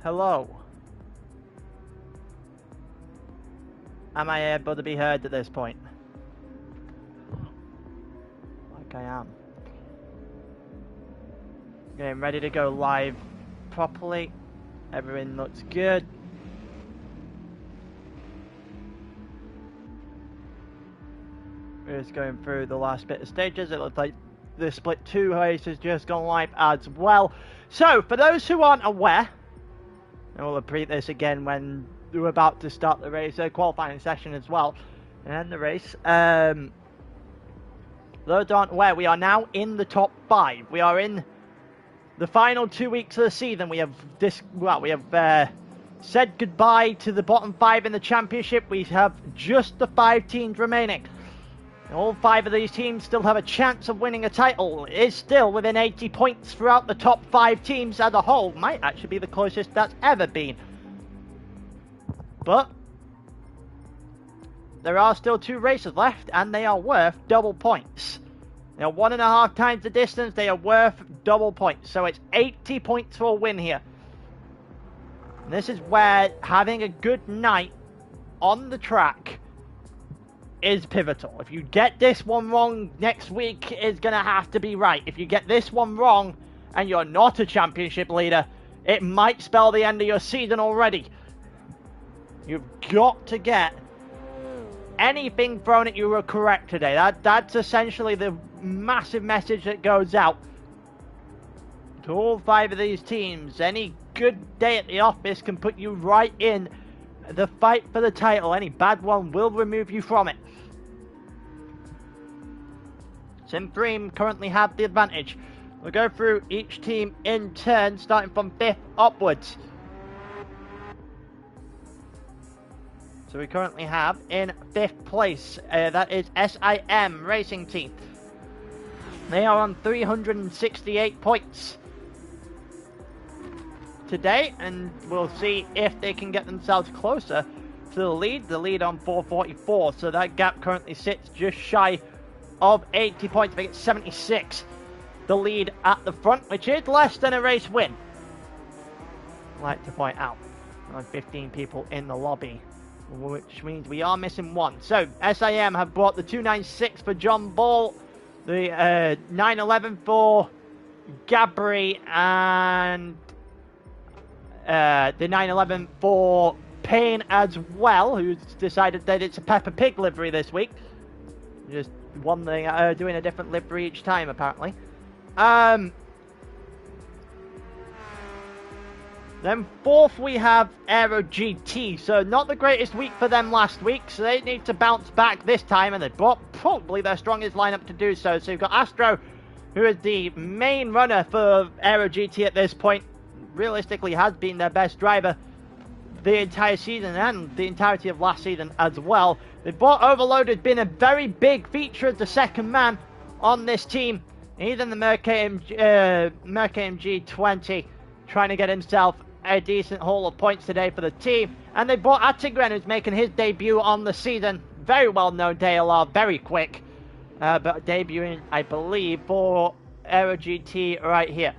Hello. Am I able to be heard at this point? Like I am. Getting ready to go live properly. Everything looks good. We're just going through the last bit of stages. It looks like the Split 2 race has just gone live as well. So, for those who aren't aware, and we'll repeat this again when we're about to start the race, qualifying session as well, and the race. Those who aren't aware, we are now in the top 5. We are in the final 2 weeks of the season. We have said goodbye to the bottom 5 in the championship. We have just the 5 teams remaining. All 5 of these teams still have a chance of winning a title. It is still within 80 points throughout the top 5 teams as a whole. Might actually be the closest that's ever been. But there are still 2 races left, and they are worth double points. They are 1.5 times the distance. They are worth double points. So it's 80 points for a win here. And this is where having a good night on the track is pivotal. If you get this one wrong, next week is going to have to be right. If you get this one wrong and you're not a championship leader, it might spell the end of your season already. You've got to get anything thrown at you correct today. That's essentially the massive message that goes out to all 5 of these teams. Any good day at the office can put you right in the fight for the title. Any bad one will remove you from it. Sim3 currently have the advantage. We'll go through each team in turn, starting from 5th upwards. So we currently have in 5th place, that is SIM Racing Team. They are on 368 points today, and we'll see if they can get themselves closer to the lead on 444. So that gap currently sits just shy of 80 points. I think it's 76, the lead at the front, which is less than a race win. I'd like to point out, only 15 people in the lobby, which means we are missing 1. So SIM have brought the 296 for John Ball, the 911 for Gabri, and the 911 for Payne as well, who's decided that it's a Peppa Pig livery this week. Just one thing, doing a different livery each time, apparently. Then 4th we have Aero GT. So not the greatest week for them last week, so they need to bounce back this time, and they brought probably their strongest lineup to do so. So you've got Astro, who is the main runner for Aero GT at this point. Realistically has been their best driver the entire season and the entirety of last season as well. They brought Overload, has been a very big feature as the second man on this team. He's in the Merc AMG 20, trying to get himself a decent haul of points today for the team. And they brought Attigren, who's making his debut on the season. Very well known to ALR, very quick. But debuting, I believe, for Aero GT right here.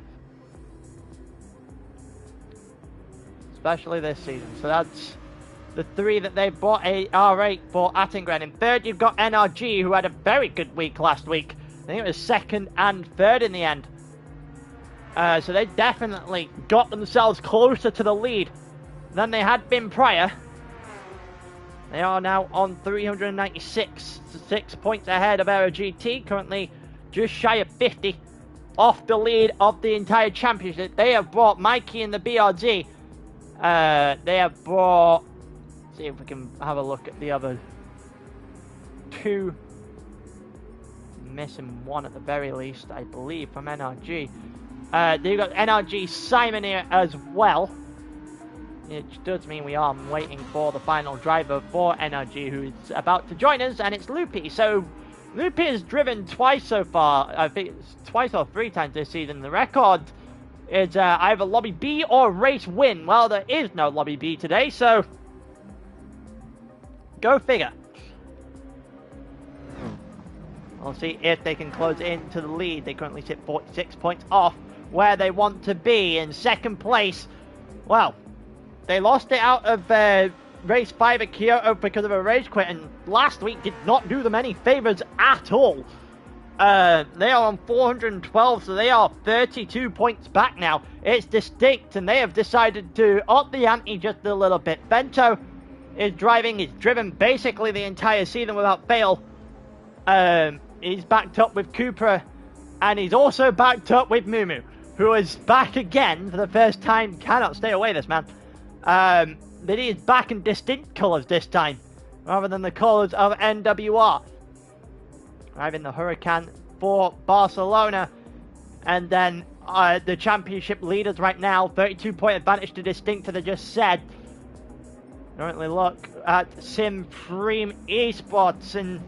Especially this season. So that's the 3 that they've bought. R8 for Attigren. In 3rd, you've got NRG, who had a very good week last week. I think it was 2nd and 3rd in the end. So they definitely got themselves closer to the lead than they had been prior. They are now on 396, 6 points ahead of Aero GT, currently just shy of 50 off the lead of the entire championship. They have brought Mikey in the BRZ. They have brought, let's see if we can have a look at the other 2. Missing 1 at the very least, I believe, from NRG. They've got NRG Simon here as well, which does mean we are waiting for the final driver for NRG, who's about to join us, and it's Loopy. So Loopy has driven twice so far. I think it's twice or 3 times this season. The record is either Lobby B or Race Win. Well, there is no Lobby B today, so go figure. We'll see if they can close into the lead. They currently sit 46 points off where they want to be in 2nd place. Well, They lost it out of race 5 at Kyoto because of a rage quit, and last week did not do them any favors at all. They are on 412, so they are 32 points back now. It's distinct, and they have decided to up the ante just a little bit. Bento is driven basically the entire season without fail. He's backed up with Cooper, and he's also backed up with Mumu, who is back again for the first time. Cannot stay away, this man. But he is back in distinct colours this time, rather than the colours of NWR. Driving the Huracan for Barcelona, and then the championship leaders right now, 32-point advantage to distinct, as I just said. Currently look at Supreme eSports, and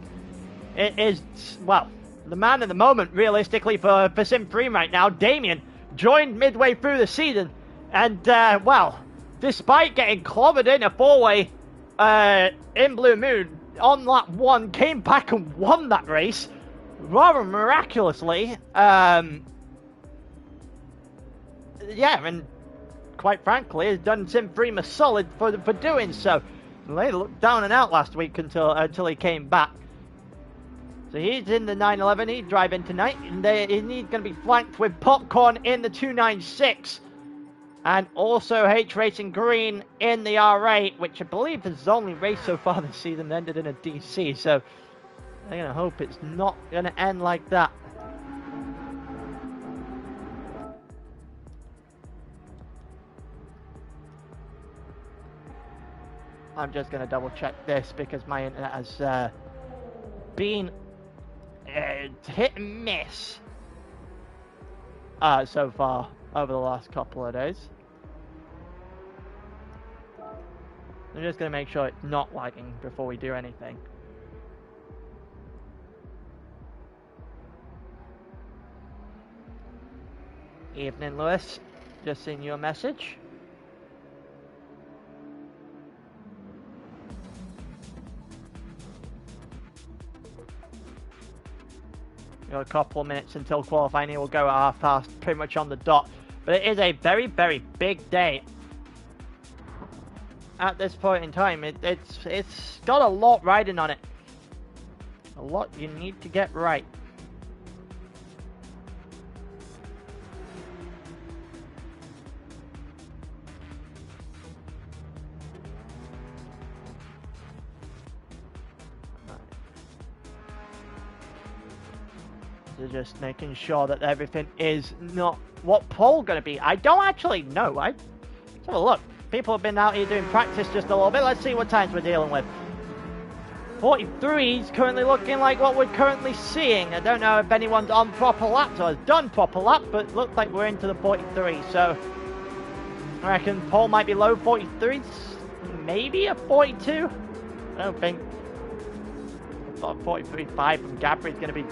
it is, well, the man at the moment, realistically, for Supreme right now. Damien joined midway through the season, and, well, despite getting clobbered in a four-way in Blue Moon, on lap 1, came back and won that race, rather miraculously. Yeah, and quite frankly, has done Supreme a solid for doing so. They looked down and out last week until he came back. So he's in the 911, he's driving tonight, and he's going to be flanked with Popcorn in the 296. And also H Racing Green in the R8, which I believe is the only race so far this season ended in a DC. So I'm going to hope it's not going to end like that. I'm just going to double check this because my internet has been hit and miss so far over the last couple of days. I'm just going to make sure it's not lagging before we do anything. Evening, Lewis. Just seen your message. We've got a couple of minutes until qualifying. We'll go at 1:30, pretty much on the dot. But it is a very, very big day at this point in time. It's got a lot riding on it. A lot you need to get right. So just making sure that everything is not what pole going to be. I don't actually know. Let's have a look. People have been out here doing practice just a little bit. Let's see what times we're dealing with. 43 is currently looking like what we're currently seeing. I don't know if anyone's on proper laps or has done proper lap, but it looks like we're into the 43. So I reckon pole might be low 43s, maybe a 42. I don't think. I thought 43.5 from Gabri is going to be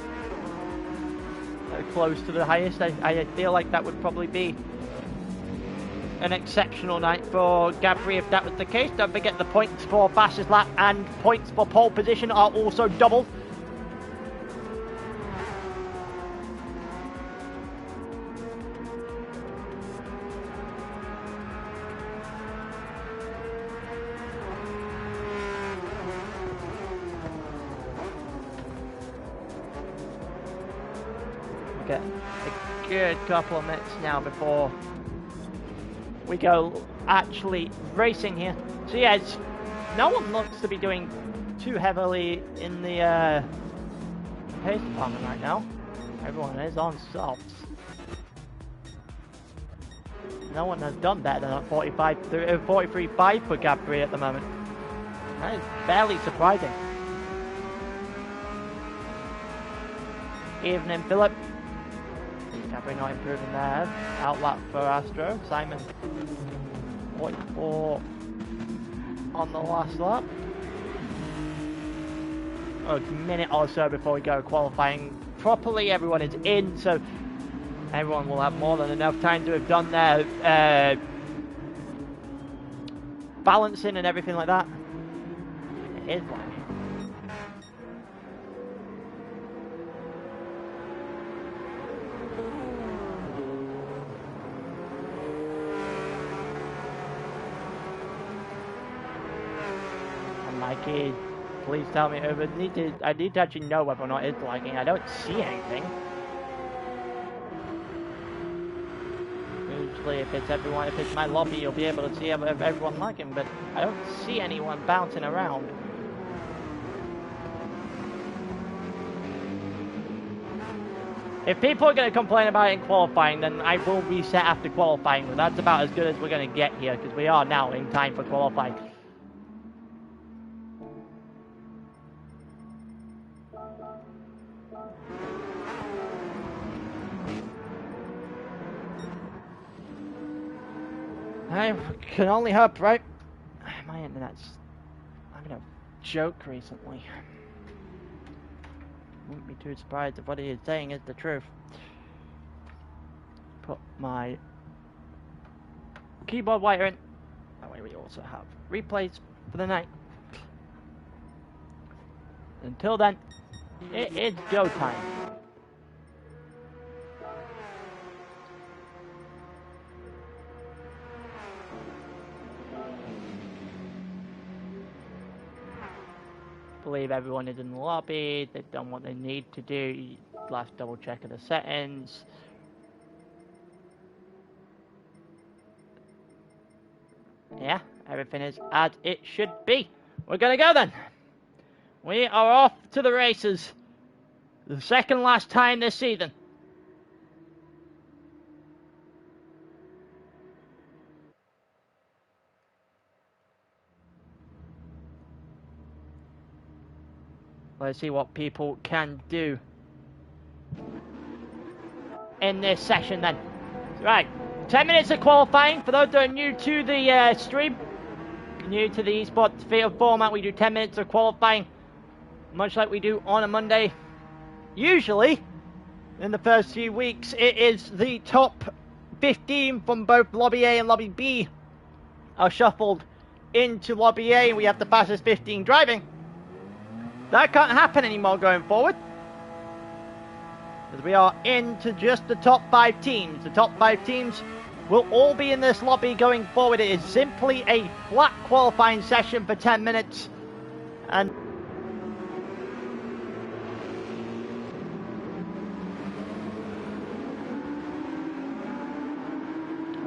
close to the highest. I feel like that would probably be an exceptional night for Gabri if that was the case. Don't forget the points for fastest lap and points for pole position are also doubled. Get a good couple of minutes now before we go actually racing here. So yeah, no one looks to be doing too heavily in the pace department right now. Everyone is on softs. No one has done better than a 43.5 for Gabri at the moment. That is barely surprising. Evening, Philip. Gabri not improving there. Outlap for Astro. Simon 44 on the last lap. A minute or so before we go qualifying properly. Everyone is in, so everyone will have more than enough time to have done their balancing and everything like that. It is like Wacky, please tell me. I need to actually know whether or not it's lagging. I don't see anything. Usually if it's my lobby, you'll be able to see everyone lagging, but I don't see anyone bouncing around. If people are going to complain about it in qualifying, then I will reset after qualifying, but that's about as good as we're going to get here, because we are now in time for qualifying. I can only hope, right? My internet's having a joke recently. Wouldn't be too surprised if what he is saying is the truth. Put my keyboard wire in. That way we also have replays for the night. Until then, it is go time. I believe everyone is in the lobby. They've done what they need to do. Last double check of the settings. Yeah, everything is as it should be. We're gonna go then. We are off to the races. The second last time this season. Let's see what people can do in this session then. Right, 10 minutes of qualifying. For those that are new to the stream, new to the eSports field format, we do 10 minutes of qualifying, much like we do on a Monday. Usually, in the first few weeks, it is the top 15 from both Lobby A and Lobby B are shuffled into Lobby A. We have the fastest 15 driving. That can't happen anymore going forward, as we are into just the top 5 teams. The top 5 teams will all be in this lobby going forward. It is simply a flat qualifying session for 10 minutes. And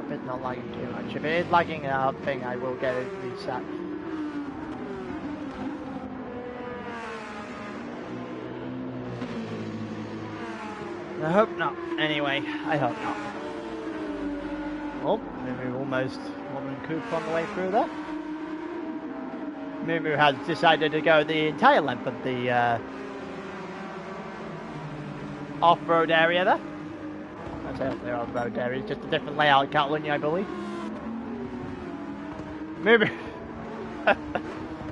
if it's not lagging too much. If it is lagging out thing, I will get it reset. I hope not. Anyway, I hope not. Well, Mumu almost woman coop on the way through there. Mumu has decided to go the entire length of the off-road area there. I say off the off-road area, it's just a different layout in Catalonia, I believe. Mumu.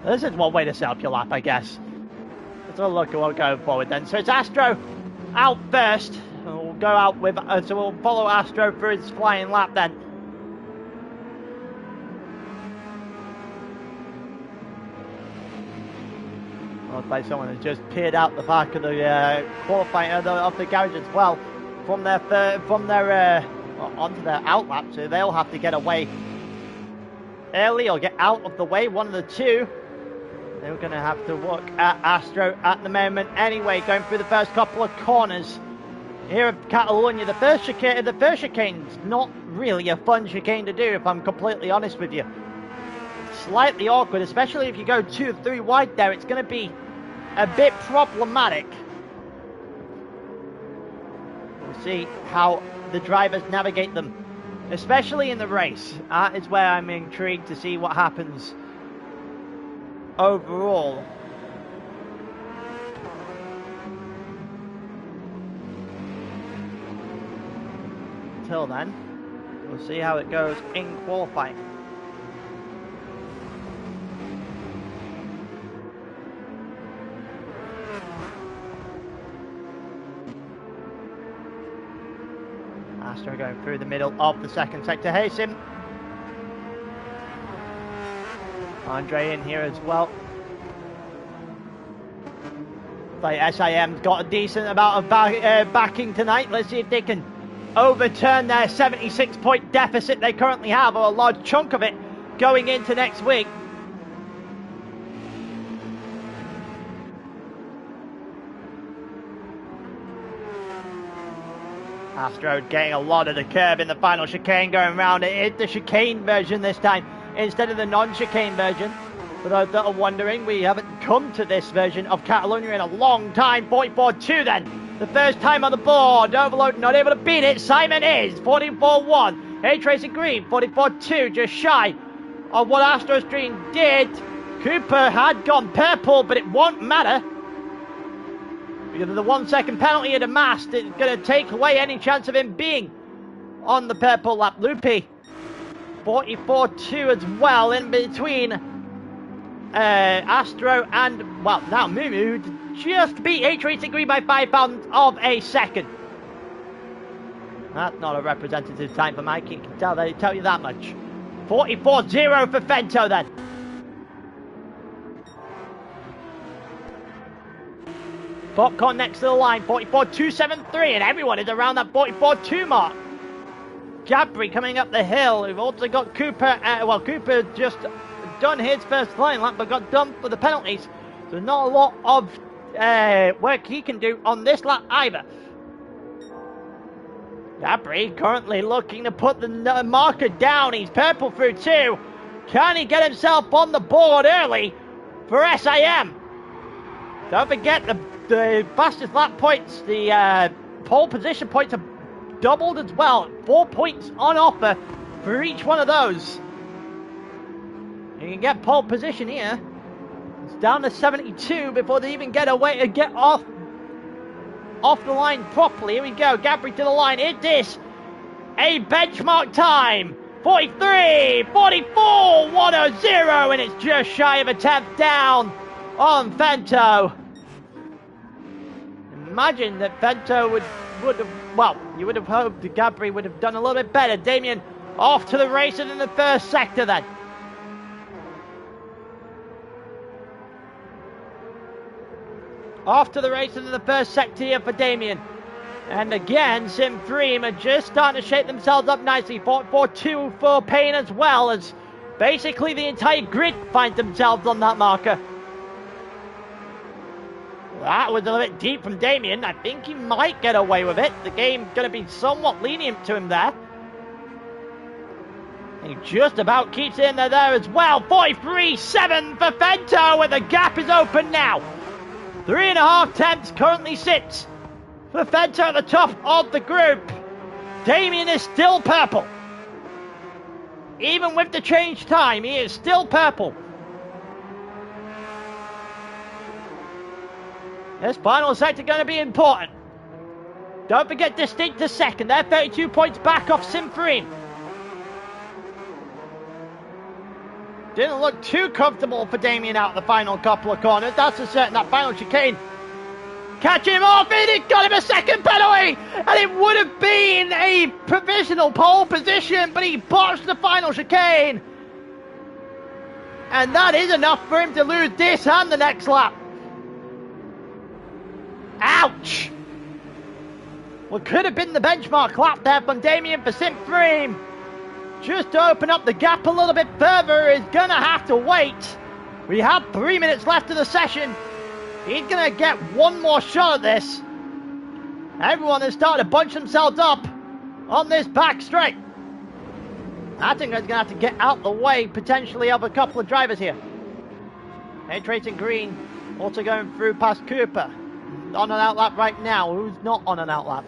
This is one way to set up your lap, I guess. Let's have a look at what going forward then. So it's Astro out first. We'll go out with, so we'll follow Astro for his flying lap then. Looks like someone has just peered out the back of the qualifying of the garage as well from their onto their out lap, so they'll have to get away early or get out of the way, one of the two. They're going to have to look at Astro at the moment. Anyway, going through the first couple of corners here at Catalonia. The first chicane's not really a fun chicane to do, if I'm completely honest with you. Slightly awkward, especially if you go 2 or 3 wide there. It's going to be a bit problematic. We'll see how the drivers navigate them, especially in the race. That is where I'm intrigued to see what happens overall. Until then, we'll see how it goes in qualifying. Astro going through the middle of the second sector. Hey, Sim. Andre in here as well. Like SIM's got a decent amount of backing tonight. Let's see if they can overturn their 76-point deficit they currently have, or a large chunk of it going into next week. Astro getting a lot of the curb in the final chicane going round. It is the chicane version this time instead of the non-chicane version. For those that are wondering, we haven't come to this version of Catalonia in a long time. 44-2 then. The first time on the board. Overload not able to beat it. Simon is 44-1. H-Racing Green 44-2, just shy of what Astro's Dream did. Cooper had gone purple, but it won't matter. Because of the 1 second penalty at a mast, it's going to take away any chance of him being on the purple lap. Loopy 44-2 as well, in between Astro and, well, now Mumu, who just beat H-Racing Green by 5 of a second. That's not a representative time for Mikey, can tell you that much. 44-0 for Fento then. Popcorn next to the line, 44-273, and everyone is around that 44-2 mark. Jabri coming up the hill. We've also got Cooper. Well, Cooper just done his first flying lap, but got done for the penalties. So not a lot of work he can do on this lap either. Jabri currently looking to put the marker down. He's purple through 2. Can he get himself on the board early for SIM? Don't forget the fastest lap points, the pole position points have doubled as well. 4 points on offer for each one of those. You can get pole position here. It's down to 72 before they even get away and get off the line properly. Here we go, Gabri to the line. It is a benchmark time. 43, 44, 100, and it's just shy of a 10th down on Fento. Imagine that Fento would have, well, you would have hoped that Gabri would have done a little bit better. Damien off to the races in the first sector then. Off to the races in the first sector here for Damien. And again, Sim 3 are just starting to shape themselves up nicely. 44-2 for Payne as well, as basically the entire grid finds themselves on that marker. That was a little bit deep from Damien. I think he might get away with it. The game's going to be somewhat lenient to him there. He just about keeps it in there as well. 43-7 for Fento, and the gap is open now. 3.5 tenths currently sits for Fento at the top of the group. Damien is still purple. Even with the change time, he is still purple. This final sector going to be important. Don't forget Distinct to second. They're 32 points back off Simfreen. Didn't look too comfortable for Damien out the final couple of corners. That's for certain. That final chicane catching him off, and it got him a second penalty, and it would have been a provisional pole position, but he botched the final chicane, and that is enough for him to lose this and the next lap. Ouch! What could have been the benchmark lap there from Damien for Simframe, just to open up the gap a little bit further, is gonna have to wait. We have 3 minutes left of the session. He's gonna get one more shot at this. Everyone is starting to bunch themselves up on this back straight. I think that's gonna have to get out the way potentially of a couple of drivers here. H-Racing Green also going through past Cooper. On an out lap right now. Who's not on an out lap?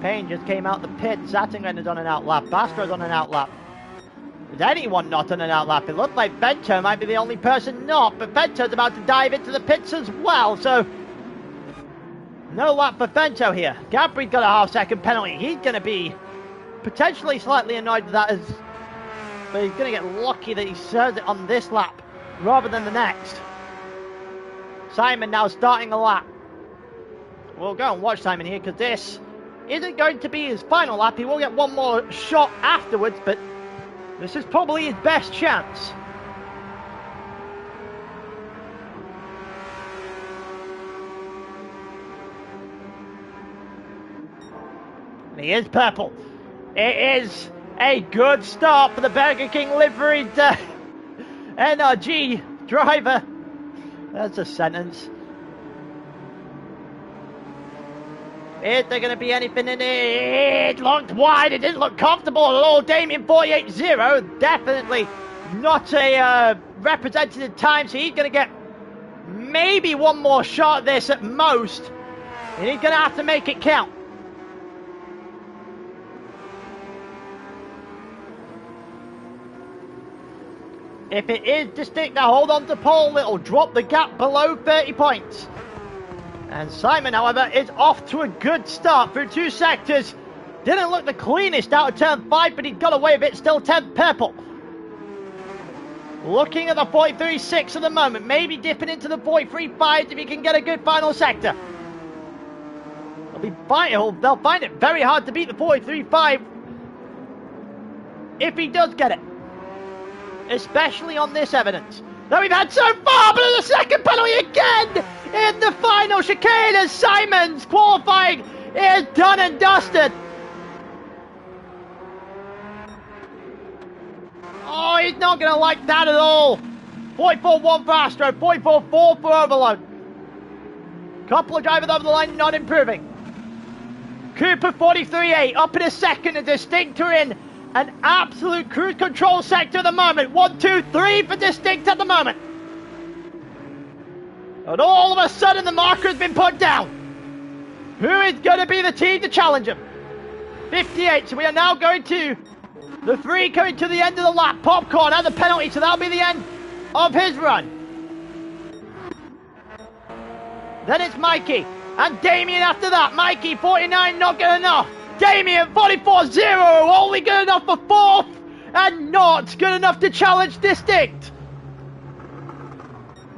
Payne just came out the pit. Zattingen is on an out lap. Bastro's on an out lap. Is anyone not on an out lap? It looked like Fento might be the only person not, but Fento's about to dive into the pits as well, so no lap for Fento here. Gabri's got a half-second penalty. He's going to be potentially slightly annoyed with that, but he's going to get lucky that he serves it on this lap rather than the next. Simon now starting the lap. We'll go and watch Simon here, because this isn't going to be his final lap. He will get one more shot afterwards, but this is probably his best chance. And he is purple. It is a good start for the Burger King liveried NRG driver. That's a sentence. Is there going to be anything in it? It looked wide. It didn't look comfortable at all. Damien 48.0. Definitely not a representative time. So he's going to get maybe one more shot at this at most. And he's going to have to make it count. If it is distinct, now hold on to pole. It'll drop the gap below 30 points. And Simon, however, is off to a good start through 2 sectors. Didn't look the cleanest out of turn 5, but he got away with it. Still 10th purple. Looking at the 43.6 at the moment. Maybe dipping into the 43.5 if he can get a good final sector. They'll find it very hard to beat the 43.5 if he does get it. Especially on this evidence that we've had so far, but the second penalty again in the final chicane as Simon's qualifying is done and dusted. Oh, he's not going to like that at all. 44.1 for Astro, 44.4 for Overload. Couple of drivers over the line, not improving. Cooper 43.8 up in a second, a Distinctor in an absolute cruise control sector at the moment. 1, 2, 3 for Distinct at the moment. And all of a sudden the marker has been put down. Who is going to be the team to challenge him? 58, so we are now going to the 3 coming to the end of the lap. Popcorn has a penalty, so that'll be the end of his run. Then it's Mikey and Damien after that. Mikey 49, not good enough. Damien 44.0, only good enough for 4th and not good enough to challenge Distinct.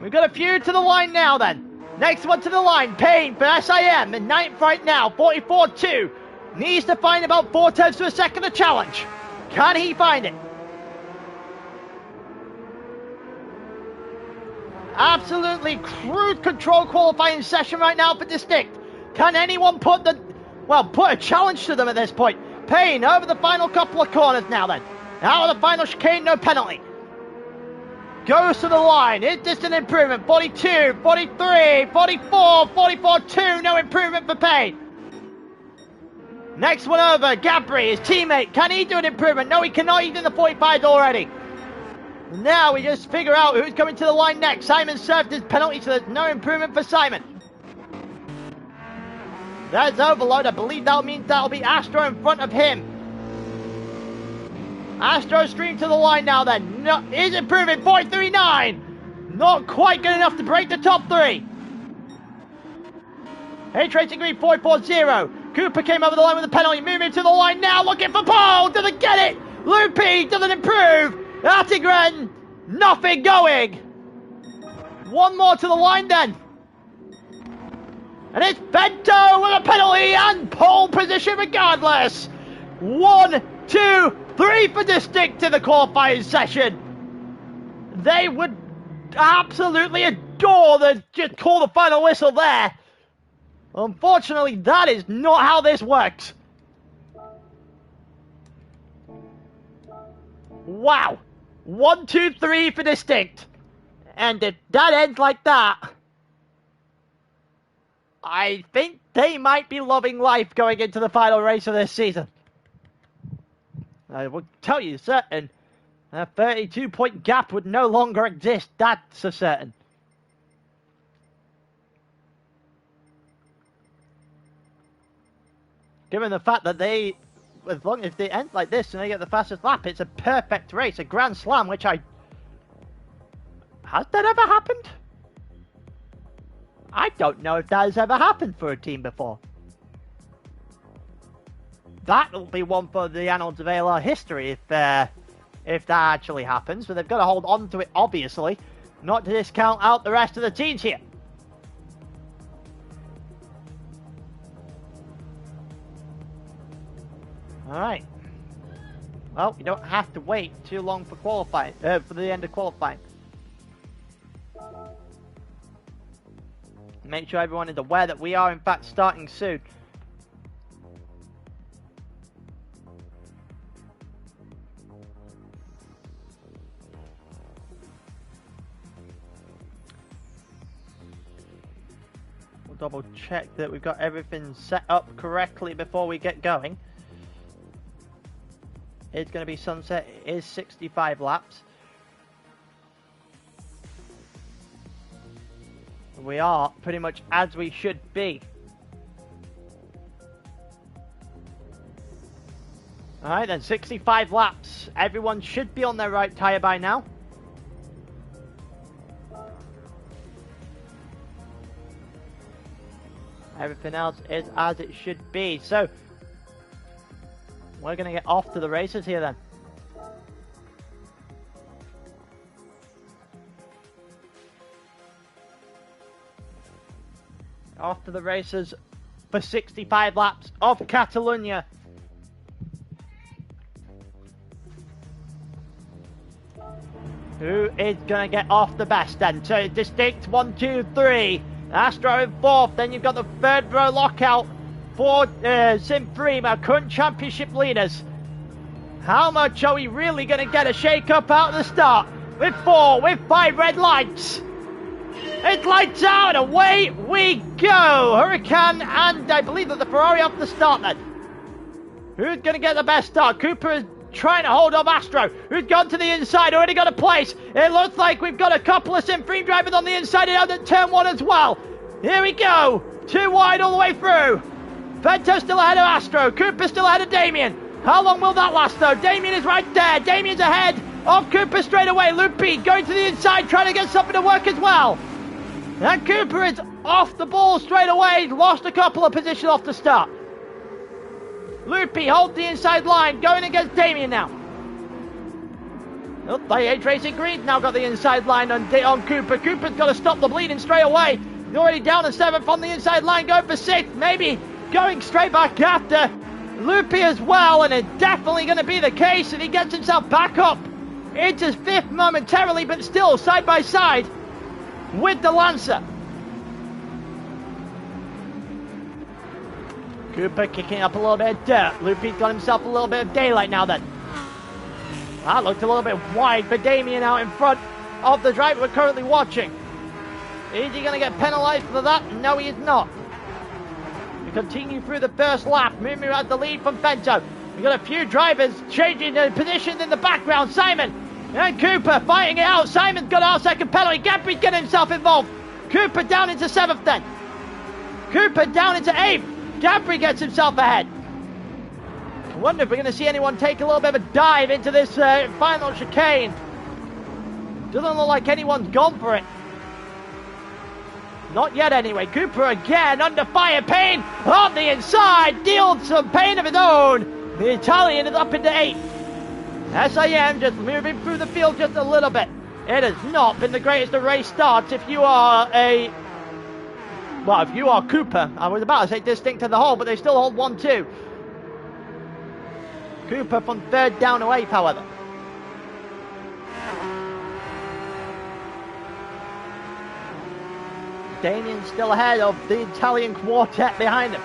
We've got a few to the line now then. Next one to the line, Payne for SIM in 9th right now, 44.2. Needs to find about 4 tenths to a second to challenge. Can he find it? Absolutely cruise control qualifying session right now for Distinct. Can anyone put a challenge to them at this point? Payne over the final couple of corners now then. Out of the final chicane, no penalty. Goes to the line. Is this an improvement? 42, 43, 44, 44.2. No improvement for Payne. Next one over, Gabri, his teammate. Can he do an improvement? No, he cannot. He's in the 45 already. Now we just figure out who's coming to the line next. Simon served his penalty, so there's no improvement for Simon. There's Overload. I believe that means that'll be Astro in front of him. Astro stream to the line now then. No, is improving, 43.9. Not quite good enough to break the top 3. H-Racing Green 4.40. Cooper came over the line with a penalty, moving to the line now, looking for pole, doesn't get it. Loopy doesn't improve. Attigren, nothing going. One more to the line then. And it's Bento with a penalty and pole position regardless. 1, 2, 3 for Distinct in the qualifying session. They would absolutely adore just call the final whistle there. Unfortunately, that is not how this works. Wow. 1, 2, 3 for Distinct. And if that ends like that, I think they might be loving life going into the final race of this season. I will tell you certain, a 32-point gap would no longer exist. That's for certain. Given the fact that as long as they end like this and they get the fastest lap, it's a perfect race, a Grand Slam, which has that ever happened? I don't know if that has ever happened for a team before. That'll be one for the annals of ALR history if that actually happens, but they've got to hold on to it, obviously, not to discount out the rest of the teams here. Alright. Well, you don't have to wait too long for qualifying, for the end of qualifying. Make sure everyone is aware that we are in fact starting soon. We'll double check that we've got everything set up correctly before we get going. It's going to be sunset. It is 65 laps. We are pretty much as we should be. Alright then, 65 laps. Everyone should be on their right tyre by now. Everything else is as it should be. So, we're going to get off to the races here then. Off to the races for 65 laps of Catalonia. Who is going to get off the best then? So distinct 1, 2, 3. Astro in 4th. Then you've got the third row lockout for Sim 3, our current championship leaders. How much are we really going to get a shake-up out of the start? With 4, with 5 red lights. It's lights out, away we go. Hurricane and I believe that the Ferrari off the start then. Who's going to get the best start? Cooper is trying to hold off Astro, who's gone to the inside, already got a place. It looks like we've got a couple of Sim 3 drivers on the inside and out at turn 1 as well. Here we go. 2 wide all the way through. Vento still ahead of Astro. Cooper still ahead of Damien. How long will that last though? Damien is right there. Damien's ahead of Cooper straight away. Loopy going to the inside, trying to get something to work as well. And Cooper is off the ball straight away. Lost a couple of positions off the start. Loopy holds the inside line, going against Damien now. Oh, the H Racing Green's now got the inside line on Cooper. Cooper's got to stop the bleeding straight away. He's already down to 7th on the inside line, going for 6th, maybe going straight back after Loopy as well, and it's definitely going to be the case, and he gets himself back up into 5th momentarily, but still side by side with the Lancer. Cooper kicking up a little bit of dirt. Loopy's got himself a little bit of daylight now then. That looked a little bit wide for Damien out in front of the driver we're currently watching. Is he going to get penalised for that? No, he is not. We continue through the first lap. Mumu has the lead from Vento. We've got a few drivers changing their positions in the background. Simon and Cooper fighting it out. Simon's got our second penalty. Gabri's getting himself involved. Cooper down into 7th then. Cooper down into 8th. Gabri gets himself ahead. I wonder if we're going to see anyone take a little bit of a dive into this final chicane. Doesn't look like anyone's gone for it. Not yet anyway. Cooper again under fire. Payne on the inside. Deals some pain of his own. The Italian is up into 8th. SIM just moving through the field just a little bit. It has not been the greatest of race starts if you are a... Well, if you are Cooper, I was about to say distinct to the whole, but they still hold 1-2. Cooper from 3rd down to 8th, however. Damien's still ahead of the Italian quartet behind him.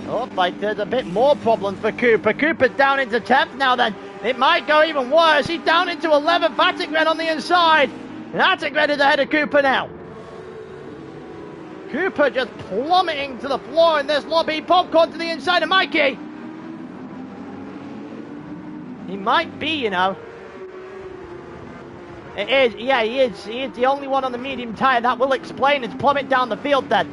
Oh, like there's a bit more problems for Cooper. Cooper's down into 10th now then. It might go even worse. He's down into 11th. Attigren on the inside. And Attigren is ahead of Cooper now. Cooper just plummeting to the floor in this lobby. Popcorn to the inside of Mikey. He might be, you know. It is, yeah, he is. He is the only one on the medium tyre. That will explain his plummet down the field then.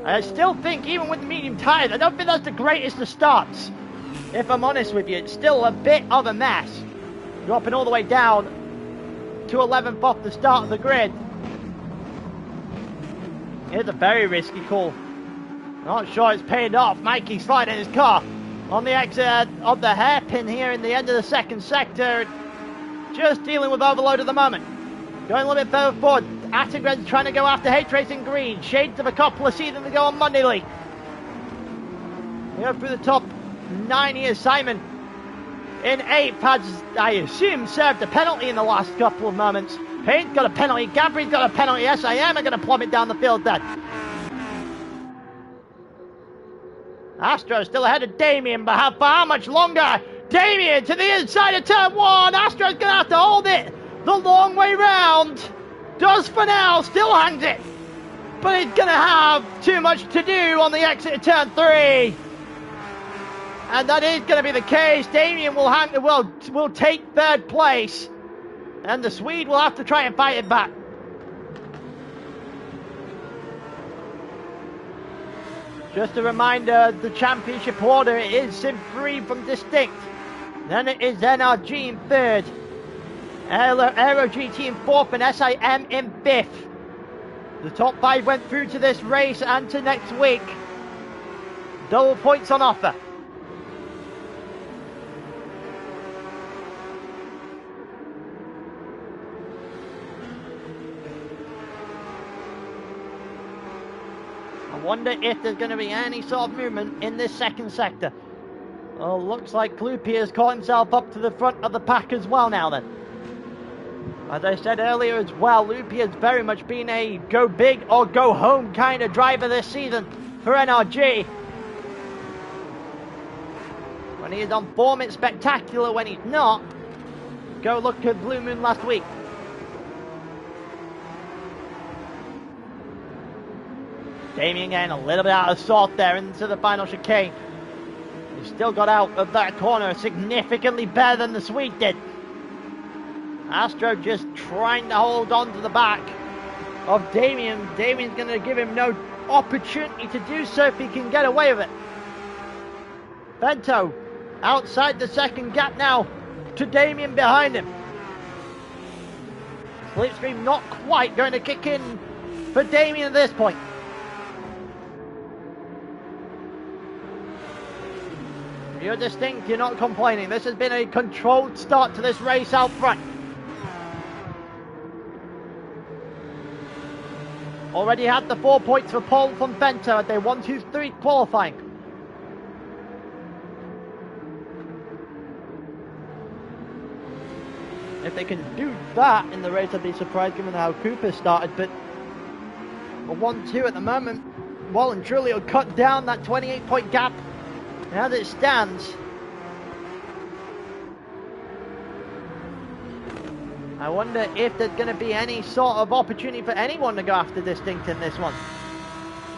I still think, even with the medium tyres, I don't think that's the greatest of starts. If I'm honest with you, it's still a bit of a mess. Dropping all the way down to 11th off the start of the grid. It's a very risky call. Not sure it's paid off. Mikey sliding his car on the exit of the hairpin here in the end of the second sector. Just dealing with overload at the moment. Going a little bit further forward. Attigren's trying to go after H Racing Green. Shades of a couple of seasons ago on Monday League. We go through the top 9 here. Simon in 8th has, I assume, served a penalty in the last couple of moments. Payne's got a penalty. Gabri's got a penalty. SIM are going to plummet down the field then. Astro still ahead of Damien, but for how much longer? Damien to the inside of turn one. Astro's going to have to hold it the long way round. Does for now, still hangs it. But he's going to have too much to do on the exit of turn three. And that is going to be the case. Damien will take third place. And the Swede will have to try and fight it back. Just a reminder, the championship order is Sim 3 from Distinct. Then it is NRG in third. Aero GT in fourth and SIM in fifth. The top five went through to this race and to next week. Double points on offer. I wonder if there's going to be any sort of movement in this second sector. Oh, looks like Klupi has caught himself up to the front of the pack as well now then. As I said earlier as well, Lupi has very much been a go big or go home kind of driver this season for NRG. When he is on form, it's spectacular. When he's not, go look at Blue Moon last week. Damien getting a little bit out of sort there into the final chicane. He still got out of that corner significantly better than the Swede did. Astro just trying to hold on to the back of Damien. Damien's going to give him no opportunity to do so if he can get away with it. Bento outside the second gap now to Damien behind him. Slipstream not quite going to kick in for Damien at this point. You're distinct, you're not complaining. This has been a controlled start to this race out front. Already had the 4 points for pole from Bento at their 1-2-3 qualifying. If they can do that in the race, I'd be surprised given how Cooper started, but a 1-2 at the moment, well and truly it'll cut down that 28-point gap. And as it stands, I wonder if there's going to be any sort of opportunity for anyone to go after Distinct in this one.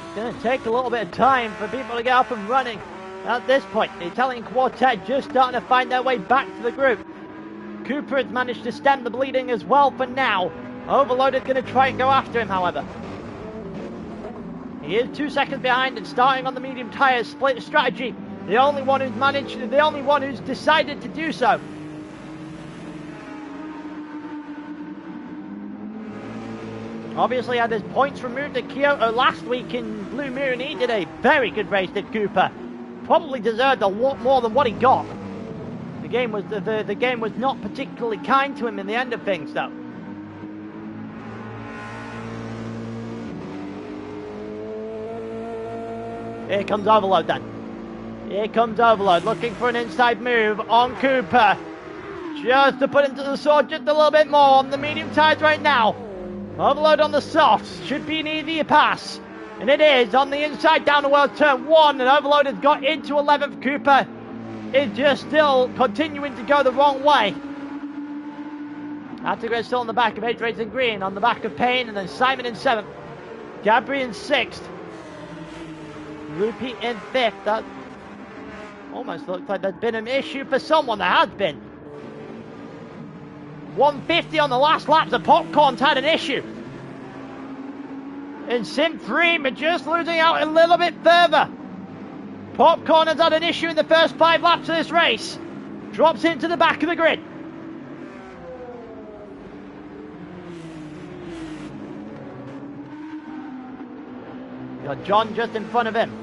It's going to take a little bit of time for people to get up and running at this point. The Italian quartet just starting to find their way back to the group. Cooper has managed to stem the bleeding as well for now. Overloaded going to try and go after him, however. He is 2 seconds behind and starting on the medium tyres, split strategy. The only one who's decided to do so. Obviously had his points removed at Kyoto last week in Blue Moon. He did a very good race, did Cooper. Probably deserved a lot more than what he got. The game was not particularly kind to him in the end of things, though. Here comes Overload then. Here comes Overload, looking for an inside move on Cooper. Just to put him to the sword just a little bit more on the medium tyres right now. Overload on the softs, should be an easier pass. And it is on the inside down the world turn one, and Overload has got into 11th. Cooper is just still continuing to go the wrong way. Attigre still on the back of Age Racing Green, on the back of Payne, and then Simon in 7th. Gabri in 6th. Lupi in 5th. That almost looks like there's been an issue for someone. There has been. 150 on the last lap. The Popcorn's had an issue. And Sim 3 are just losing out a little bit further. Popcorn has had an issue in the first 5 laps of this race. Drops into the back of the grid. Got John just in front of him.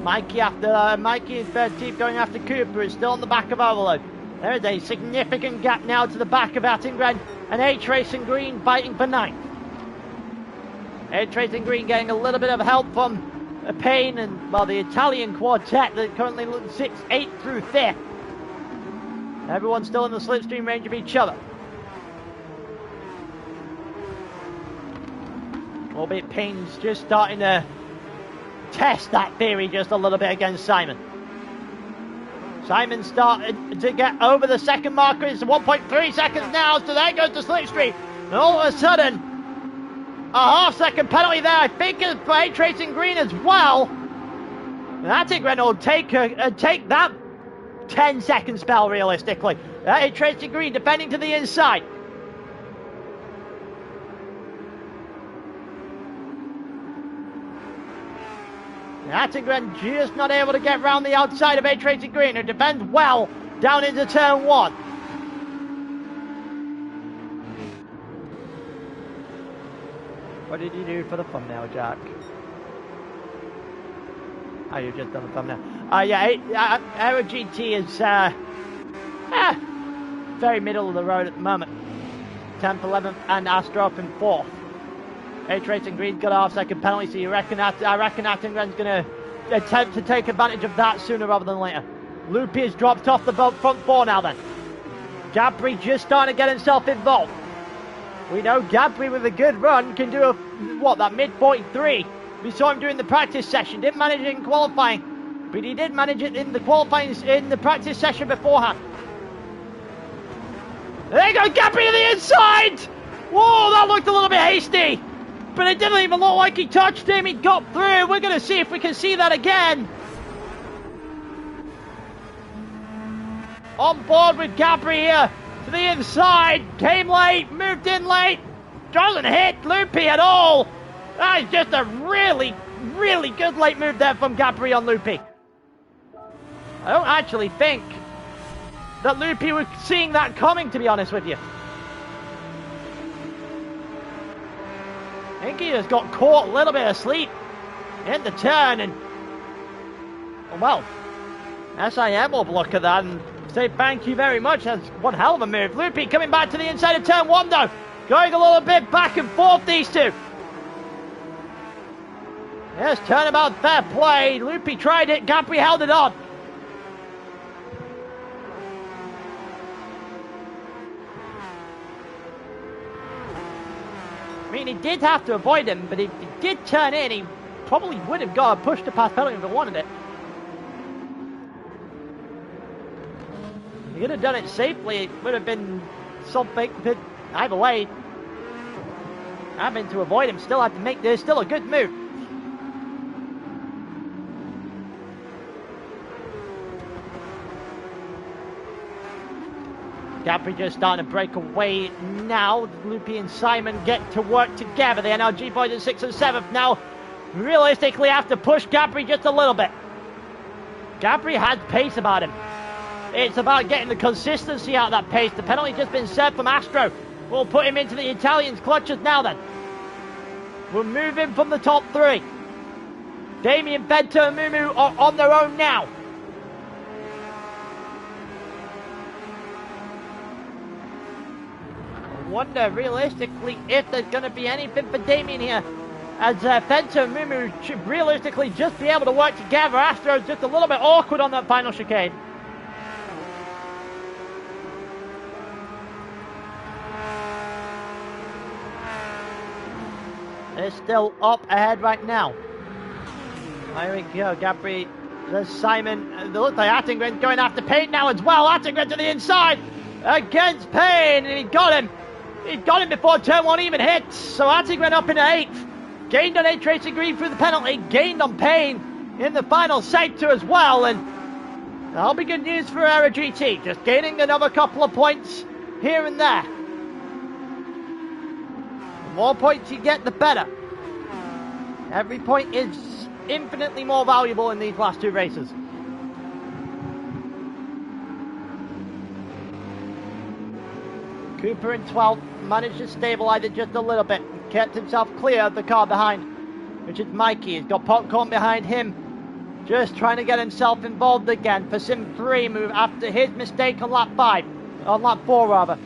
Mikey in third team going after Cooper is still on the back of Overload. There is a significant gap now to the back of Attingren and H Racing Green fighting for 9th. H Racing Green getting a little bit of help from Payne and, well, the Italian quartet that currently sits 8th through 5th. Everyone's still in the slipstream range of each other. Albeit Payne's just starting to test that theory just a little bit against Simon. Simon started to get over the second marker. It's 1.3 seconds now, so there goes the slipstream. And all of a sudden, a half-second penalty there. I think it's for Tracing Green as well. And I think Renault will take that 10-second spell realistically. Tracing Green defending to the inside. Attingren just not able to get round the outside of Tracing Green, who defends well down into turn 1. What did you do for the thumbnail, Jack? Oh, you've just done the thumbnail. Yeah, Aero GT is very middle of the road at the moment. 10th, 11th, and Astro up in 4th. Tracing Green's got a half-second penalty, so I reckon Attingren's going to attempt to take advantage of that sooner rather than later. Loopy has dropped off the front 4 now then. Gabri just starting to get himself involved. We know Gabri with a good run can do that mid-43. We saw him doing the practice session. Didn't manage it in qualifying, but he did manage it in the qualifying, in the practice session beforehand. There you go, Gabri to the inside! Whoa, that looked a little bit hasty. But it didn't even look like he touched him. He got through. We're going to see if we can see that again. On board with Gabri here to the inside. Came late, moved in late. Doesn't hit Loopy at all. That is just a really, really good late move there from Gabri on Loopy. I don't actually think that Loopy was seeing that coming, to be honest with you. I think he just got caught a little bit asleep in the turn, and well, SIM will look at that and say thank you very much. That's one hell of a move. Loopy coming back to the inside of turn 1 though, going a little bit back and forth, these two. Yes, turnabout, fair play. Loopy tried it, Gabri held it on. I mean, he did have to avoid him, but if he did turn in, he probably would have got a push to pass penalty if he wanted it. He could have done it safely. It would have been something, but either way, having to avoid him still had to make this still a good move. Gabri just starting to break away now. Loopy and Simon get to work together. The NRG boys in 6th and 7th now. Realistically have to push Gabri just a little bit. Gabri has pace about him. It's about getting the consistency out of that pace. The penalty just been served from Astro. We'll put him into the Italians' clutches now then. We'll move him from the top 3. Damien, Bento and Mumu are on their own now. Wonder realistically if there's going to be anything for Damien here, as Fento and Mumu should realistically just be able to work together. Astro's just a little bit awkward on that final chicane. They're still up ahead right now. Here we go, Gabri, there's Simon. It looks like Attingren's going after Payne now as well. Attingren to the inside against Payne, and he got him. He got him before turn 1 even hit. So Attingren up in 8th. Gained on Tracing Green through the penalty. Gained on Payne in the final sector as well. And that'll be good news for Aero GT. Just gaining another couple of points here and there. The more points you get, the better. Every point is infinitely more valuable in these last 2 races. Cooper in 12th managed to stabilise it just a little bit. Kept himself clear of the car behind, which is Mikey. He's got Popcorn behind him. Just trying to get himself involved again for Sim 3 move after his mistake on lap 5. On lap 4 rather.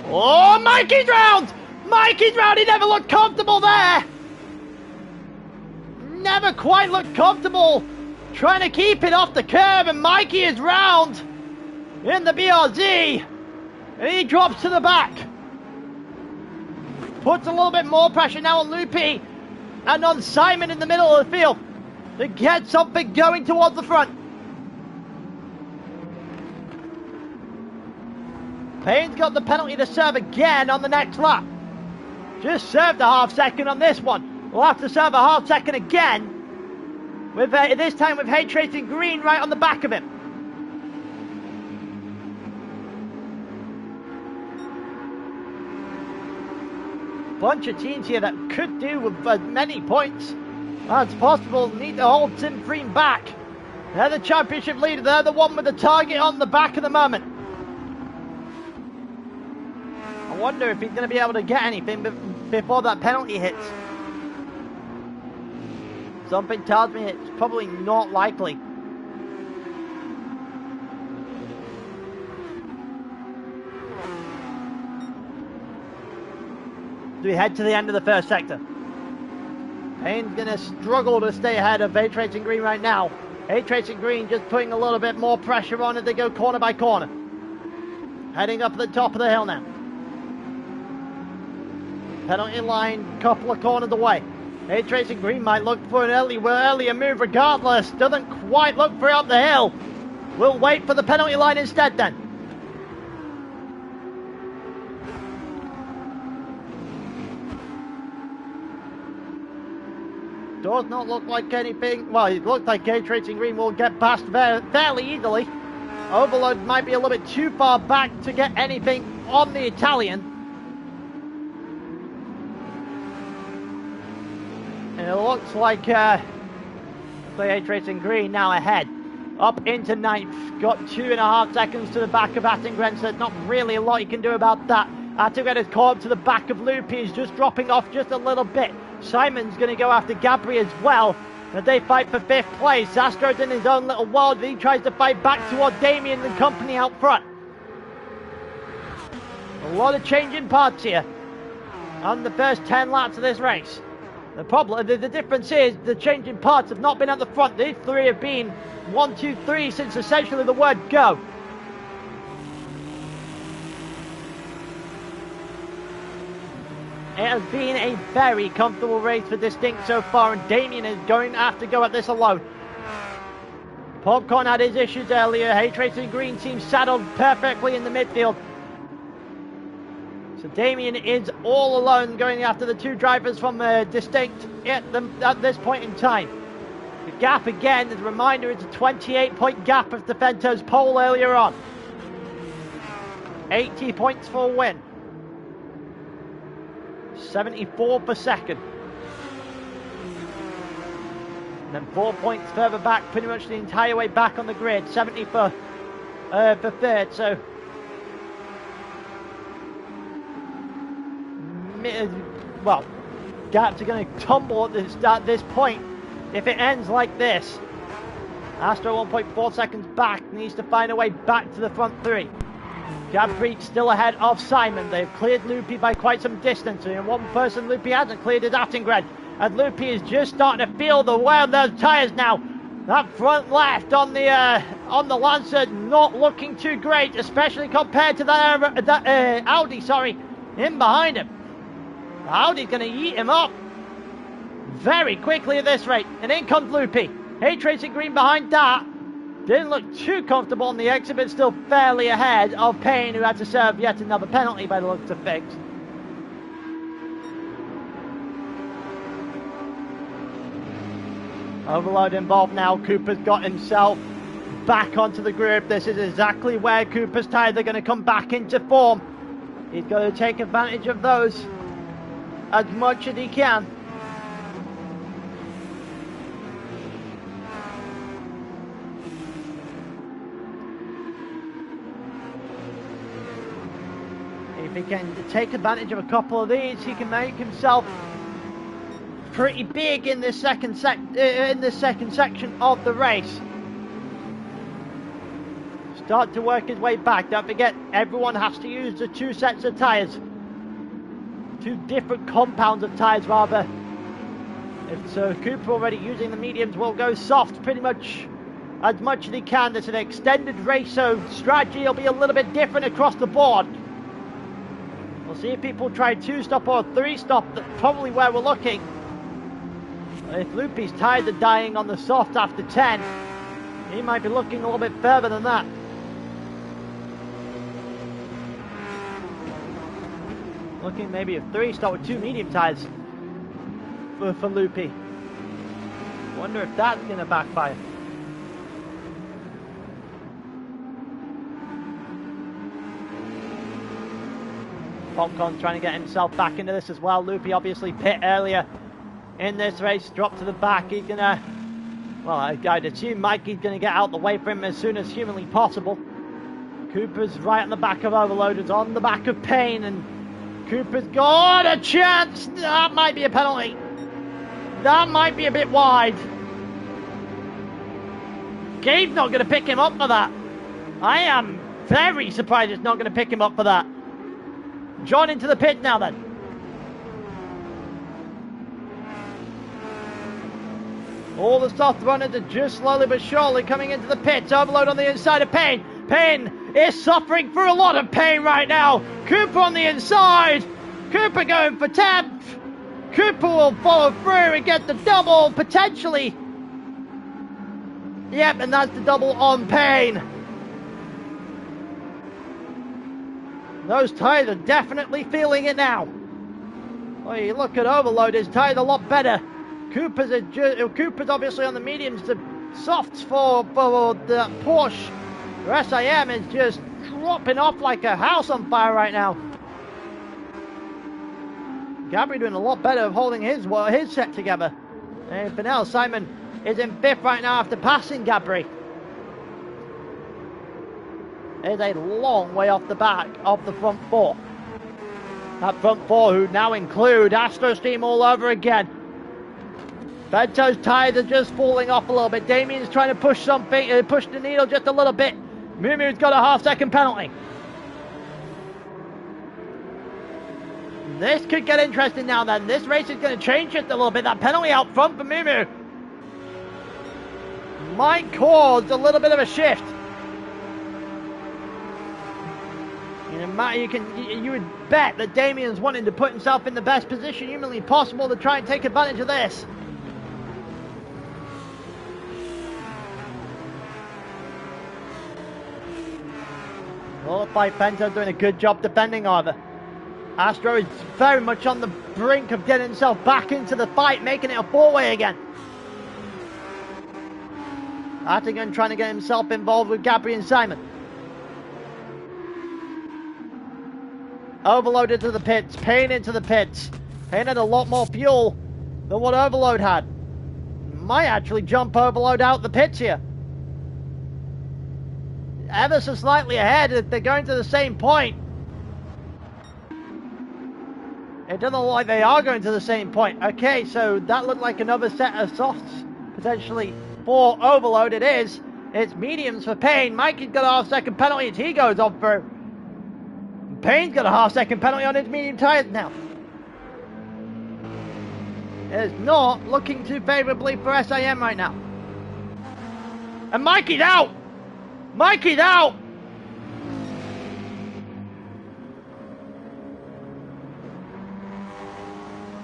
Oh, Mikey's round! Mikey's round! He never looked comfortable there! Never quite looked comfortable trying to keep it off the curb, and Mikey is round in the BRZ, and he drops to the back. puts a little bit more pressure now on Loopy and on Simon in the middle of the field to get something going towards the front. Payne's got the penalty to serve again on the next lap. Just served a half second on this one. We'll have to serve a half second again. With this time with H Racing Green right on the back of him. Bunch of teams here that could do with as many points as possible. Need to hold Tim Freen back. They're the championship leader. They're the one with the target on the back at the moment. I wonder if he's going to be able to get anything before that penalty hits. Something tells me it's probably not likely. Do we head to the end of the first sector? Payne's going to struggle to stay ahead of H Racing Green right now. H Racing Green just putting a little bit more pressure on as they go corner by corner. Heading up at the top of the hill now. Penalty line, couple of corners away. H Racing Green might look for an earlier move regardless. Doesn't quite look for it up the hill. We'll wait for the penalty line instead then. Does not look like anything. Well, it looks like H Racing Green will get past fairly easily. Overload might be a little bit too far back to get anything on the Italian. And it looks like H Racing Green now ahead. Up into ninth. Got 2.5 seconds to the back of Attengren, so not really a lot you can do about that. Attengren has caught up to the back of Loopy. He's just dropping off just a little bit. Simon's going to go after Gabri as well. And they fight for 5th place. Zastro's in his own little world. He tries to fight back toward Damien and company out front. A lot of changing parts here on the first 10 laps of this race. The difference is the changing parts have not been at the front. These three have been 1, 2, 3 since essentially the word go. It has been a very comfortable race for Distinct so far, and Damien is going to have to go at this alone. Popcorn had his issues earlier. H Racing Green seems saddled perfectly in the midfield. So Damien is all alone going after the two drivers from Distinct at this point in time. The gap again, as a reminder, is a 28-point gap of Defento's pole earlier on. 80 points for a win. 74 per second. And then 4 points further back, pretty much the entire way back on the grid. 70 for third, so... Well, gaps are going to tumble at this point if it ends like this. Astro 1.4 seconds back, needs to find a way back to the front three. Gabri still ahead of Simon. They've cleared Loopy by quite some distance, and one person Loopy hasn't cleared is Attengren. And Loopy is just starting to feel the wear of those tyres now. That front left on the Lancer not looking too great, especially compared to that Audi, in behind him. Audi's going to eat him up very quickly at this rate. And in comes Loopy. H Racing Green behind that. Didn't look too comfortable on the exit, but still fairly ahead of Payne, who had to serve yet another penalty by the looks of things. Overload involved now. Cooper's got himself back onto the group. This is exactly where Cooper's tyres are going to come back into form. He's got to take advantage of those as much as he can. If he can take advantage of a couple of these, he can make himself pretty big in this second section of the race. Start to work his way back. Don't forget, everyone has to use the 2 sets of tyres. 2 different compounds of tyres, rather. So Cooper already using the mediums will go soft pretty much as he can. It's an extended race, so strategy will be a little bit different across the board. We'll see if people try 2-stop or 3-stop. That's probably where we're looking. If Loopy's tired of dying on the soft after 10, he might be looking a little bit further than that. Looking maybe a 3-stop with 2 medium tires for Loopy. Wonder if that's going to backfire. Popcorn's trying to get himself back into this as well. Loopy obviously pit earlier in this race, dropped to the back. He's going to, well, I'd assume Mikey's going to get out the way for him as soon as humanly possible. Cooper's right on the back of Overloaders, on the back of Payne, and Cooper's got a chance. That might be a penalty. That might be a bit wide. Gabe's not going to pick him up for that. I am very surprised it's not going to pick him up for that. John into the pit now then. All the soft runners are just slowly but surely coming into the pits. Overload on the inside of Payne. Payne is suffering through a lot of pain right now. Cooper on the inside. Cooper going for 10th. Cooper will follow through and get the double, potentially. Yep, and that's the double on Payne. Those tyres are definitely feeling it now. Oh, you look at Overload, his tyres a lot better. Cooper's obviously on the mediums, the softs for the Porsche. The SIM is just dropping off like a house on fire right now. Gabri doing a lot better of holding his set together. Anything else, Simon is in 5th right now after passing Gabri. Is a long way off the back of the front 4. That front 4 who now include Astro Steam all over again. Vento's tyres are just falling off a little bit. Damien's trying to push something, push the needle just a little bit. Mumu's got a half-second penalty. This could get interesting now then. This race is going to change just a little bit. That penalty out front for Mumu might cause a little bit of a shift. You would bet that Damien's wanting to put himself in the best position humanly possible to try and take advantage of this. Qualified Penta doing a good job defending, however. Astro is very much on the brink of getting himself back into the fight, making it a 4-way again. Attigan trying to get himself involved with Gabri and Simon. Overloaded to the pits, Payne into the pits. Payne had a lot more fuel than what Overload had. Might actually jump Overload out the pits here. Ever so slightly ahead, if they're going to the same point. It doesn't look like they are going to the same point. Okay, so that looked like another set of softs, potentially for Overload. It is. It's mediums for Payne. Mikey's got a half-second penalty as he goes on through. Payne's got a half-second penalty on his medium tyres now. It's not looking too favourably for SIM right now. And Mikey's out! Mikey's out!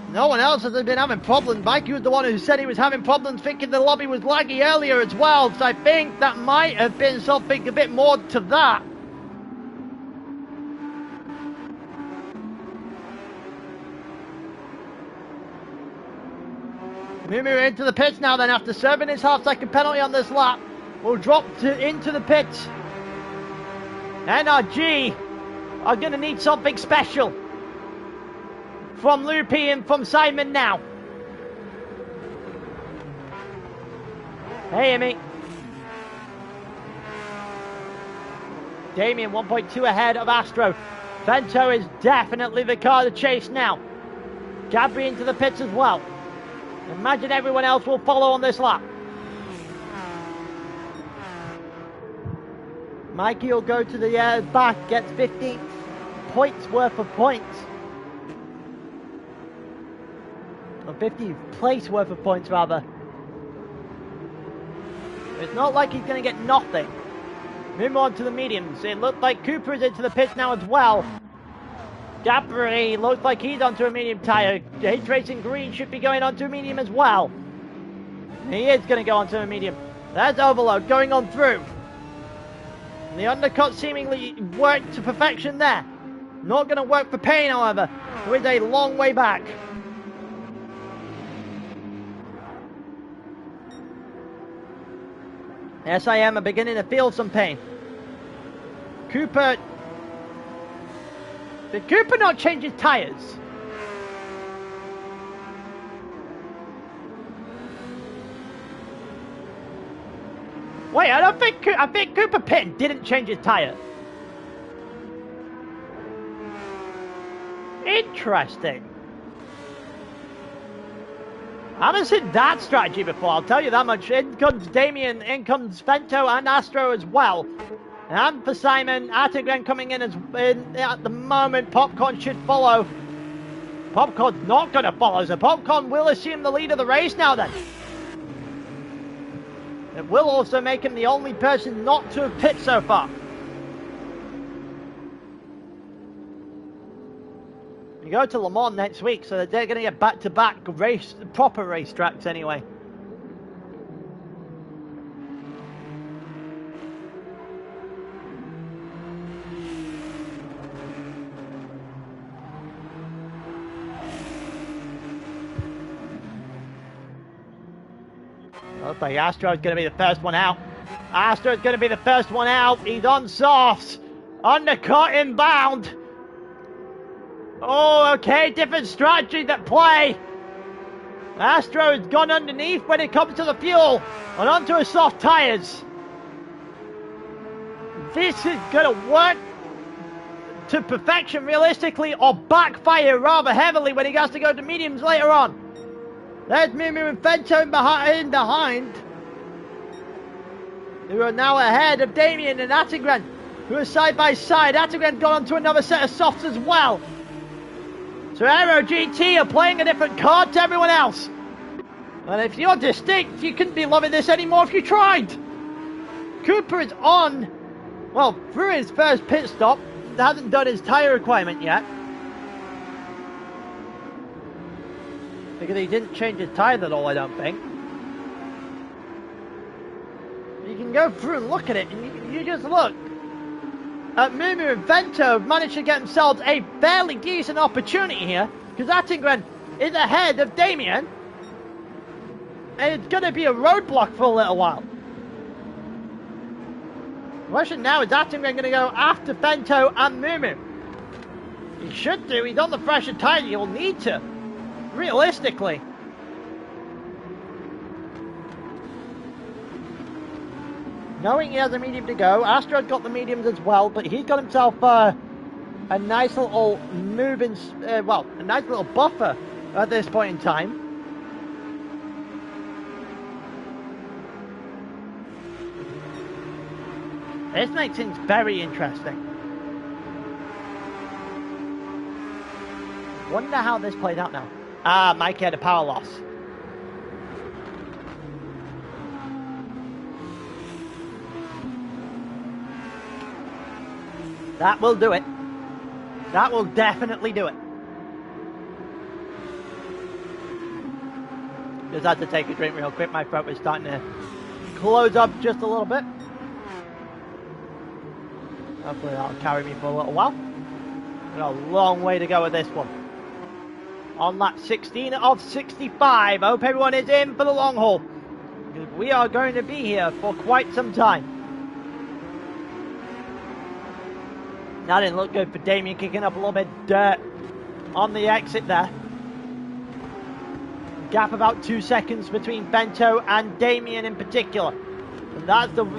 No one else has been having problems. Mikey was the one who said he was having problems, thinking the lobby was laggy earlier as well. So I think that might have been something a bit more to that. Mumu into the pits now then after serving his half-second penalty on this lap. Will drop into the pits. NRG are going to need something special from Loopy and from Simon now. Hey, Amy. Damien 1.2 ahead of Astro. Vento is definitely the car to chase now. Gabri into the pits as well. Imagine everyone else will follow on this lap. Mikey will go to the back, gets 15 points worth of points. Or 50 place worth of points, rather. It's not like he's going to get nothing. Move on to the mediums. It looked like Cooper is into the pits now as well. Gapri looks like he's onto a medium tyre. H Racing Green should be going onto a medium as well. He is going to go onto a medium. There's Overload going on through. And the undercut seemingly worked to perfection there. Not going to work for Payne, however, who is a long way back. SIM are beginning to feel some pain. Cooper... Did Cooper not change his tyres? Wait, I think Cooper Pit didn't change his tyre. Interesting. I haven't seen that strategy before, I'll tell you that much. In comes Damien, in comes Vento and Astro as well. And for Simon, Artigren coming in at the moment. Popcorn should follow. Popcorn's not going to follow, so Popcorn will assume the lead of the race now then. It will also make him the only person not to have pit so far. You go to Le Mans next week, so they're going to get back-to-back proper race tracks anyway. Looks like Astro's going to be the first one out. Astro's going to be the first one out. He's on softs. Undercut inbound. Oh, okay. Different strategies at play. Astro has gone underneath when it comes to the fuel and onto his soft tyres. This is going to work to perfection realistically, or backfire rather heavily when he has to go to mediums later on. There's Mumu and Vento in behind, who are now ahead of Damien and Attigren, who are side by side. Attigren got onto another set of softs as well. So Aero GT are playing a different card to everyone else. And if you're distinct, you couldn't be loving this anymore if you tried. Cooper is on, well, through his first pit stop. Hasn't done his tyre requirement yet. Because he didn't change his tyre at all, I don't think. You can go through and look at it, and you just look at Mumu and Vento have managed to get themselves a fairly decent opportunity here, because Attigren is ahead of Damien, and it's going to be a roadblock for a little while. The question now is Attigren going to go after Vento and Mumu? He should do. He's on the fresher tyre. He'll need to. Realistically. Knowing he has a medium to go, Astro's got the mediums as well, but he's got himself a nice little moving, well, a nice little buffer at this point in time. This makes things very interesting. Wonder how this played out now. Ah, Mike had a power loss. That will do it. That will definitely do it. Just had to take a drink real quick. My throat was starting to close up just a little bit. Hopefully that'll carry me for a little while. We've got a long way to go with this one. On lap 16 of 65. I hope everyone is in for the long haul, because we are going to be here for quite some time. That didn't look good for Damien, kicking up a little bit of dirt on the exit there. Gap about 2 seconds between Vento and Damien in particular. And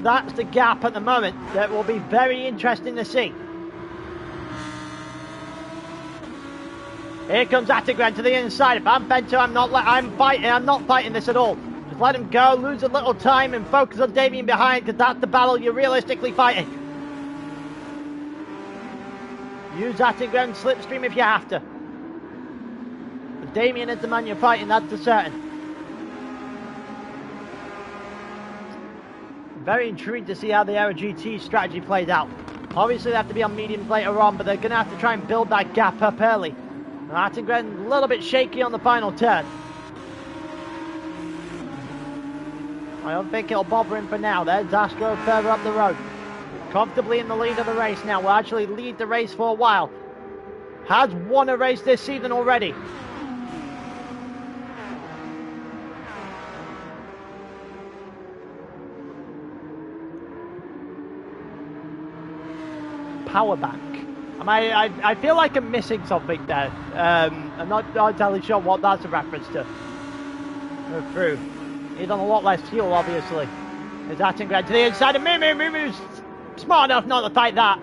that's the gap at the moment that will be very interesting to see. Here comes Attigren to the inside. If I'm Vento, I'm not fighting this at all. Just let him go, lose a little time, and focus on Damien behind, because that's the battle you're realistically fighting. Use Attigren slipstream if you have to. But Damien is the man you're fighting, that's for certain. Very intrigued to see how the Aero GT strategy plays out. Obviously they have to be on mediums later on, but they're going to have to try and build that gap up early. Attengren a little bit shaky on the final turn. I don't think it'll bother him for now. There's Astro further up the road. Comfortably in the lead of the race now. Will actually lead the race for a while. Has won a race this season already. Power bank. I feel like I'm missing something there. I'm not entirely sure what that's a reference to. Move through. He's on a lot less fuel, obviously. There's Attengren to the inside, and Mumu's smart enough not to fight that.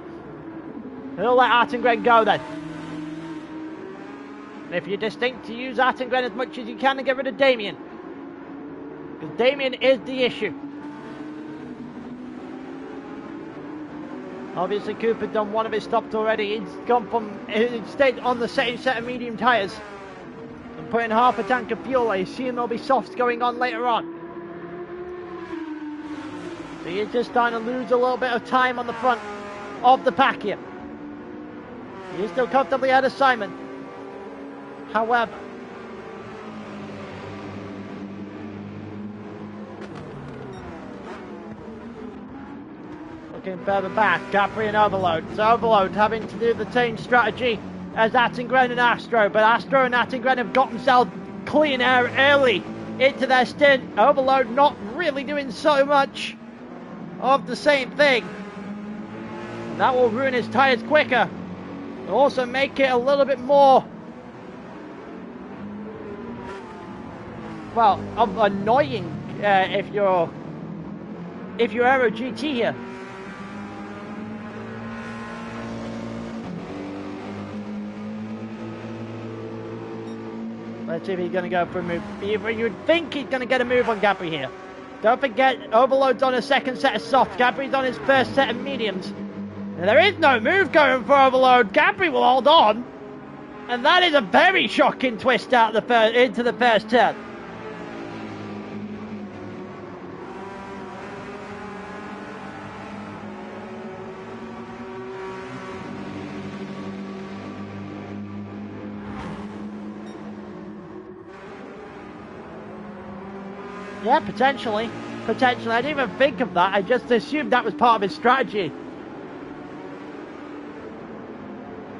He'll let Attengren go then. And if you're distinct, to use Attengren as much as you can and get rid of Damien. Because Damien is the issue. Obviously, Cooper done one of his stops already. He's gone from, he stayed on the same set of medium tyres and put in half a tank of fuel. I assume there'll be softs going on later on. So he's just starting to lose a little bit of time on the front of the pack here. He's still comfortably ahead of Simon. However, looking further back, Capri and Overload. So Overload having to do the same strategy as Attengren and Astro, but Astro and Attengren have got themselves clean air early into their stint. Overload not really doing so much of the same thing. And that will ruin his tyres quicker. It'll also make it a little bit more, well, annoying if you're Aero GT here. Let's see if he's going to go for a move. You'd think he's going to get a move on Gabri here. Don't forget, Overload's on a second set of softs. Gabri's on his first set of mediums. And there is no move going for Overload. Gabri will hold on. And that is a very shocking twist out into the first turn. Yeah, potentially. Potentially. I didn't even think of that. I just assumed that was part of his strategy.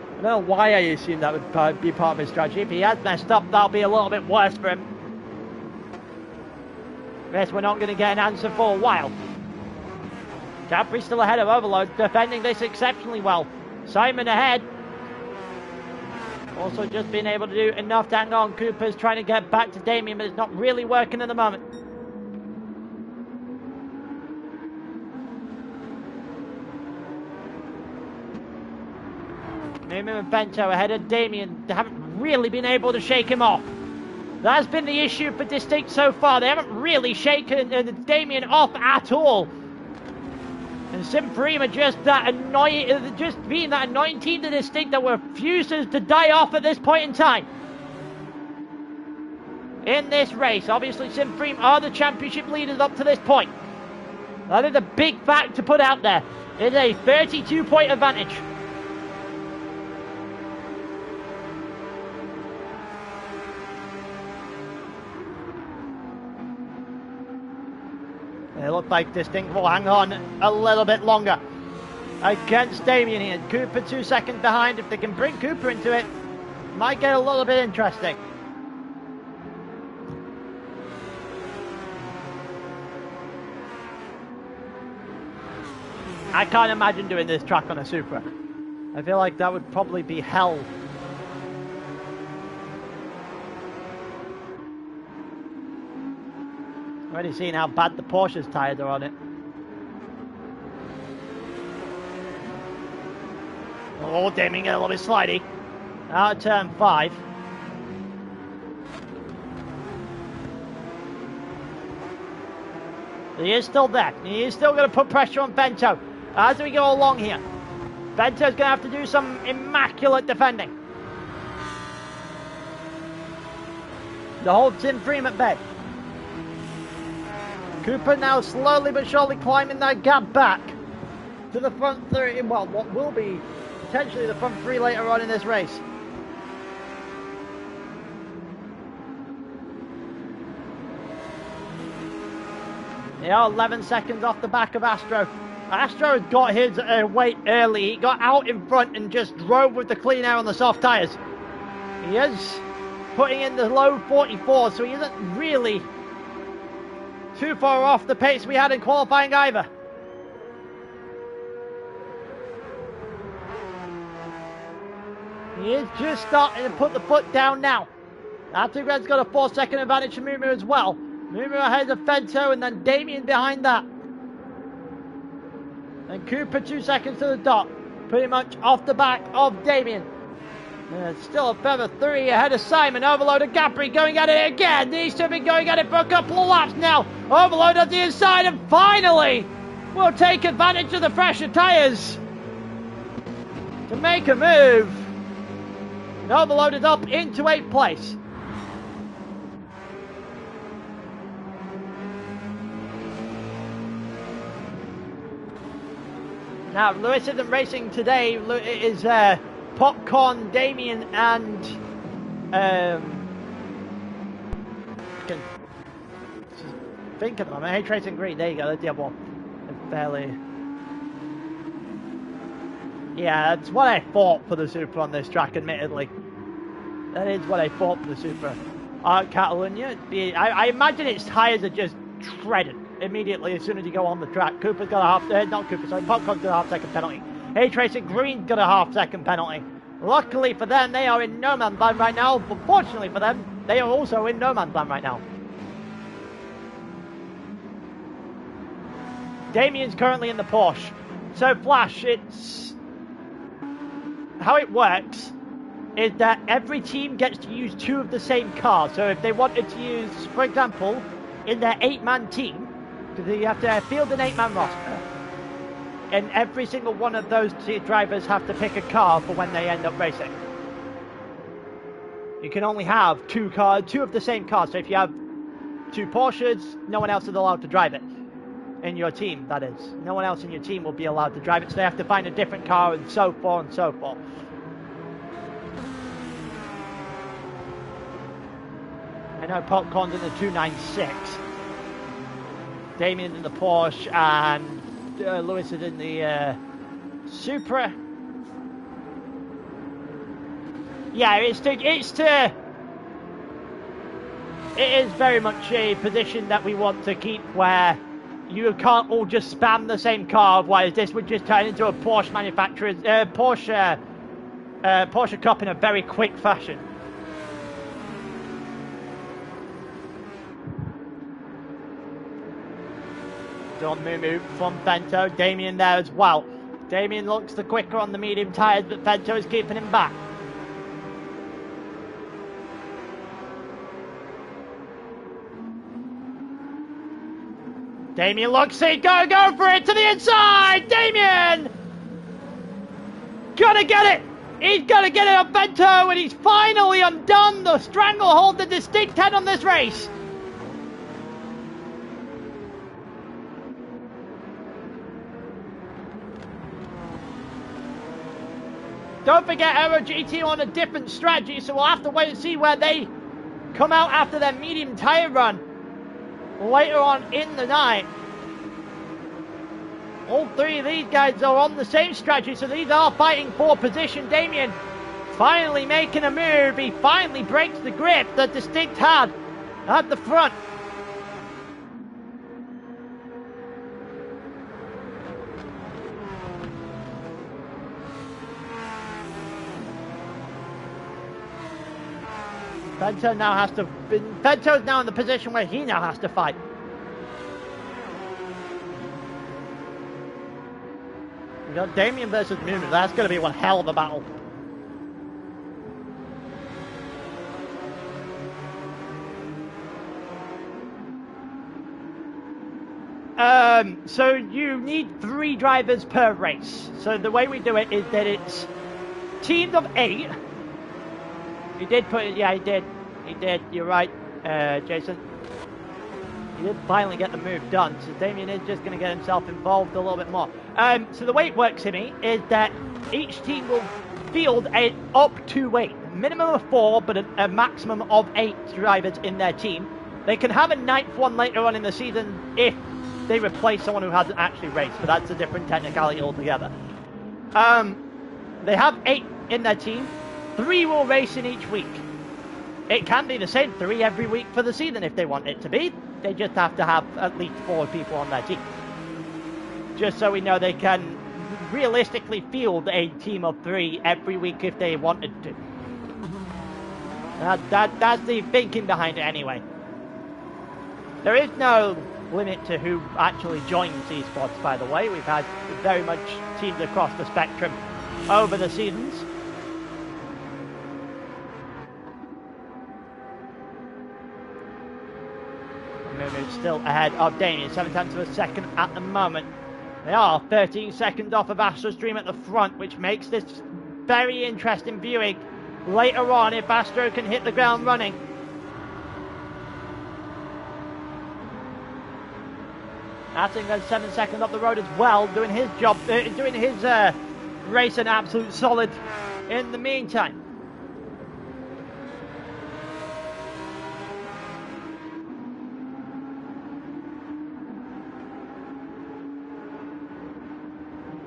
I don't know why I assumed that would be part of his strategy. If he has messed up, that'll be a little bit worse for him. Guess we're not going to get an answer for a while. Capri's still ahead of Overload, defending this exceptionally well. Simon ahead. Also just being able to do enough to hang on. Cooper's trying to get back to Damien, but it's not really working at the moment. Mumu and Bento ahead of Damien. They haven't really been able to shake him off. That's been the issue for Distinct so far. They haven't really shaken Damien off at all. And Simprima just being that annoying team to Distinct that refuses to die off at this point in time. In this race, obviously Simprima are the championship leaders up to this point. That is a big fact to put out there. It's a 32-point advantage. It looks like Distinct will hang on a little bit longer against Damien here. Cooper 2 seconds behind. If they can bring Cooper into it, might get a little bit interesting. I can't imagine doing this track on a Supra. I feel like that would probably be hell. Already seen how bad the Porsche's tyres are on it. Oh, Damien a little bit slidey. Out of turn 5. He is still there. He is still going to put pressure on Bento as we go along here. Bento's going to have to do some immaculate defending. The whole Simprima at bay. Cooper now slowly but surely climbing that gap back. to the front three, well, what will be potentially the front three later on in this race. They are 11 seconds off the back of Astro. Astro has got his weight early. He got out in front and just drove with the clean air on the soft tyres. He is putting in the low 44, so he isn't really too far off the pace we had in qualifying either. He is just starting to put the foot down now. Artugred's got a 4-second advantage to Mumu as well. Mumu ahead of Fento and then Damien behind that. And Cooper 2 seconds to the dot. Pretty much off the back of Damien. Still a further 3 ahead of Simon. Overload and Gabri going at it again. These two have been going at it for a couple of laps now. Overload on the inside and finally will take advantage of the fresher tyres to make a move. And Overload is up into 8th place. Now, Lewis isn't racing today. It is Popcorn, Damien, and think of them. Hey, Tracing Green. There you go. That's the other one. Fairly. Yeah, that's what I thought for the Super on this track. Admittedly, that is what I thought for the Super. Catalunya. I imagine its tires are just shredded immediately as soon as you go on the track. Cooper's got a half, not Cooper, sorry, Popcorn's got a half-second penalty. Tracing Green's got a half-second penalty. Luckily for them, they are in no man's land right now. But fortunately for them, they are also in no man's land right now. Damien's currently in the Porsche. So Flash, it's how it works is that every team gets to use 2 of the same cars. So if they wanted to use, for example, in their 8-man team, because you have to field an 8-man roster, and every single one of those drivers have to pick a car for when they end up racing. You can only have 2 of the same cars. So if you have 2 Porsches, no one else is allowed to drive it. In your team, that is. No one else in your team will be allowed to drive it, so they have to find a different car and so forth and so forth. I know Popcorn's in the 296. Damien's in the Porsche and Lewis is in the Supra. Yeah, it is very much a position that we want to keep where you can't all just spam the same car, otherwise this would just turn into a Porsche manufacturer's Porsche Cup in a very quick fashion. Don Mumu from Fento, Damien there as well. Damien looks the quicker on the medium tyres, but Fento is keeping him back. Damien looks it, go for it to the inside! Damien! Gonna get it! He's gonna get it on Fento, and he's finally undone the stranglehold that Distinct had on this race. Don't forget, Aero GT on a different strategy, so we'll have to wait and see where they come out after their medium tyre run later on in the night. All 3 of these guys are on the same strategy, so these are fighting for position. Damien finally making a move. He finally breaks the grip that Distinct had at the front. Fento's now in the position where he now has to fight. We got Damien versus Mumu. That's going to be one hell of a battle. So you need 3 drivers per race. So the way we do it is that it's teams of 8. He did put it, yeah, he did. You're right, Jason. He did finally get the move done, so Damien is just going to get himself involved a little bit more. So the way it works, Timmy, is that each team will field up to 8. A minimum of 4, but a maximum of 8 drivers in their team. They can have a 9th one later on in the season if they replace someone who hasn't actually raced, but that's a different technicality altogether. They have 8 in their team. 3 will race in each week. It can be the same 3 every week for the season if they want it to be. They just have to have at least 4 people on their team. Just so we know they can realistically field a team of 3 every week if they wanted to. That's the thinking behind it anyway. There is no limit to who actually joins eSports, by the way. We've had very much teams across the spectrum over the seasons. Mumu's still ahead of Damien, 7/10 of a second at the moment. They are 13 seconds off of Astro's Dream at the front, which makes this very interesting viewing later on if Astro can hit the ground running. Attinger's 7 seconds off the road as well, doing his job, doing his race an absolute solid in the meantime.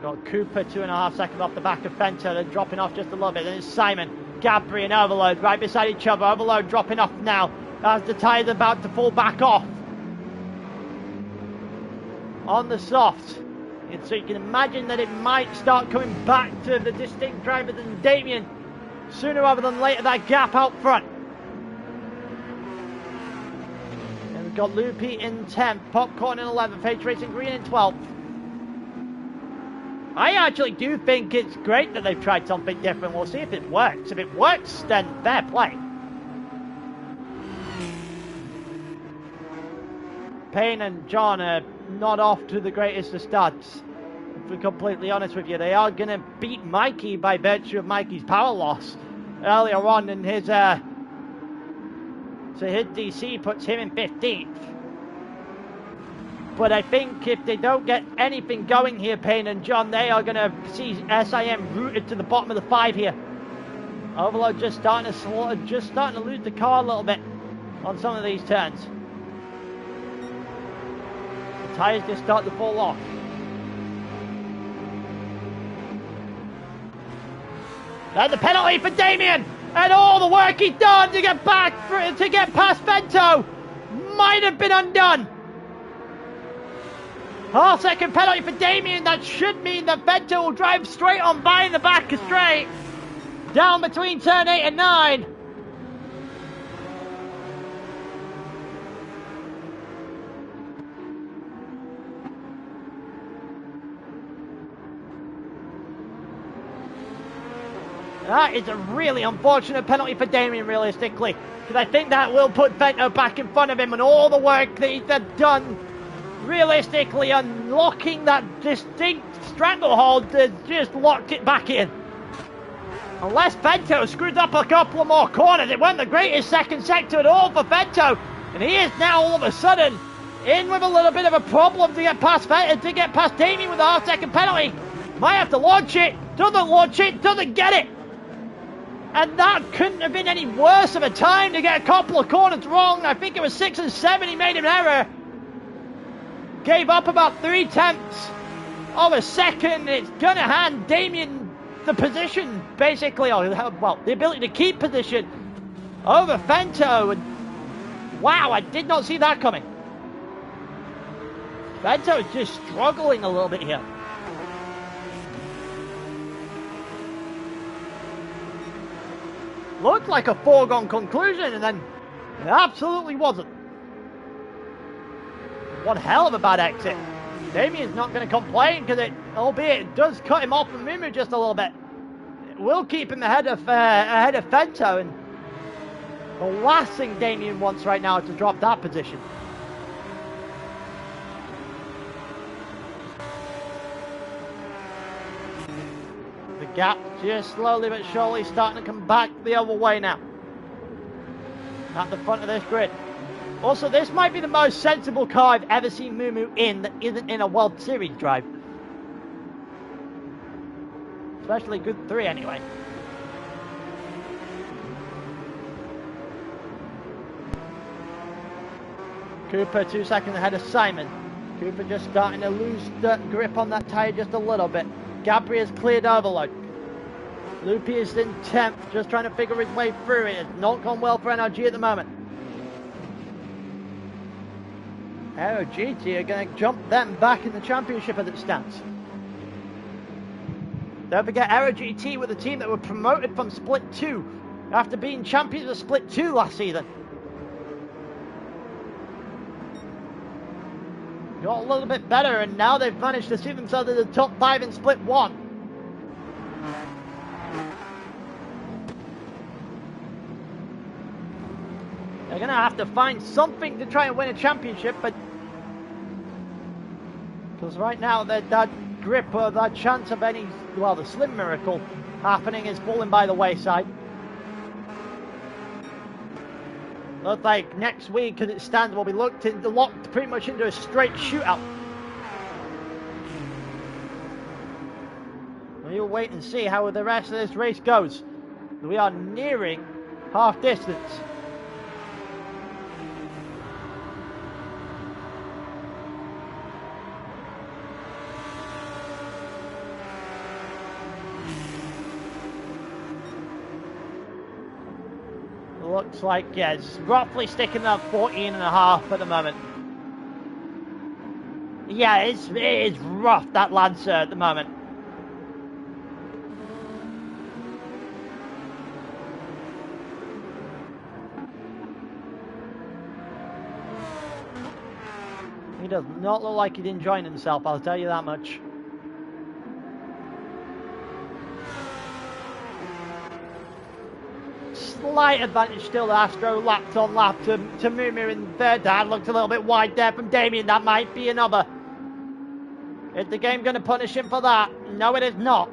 Got Cooper 2.5 seconds off the back of Fento. They're dropping off just a little bit. Then it's Simon, Gabri and Overload right beside each other. Overload dropping off now as the tyre's about to fall back off on the soft. And so you can imagine that it might start coming back to the distinct drivers and Damien sooner rather than later, that gap out front. And we've got Loopy in 10th, Popcorn in 11th, H Racing Green in 12th. I actually do think it's great that they've tried something different. We'll see if it works. If it works, then fair play. Payne and John are not off to the greatest of starts. If we're completely honest with you, they are going to beat Mikey by virtue of Mikey's power loss earlier on in his... So his DC puts him in 15th. But I think if they don't get anything going here, Payne and John, they are going to see SIM rooted to the bottom of the 5 here. Overload just starting to lose the car a little bit on some of these turns. The tyres just start to fall off. And the penalty for Damien, and all the work he's done to get past Vento might have been undone. Half-second penalty for Damien. That should mean that Vento will drive straight on by in the back of straight. Down between turn 8 and 9. That is a really unfortunate penalty for Damien, realistically. Because I think that will put Vento back in front of him, and all the work that he's done realistically unlocking that distinct stranglehold has just locked it back in. Unless Vento screwed up a couple of more corners, it wasn't the greatest second sector at all for Vento, and he is now all of a sudden in with a little bit of a problem to get past Damien with a half-second penalty. Might have to launch it, doesn't launch it, doesn't get it. And that couldn't have been any worse of a time to get a couple of corners wrong. I think it was 6 and 7 he made an error. Gave up about 0.3 of a second. It's going to hand Damien the position, basically, or well, the ability to keep position over Vento. And wow, I did not see that coming. Vento is just struggling a little bit here. Looked like a foregone conclusion, and then it absolutely wasn't. One hell of a bad exit. Damien's not going to complain because albeit it does cut him off from Mumu just a little bit, it will keep him ahead of Vento, and the last thing Damien wants right now is to drop that position. The gap just slowly but surely starting to come back the other way now. At the front of this grid. Also, this might be the most sensible car I've ever seen Moo in that isn't in a World Series drive. Especially good 3 anyway. Cooper 2 seconds ahead of Simon. Cooper just starting to lose the grip on that tyre just a little bit. Gabri has cleared overload. Loopy is in 10th, just trying to figure his way through it. It's not gone well for NRG at the moment. Aero GT are going to jump them back in the championship as it stands. Don't forget, Aero GT were the team that were promoted from Split 2 after being champions of Split 2 last season. Got a little bit better, and now they've managed to see themselves in the top 5 in Split 1. They're going to have to find something to try and win a championship, but because right now that grip or that chance of any, well, the slim miracle happening is falling by the wayside. Looks like next week, as it stands, will be locked pretty much into a straight shootout. We'll wait and see how the rest of this race goes. We are nearing half distance. Looks like, yeah, it's roughly sticking at 14.5 at the moment. Yeah, it is rough, that Lancer at the moment. He does not look like he's enjoying himself, I'll tell you that much. Slight advantage still to Astro, lapped on lap to Mumu in third. That looked a little bit wide there from Damien. That might be another. Is the game going to punish him for that? No, it is not.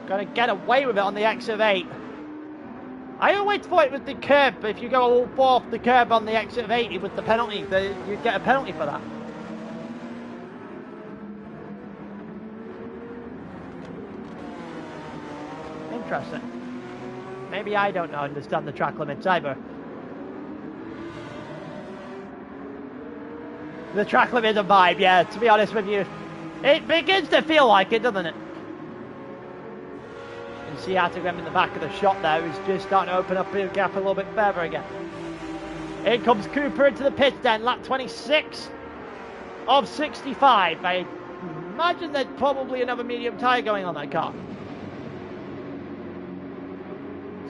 Going to get away with it on the X of 8. I always thought it was the curb. If you go all 4 off the curb on the exit of 8, it was the penalty. You'd get a penalty for that. Interesting. Maybe I don't understand the track limits either. The track limit is a vibe, yeah, to be honest with you. It begins to feel like it, doesn't it? You see Artigram in the back of the shot there, who's just starting to open up the gap a little bit further again. In comes Cooper into the pits then, lap 26 of 65. I imagine there's probably another medium tyre going on that car.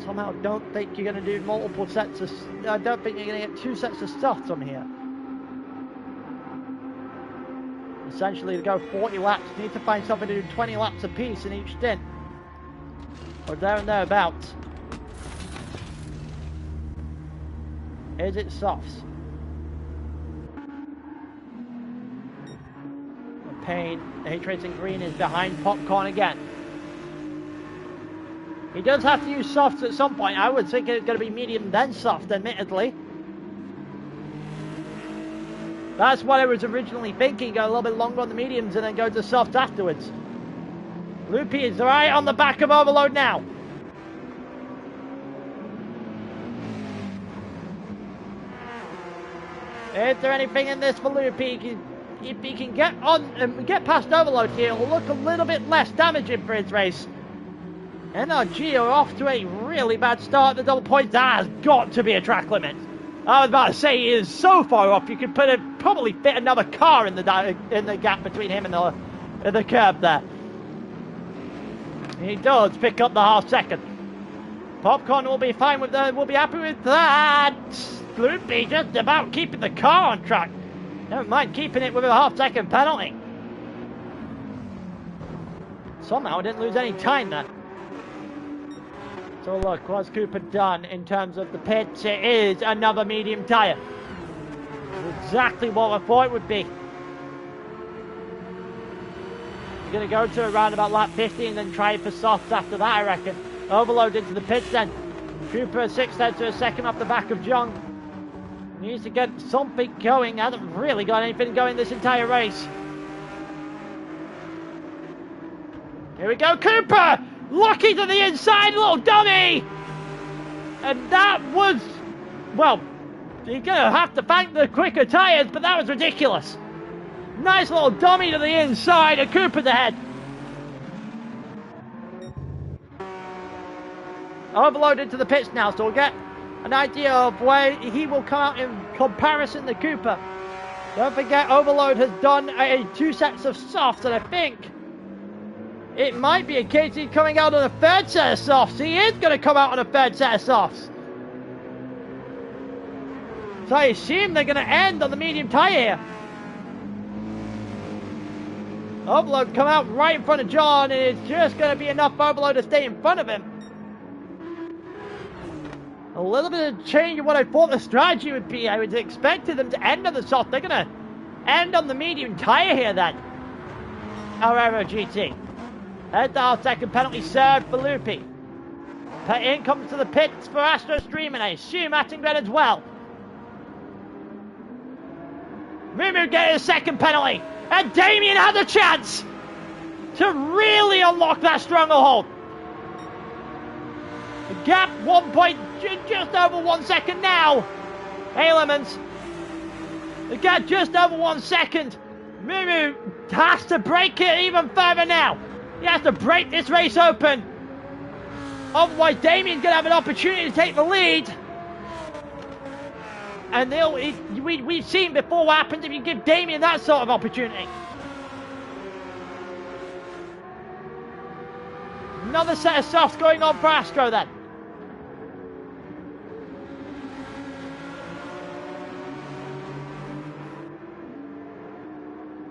Somehow don't think you're going to do multiple sets of... I don't think you're going to get 2 sets of softs on here. Essentially to go 40 laps, you need to find something to do 20 laps apiece in each stint. Or there and thereabouts. Is it softs? Payne, H-Racing Green is behind Popcorn again. He does have to use softs at some point. I would think it's going to be medium then soft, admittedly. That's what I was originally thinking. Go a little bit longer on the mediums and then go to softs afterwards. Loopy is right on the back of Overload now. Is there anything in this for Loopy? If he can get on and get past Overload here, it'll look a little bit less damaging for his race. NRG are off to a really bad start. The double points, that has got to be a track limit. I was about to say, he is so far off, you could probably fit another car in the gap between him and the curb there. He does pick up the half second. Popcorn will be fine with that, will be happy with that. Loopy just about keeping the car on track. Never mind keeping it with a half second penalty. Somehow I didn't lose any time there. So look, what's Cooper done in terms of the pits? It is another medium tyre. Exactly what I thought it would be. You're going to go to around about lap 50 and then try for softs after that, I reckon. Overload into the pits then. Cooper 6 tenths to a second off the back of John. Needs to get something going. Hasn't really got anything going this entire race. Here we go, Cooper! Lucky to the inside, little dummy! And that was, well, you're going to have to thank the quicker tyres, but that was ridiculous. Nice little dummy to the inside, and Cooper's ahead. Overload into the pits now, so we'll get an idea of where he will come out in comparison to Cooper. Don't forget, Overload has done 2 sets of softs, and I think it might be a case he's coming out on a 3rd set of softs. He is going to come out on a 3rd set of softs. So I assume they're going to end on the medium tyre here. Overload come out right in front of John, and it's just going to be enough for Overload to stay in front of him. A little bit of change in what I thought the strategy would be. I would expected them to end on the soft. They're going to end on the medium tyre here then. Our Aero GT. Head off, second penalty served for Loopy. In comes to the pits for Astro Stream, and I assume Attingren as well. Mumu getting a second penalty. And Damien has a chance to really unlock that stranglehold. The gap, 1 point, just over 1 second now. Elements. The gap just over 1 second. Mumu has to break it even further now. He has to break this race open. Otherwise, Damien's going to have an opportunity to take the lead. And we've seen before what happens if you give Damien that sort of opportunity. Another set of softs going on for Astro then.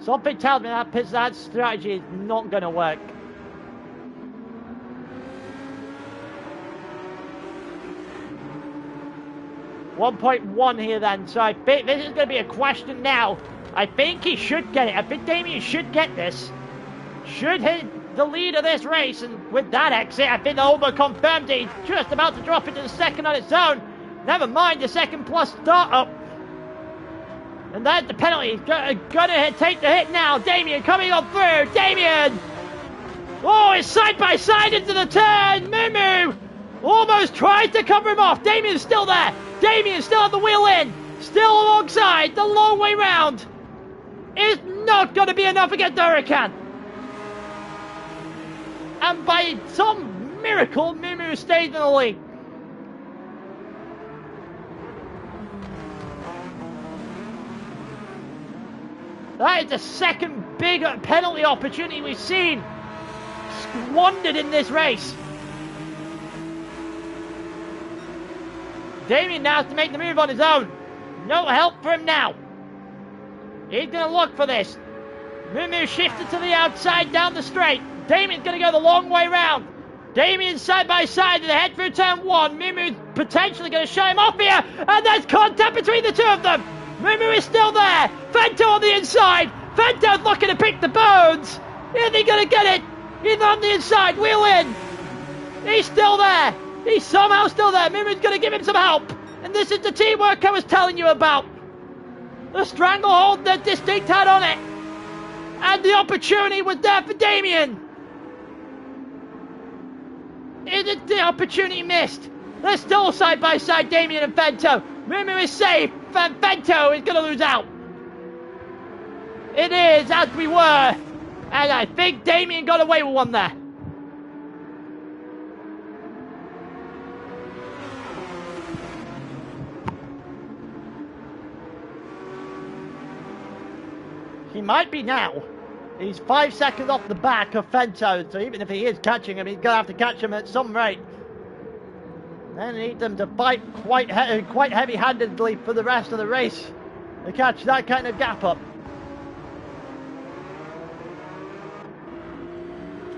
Something tells me that strategy is not going to work. .1 here then, so I think this is going to be a question now. I think he should get it. I think Damien should get this. Should hit the lead of this race, and with that exit, I think the Ulmer confirmed it. He's just about to drop into the second on its own. Never mind the second plus start-up. And there's the penalty. He's gonna take the hit now. Damien coming on through. Damien! Oh, it's side by side into the turn. Mumu almost tried to cover him off. Damien's still there. Damien still on the wheel in. Still alongside. The long way round is not going to be enough against Huracan. And by some miracle, Mumu stayed in the lead. That is the second big penalty opportunity we've seen squandered in this race. Damien now has to make the move on his own. No help for him now. He's going to look for this. Mumu shifted to the outside down the straight. Damien's going to go the long way round. Damien side by side to the head through turn 1. Mumu's potentially going to show him off here. And there's contact between the two of them. Mumu is still there. Fento on the inside. Fento's looking to pick the bones. Is he going to get it? He's on the inside. Wheel in. He's still there. He's somehow still there. Mumu's going to give him some help. And this is the teamwork I was telling you about. The stranglehold that Distinct had on it. And the opportunity was there for Damien. Is it the opportunity missed? They're still side by side, Damien and Fento. Mumu is safe, and Fento is going to lose out. It is, as we were. And I think Damien got away with one there. He might be now. He's 5 seconds off the back of Fento, so even if he is catching him, he's going to have to catch him at some rate. They need them to fight quite heavy-handedly for the rest of the race to catch that kind of gap up.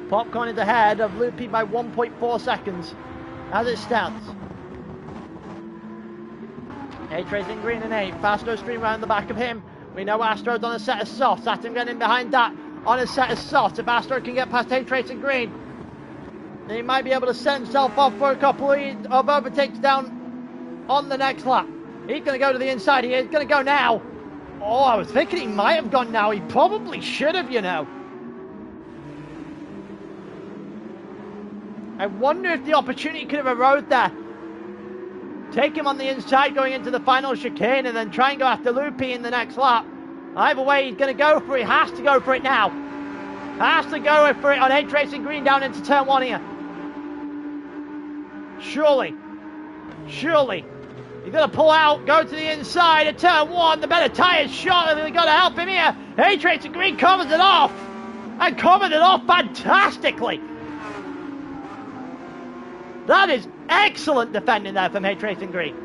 Popcorn is ahead of Loopy by 1.4 seconds as it stands. 8 racing green and 8. Astro Stream round the back of him. We know Astro's on a set of softs. Attingren in behind that on a set of softs. If Astro can get past 8 racing green, He might be able to set himself up for a couple of overtakes down on the next lap. He's going to go to the inside. He is going to go now. Oh, I was thinking he might have gone now. He probably should have, you know. I wonder if the opportunity could have arose there. Take him on the inside going into the final chicane and then try and go after Loopy in the next lap. Either way, he's going to go for it. He has to go for it now. Has to go for it on H Racing Green down into turn 1 here. Surely. He's going to pull out, go to the inside of turn 1. The better tyres shot, and they've got to help him here. H Racing Green covers it off. And covered it off fantastically. That is excellent defending there from H Racing Green.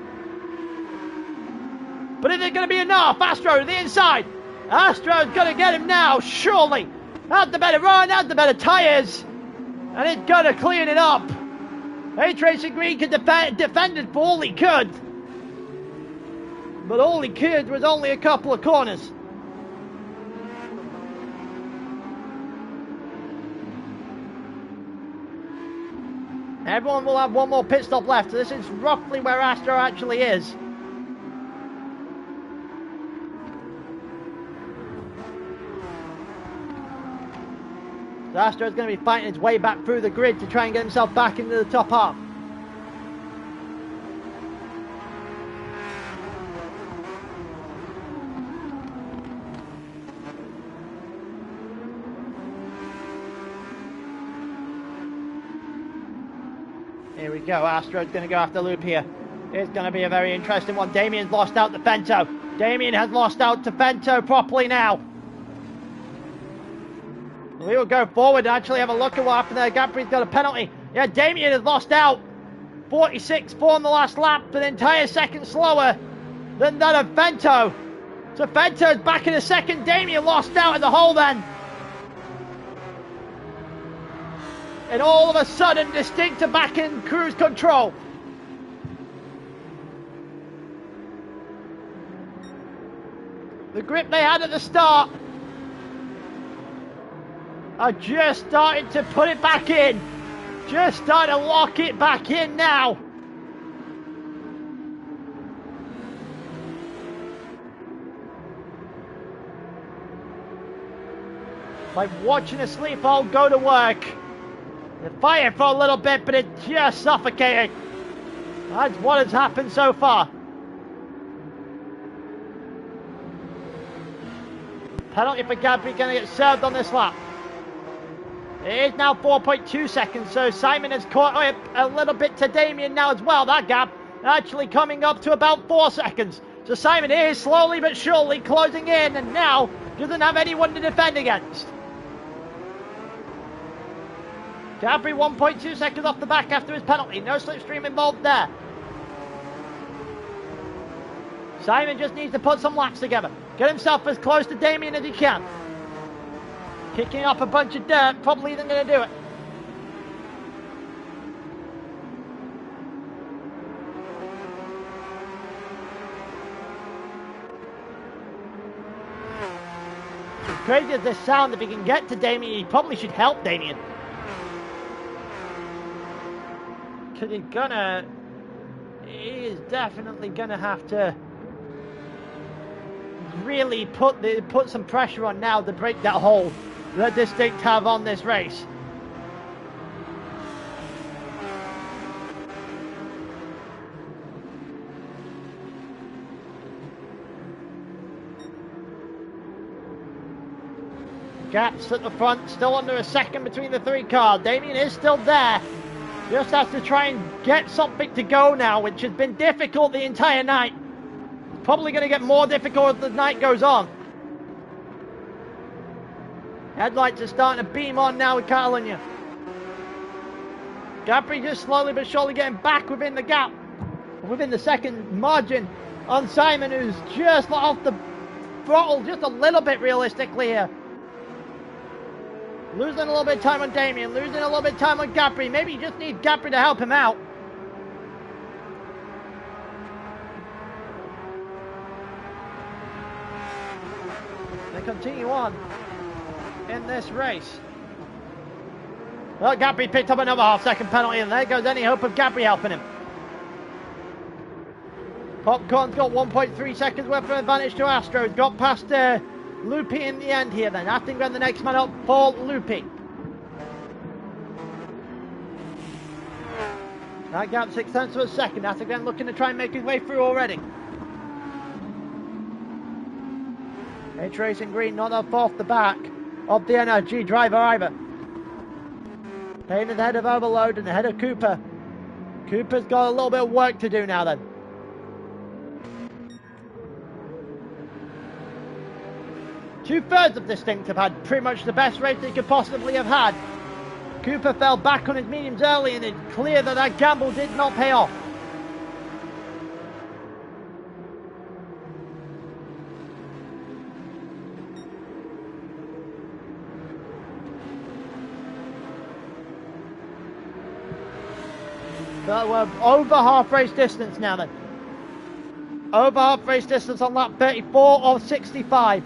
But is it going to be enough? Astro to the inside. Astro's going to get him now, surely. Has the better run, has the better tyres. And it's going to clean it up. H Racing Green could defend it for all he could. But all he could was only a couple of corners. Everyone will have one more pit stop left. So this is roughly where Astro actually is. So Astro is going to be fighting his way back through the grid to try and get himself back into the top half. Here we go, Astro's going to go after Loop here. It's going to be a very interesting one. Damien's lost out to Fento. Damien has lost out to Fento properly now. We will go forward and actually have a look at what happened there. Gabri's got a penalty. Yeah, Damien has lost out. 46.4 in the last lap, an entire second slower than that of Fento. So Fento's back in a second. Damien lost out in the hole then. And all of a sudden, Distinct are back in cruise control. The grip they had at the start are just starting to put it back in. Just starting to lock it back in now. Like watching a sleep hole go to work. They fired for a little bit, but it's just suffocating. That's what has happened so far. Penalty for Gabri going to get served on this lap. It is now 4.2 seconds, so Simon has caught up a little bit to Damien now as well. That gap actually coming up to about 4 seconds. So Simon is slowly but surely closing in, and now doesn't have anyone to defend against. Gabri 1.2 seconds off the back after his penalty. No slipstream involved there. Simon just needs to put some laps together. Get himself as close to Damien as he can. Kicking up a bunch of dirt probably isn't going to do it. As crazy as this sounds, if he can get to Damien, he probably should help Damien. Because he is definitely gonna have to really put some pressure on now to break that hole that Distinct have on this race. Gaps at the front, still under a second between the three cars. Damien is still there. Just has to try and get something to go now, which has been difficult the entire night. It's probably going to get more difficult as the night goes on. Headlights are starting to beam on now with Catalunya. Gabri just slowly but surely getting back within the gap. Within the second margin on Simon, who's just off the throttle just a little bit realistically here. Losing a little bit of time on Damien, losing a little bit of time on Gabri. Maybe you just need Gabri to help him out. They continue on in this race. Well, Gabri picked up another half-second penalty, and there goes any hope of Gabri helping him. Popcorn's got 1.3 seconds worth of advantage to Astro. He's got past Loopy in the end here then. Attingren the next man up for Loopy. That gap 0.6 of a second. Attingren looking to try and make his way through already. H Racing Green not up off the back of the NRG driver either. Payne is ahead of Overload and ahead of Cooper. Cooper's got a little bit of work to do now then. Two-thirds of Distinct have had pretty much the best race they could possibly have had. Cooper fell back on his mediums early, and it's clear that that gamble did not pay off. So we're over half race distance now then. Over half race distance on lap 34 of 65.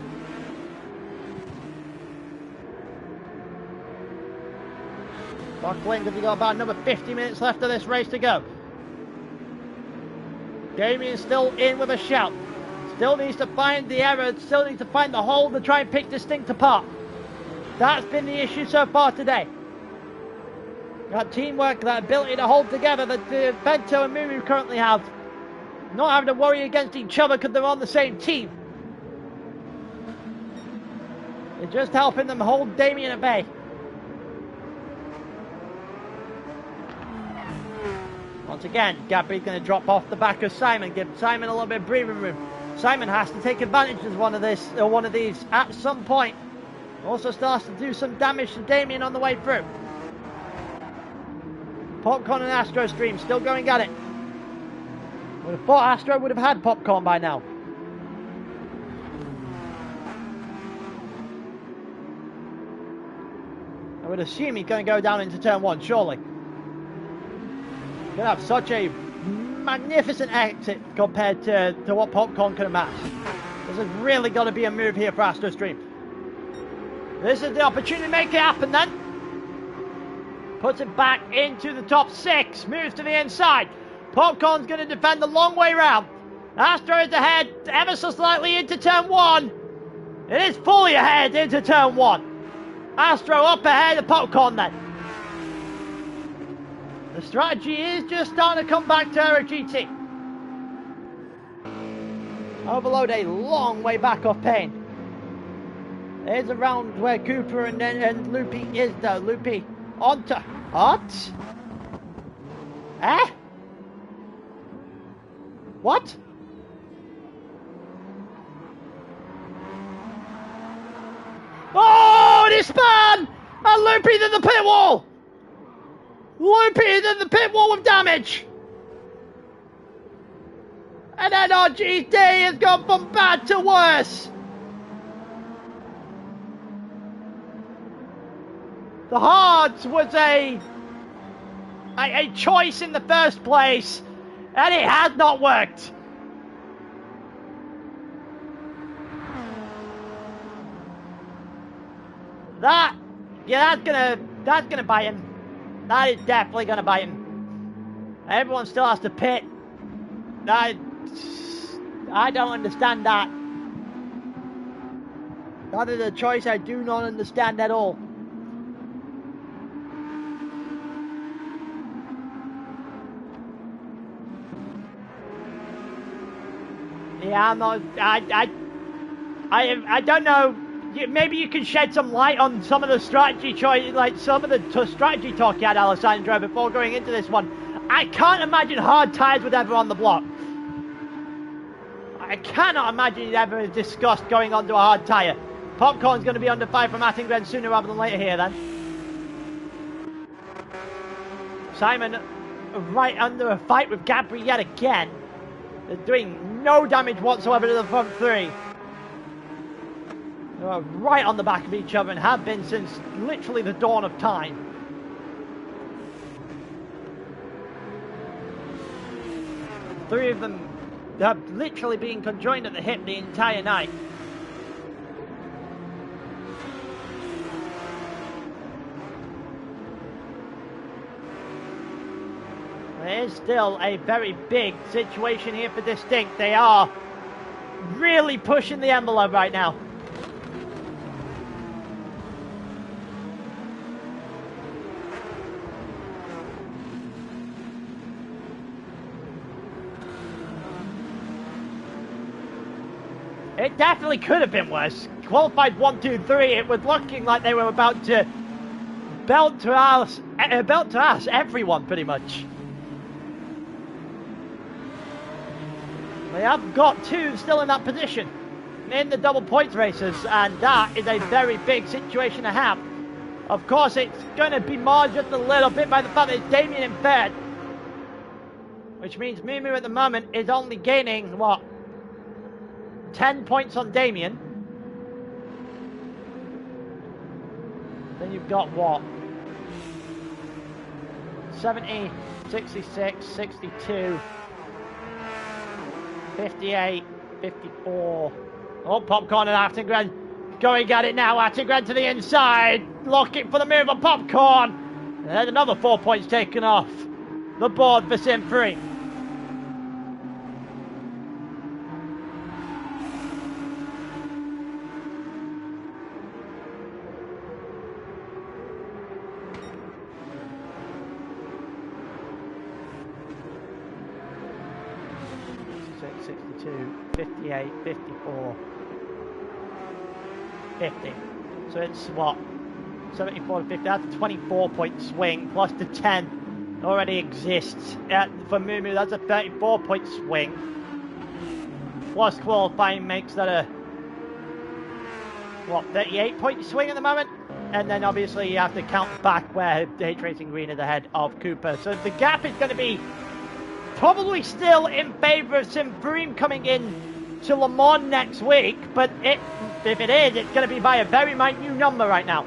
Buckling, have you got about another 50 minutes left of this race to go? Damien's still in with a shout. Still needs to find the error, still needs to find the hole to try and pick Distinct apart. That's been the issue so far today. That teamwork, that ability to hold together that Bento and Mumu currently have. Not having to worry against each other because they're on the same team. It's just helping them hold Damien at bay. Once again, Gabri's going to drop off the back of Simon, give Simon a little bit of breathing room. Simon has to take advantage of one of these at some point. Also starts to do some damage to Damien on the way through. Popcorn and Astro Stream still going at it. Would have thought Astro would have had Popcorn by now. I would assume he's going to go down into turn one, surely. Going to have such a magnificent exit compared to what Popcorn can amass. This has really got to be a move here for Astro Stream. This is the opportunity to make it happen then. Puts it back into the top six. Moves to the inside. Popcorn's going to defend the long way round. Astro is ahead ever so slightly into turn one. It is fully ahead into turn one. Astro up ahead of Popcorn then. The strategy is just starting to come back to Aero GT. Overload a long way back off Payne. There's around where Cooper and Loopy is though. Loopy onto what? Eh? What? Oh, it is spun! And Loopy to the pit wall! Loopy to the pit wall with damage! And NRG's day has gone from bad to worse! The Hards was a choice in the first place, and it has not worked. That's gonna bite him. That is definitely gonna bite him. Everyone still has to pit. I don't understand that. That is a choice I do not understand at all. Yeah, I'm not. I don't know. Maybe you can shed some light on some of the strategy choice, like some of the strategy talk you had, Alessandro, before going into this one. I can't imagine hard tyres would ever on the block. I cannot imagine he'd ever discussed going onto a hard tyre. Popcorn's going to be under fire from Attingren sooner rather than later here then. Simon right under a fight with Gabri yet again. They're doing no damage whatsoever to the front three. They are right on the back of each other and have been since literally the dawn of time. Three of them have literally been conjoined at the hip the entire night. is still a very big situation here for Distinct. They are really pushing the envelope right now. It definitely could have been worse. Qualified 1, 2, 3. It was looking like they were about to belt to ass everyone pretty much. They have got two still in that position in the double points races, and that is a very big situation to have. Of course, it's going to be marred just a little bit by the fact that it's Damien in third, which means Mumu at the moment is only gaining, what, 10 points on Damien. Then you've got what? 70, 66, 62, 58, 54. Oh, Popcorn and Attingren going at it now. Attingren to the inside, looking for the move of Popcorn. And then another 4 points taken off the board for Sim 3. .62, 58, 54, 50. So it's what? 74 to 50. That's a 24-point swing plus the 10 already exists for Mumu. That's a 34-point swing. Plus qualifying makes that a, what, 38-point swing at the moment? And then obviously you have to count back where H Racing Green is ahead of Cooper. So the gap is going to be probably still in favour of Simfreem coming in to Le Mans next week, but if it is, it's going to be by a very minute number right now.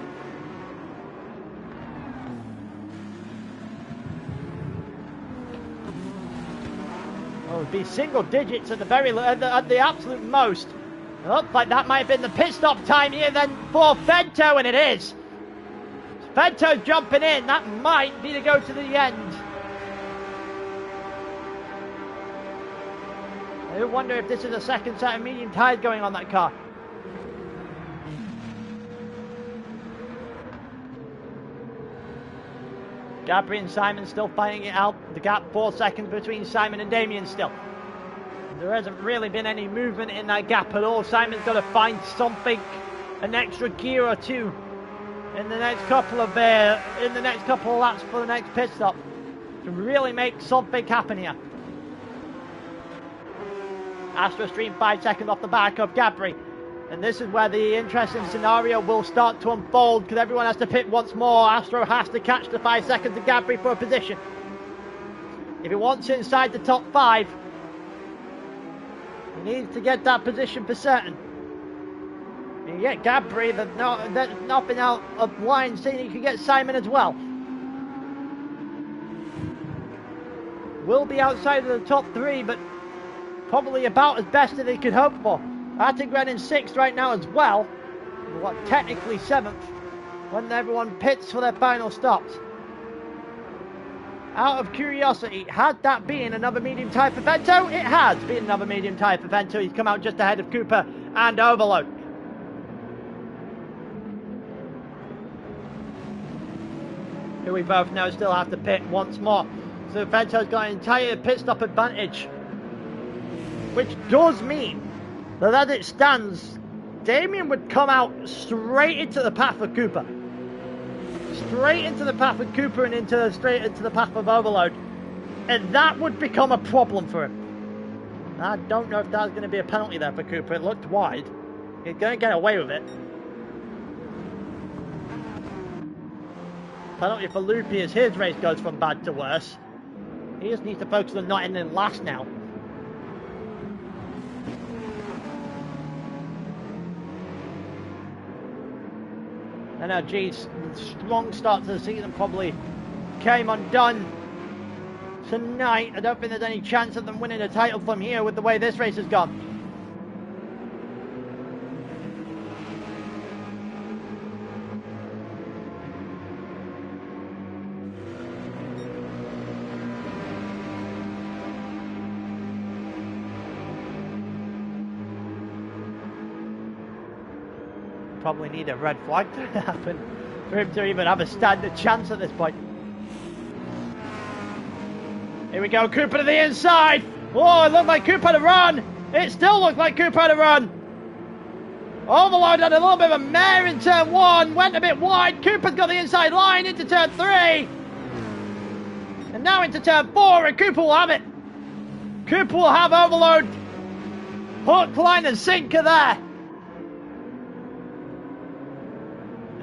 Oh, it would be single digits at the absolute most. It looks like that might have been the pit stop time here then for Fento, and it is. Fento's jumping in. That might be to go to the end. I do wonder if this is a second set of medium tyres going on that car. Gabri and Simon still fighting it out. The gap 4 seconds between Simon and Damien still. There hasn't really been any movement in that gap at all. Simon's got to find something, an extra gear or two in the next couple of laps for the next pit stop to really make something happen here. Astro Stream 5 seconds off the back of Gabri. And this is where the interesting scenario will start to unfold, because everyone has to pit once more. Astro has to catch the 5 seconds of Gabri for a position. If he wants inside the top 5, he needs to get that position for certain. You get Gabri, there's nothing out of line saying you can get Simon as well. Will be outside of the top 3, but probably about as best as they could hope for. Attingren in 6th right now as well. What, technically 7th when everyone pits for their final stops. Out of curiosity, had that been another medium tyre for Vento? It has been another medium tyre for Vento. He's come out just ahead of Cooper and Overload. Who we both know still have to pit once more. So Vento's got an entire pit stop advantage, which does mean that as it stands, Damien would come out straight into the path of Cooper. Straight into the path of Cooper and straight into the path of Overload. And that would become a problem for him. I don't know if that's going to be a penalty there for Cooper. It looked wide. He's going to get away with it. Penalty for Loopy as his race goes from bad to worse. He just needs to focus on not ending last now. NRG's strong start to the season probably came undone tonight. I don't think there's any chance of them winning a title from here with the way this race has gone. probably need a red flag to happen for him to even have a standard chance at this point. Here we go, Cooper to the inside. Oh, it looked like Cooper had a run. It still looked like Cooper had a run. Overload had a little bit of a mare in turn 1, went a bit wide. Cooper's got the inside line into turn 3. And now into turn 4, and Cooper will have it. Cooper will have Overload. Hook, line, and sinker there.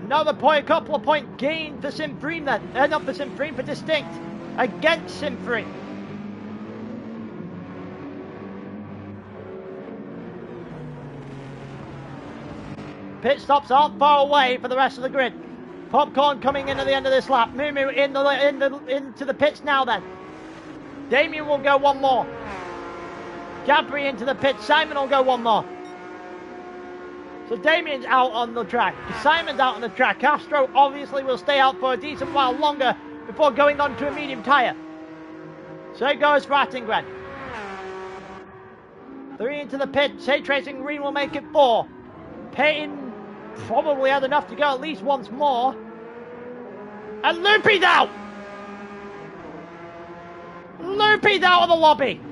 Another point, a couple of point gain for Simfreen then. Not for Simfreen, for Distinct. Against Simfreen. Pit stops aren't far away for the rest of the grid. Popcorn coming in at the end of this lap. Mumu into the pits now then. Damien will go one more. Gabri into the pits. Simon will go one more. So Damien's out on the track. Simon's out on the track. Castro obviously will stay out for a decent while longer before going on to a medium tyre. So it goes for Attingren. 3 into the pit. Sage Racing Green will make it 4. Payton probably had enough to go at least once more. And Loopy's out! Loopy's out of the lobby!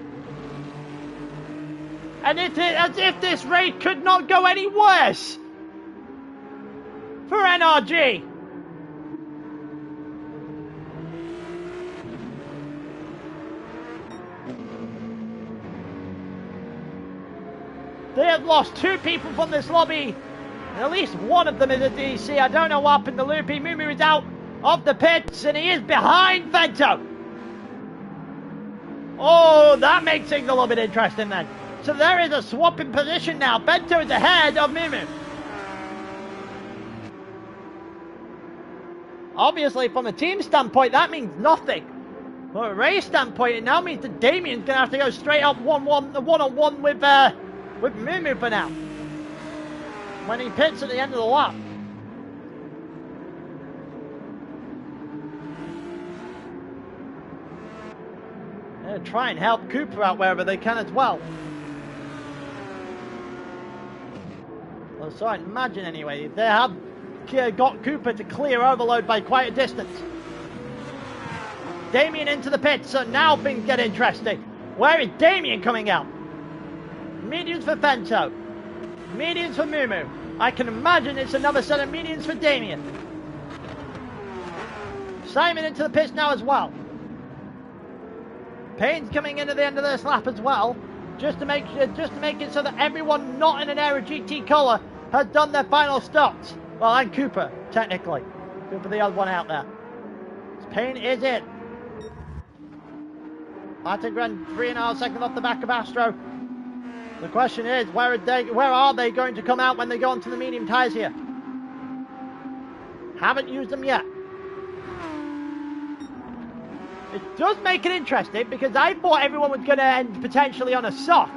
And it's as if this race could not go any worse for NRG. They have lost 2 people from this lobby. And at least one of them is a DC. I don't know what happened to Loopy. Mumu is out of the pits and he is behind Vento. Oh, that makes things a little bit interesting then. So there is a swap in position now. Vento is ahead of Mumu. Obviously, from a team standpoint, that means nothing. From a race standpoint, it now means that Damien's going to have to go straight up one-on-one with Mumu for now. When he pits at the end of the lap. They'll try and help Cooper out wherever they can as well. Well, so I imagine anyway, they have got Cooper to clear Overload by quite a distance. Damien into the pits, so now things get interesting. Where is Damien coming out? Mediums for Vento. Mediums for Mumu. I can imagine it's another set of mediums for Damien. Simon into the pits now as well. Payne's coming in at the end of this lap as well, just to make it so that everyone not in an Aero GT colour has done their final stops. Well, and Cooper, technically. Cooper the odd one out there. Payne is in. Attingren 3.5 seconds off the back of Astro. The question is, where are they going to come out when they go onto the medium tyres here? Haven't used them yet. It does make it interesting because I thought everyone was going to end potentially on a soft.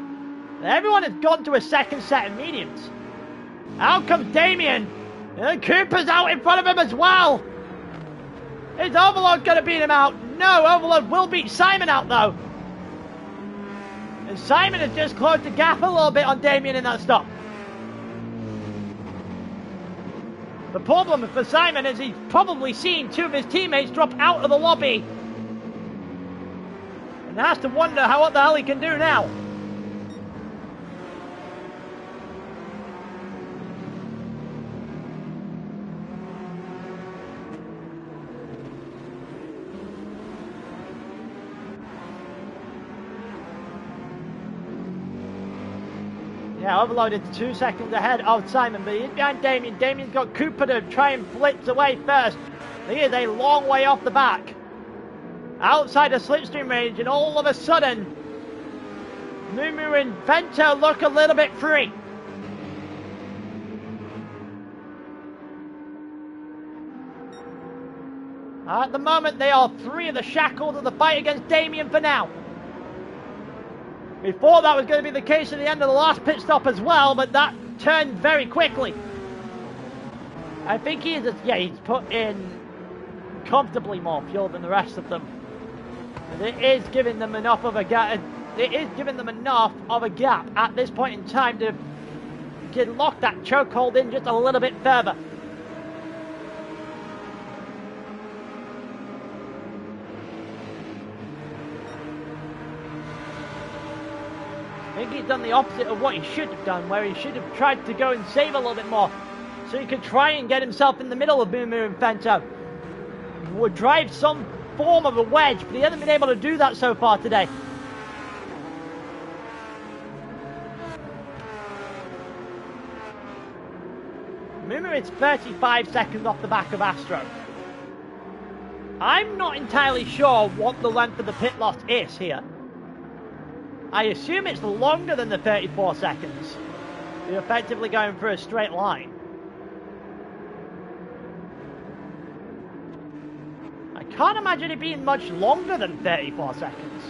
Everyone has gone to a second set of mediums. Out comes Damien. And Cooper's out in front of him as well. Is Overload going to beat him out? No, Overload will beat Simon out though. And Simon has just closed the gap a little bit on Damien in that stop. The problem for Simon is he's probably seen 2 of his teammates drop out of the lobby. And has to wonder what the hell he can do now. Yeah, Overloaded 2 seconds ahead of Simon, but he's behind Damien. Damien's got Cooper to try and blitz away first. He is a long way off the back. Outside the slipstream range, and all of a sudden, Mumu and Vento look a little bit free. At the moment, they are 3 of the shackles of the fight against Damien for now. Before that was going to be the case at the end of the last pit stop as well, but that turned very quickly. I think he's put in comfortably more fuel than the rest of them. And it is giving them enough of a gap. It is giving them enough of a gap at this point in time to to lock that chokehold in just a little bit further. I think he's done the opposite of what he should have done, where he should have tried to go and save a little bit more, so he could try and get himself in the middle of Moo and Fento. Would drive some form of a wedge, but he hasn't been able to do that so far today. Moo is 35 seconds off the back of Astro. I'm not entirely sure what the length of the pit loss is here. I assume it's longer than the 34 seconds. You're effectively going through a straight line. I can't imagine it being much longer than 34 seconds.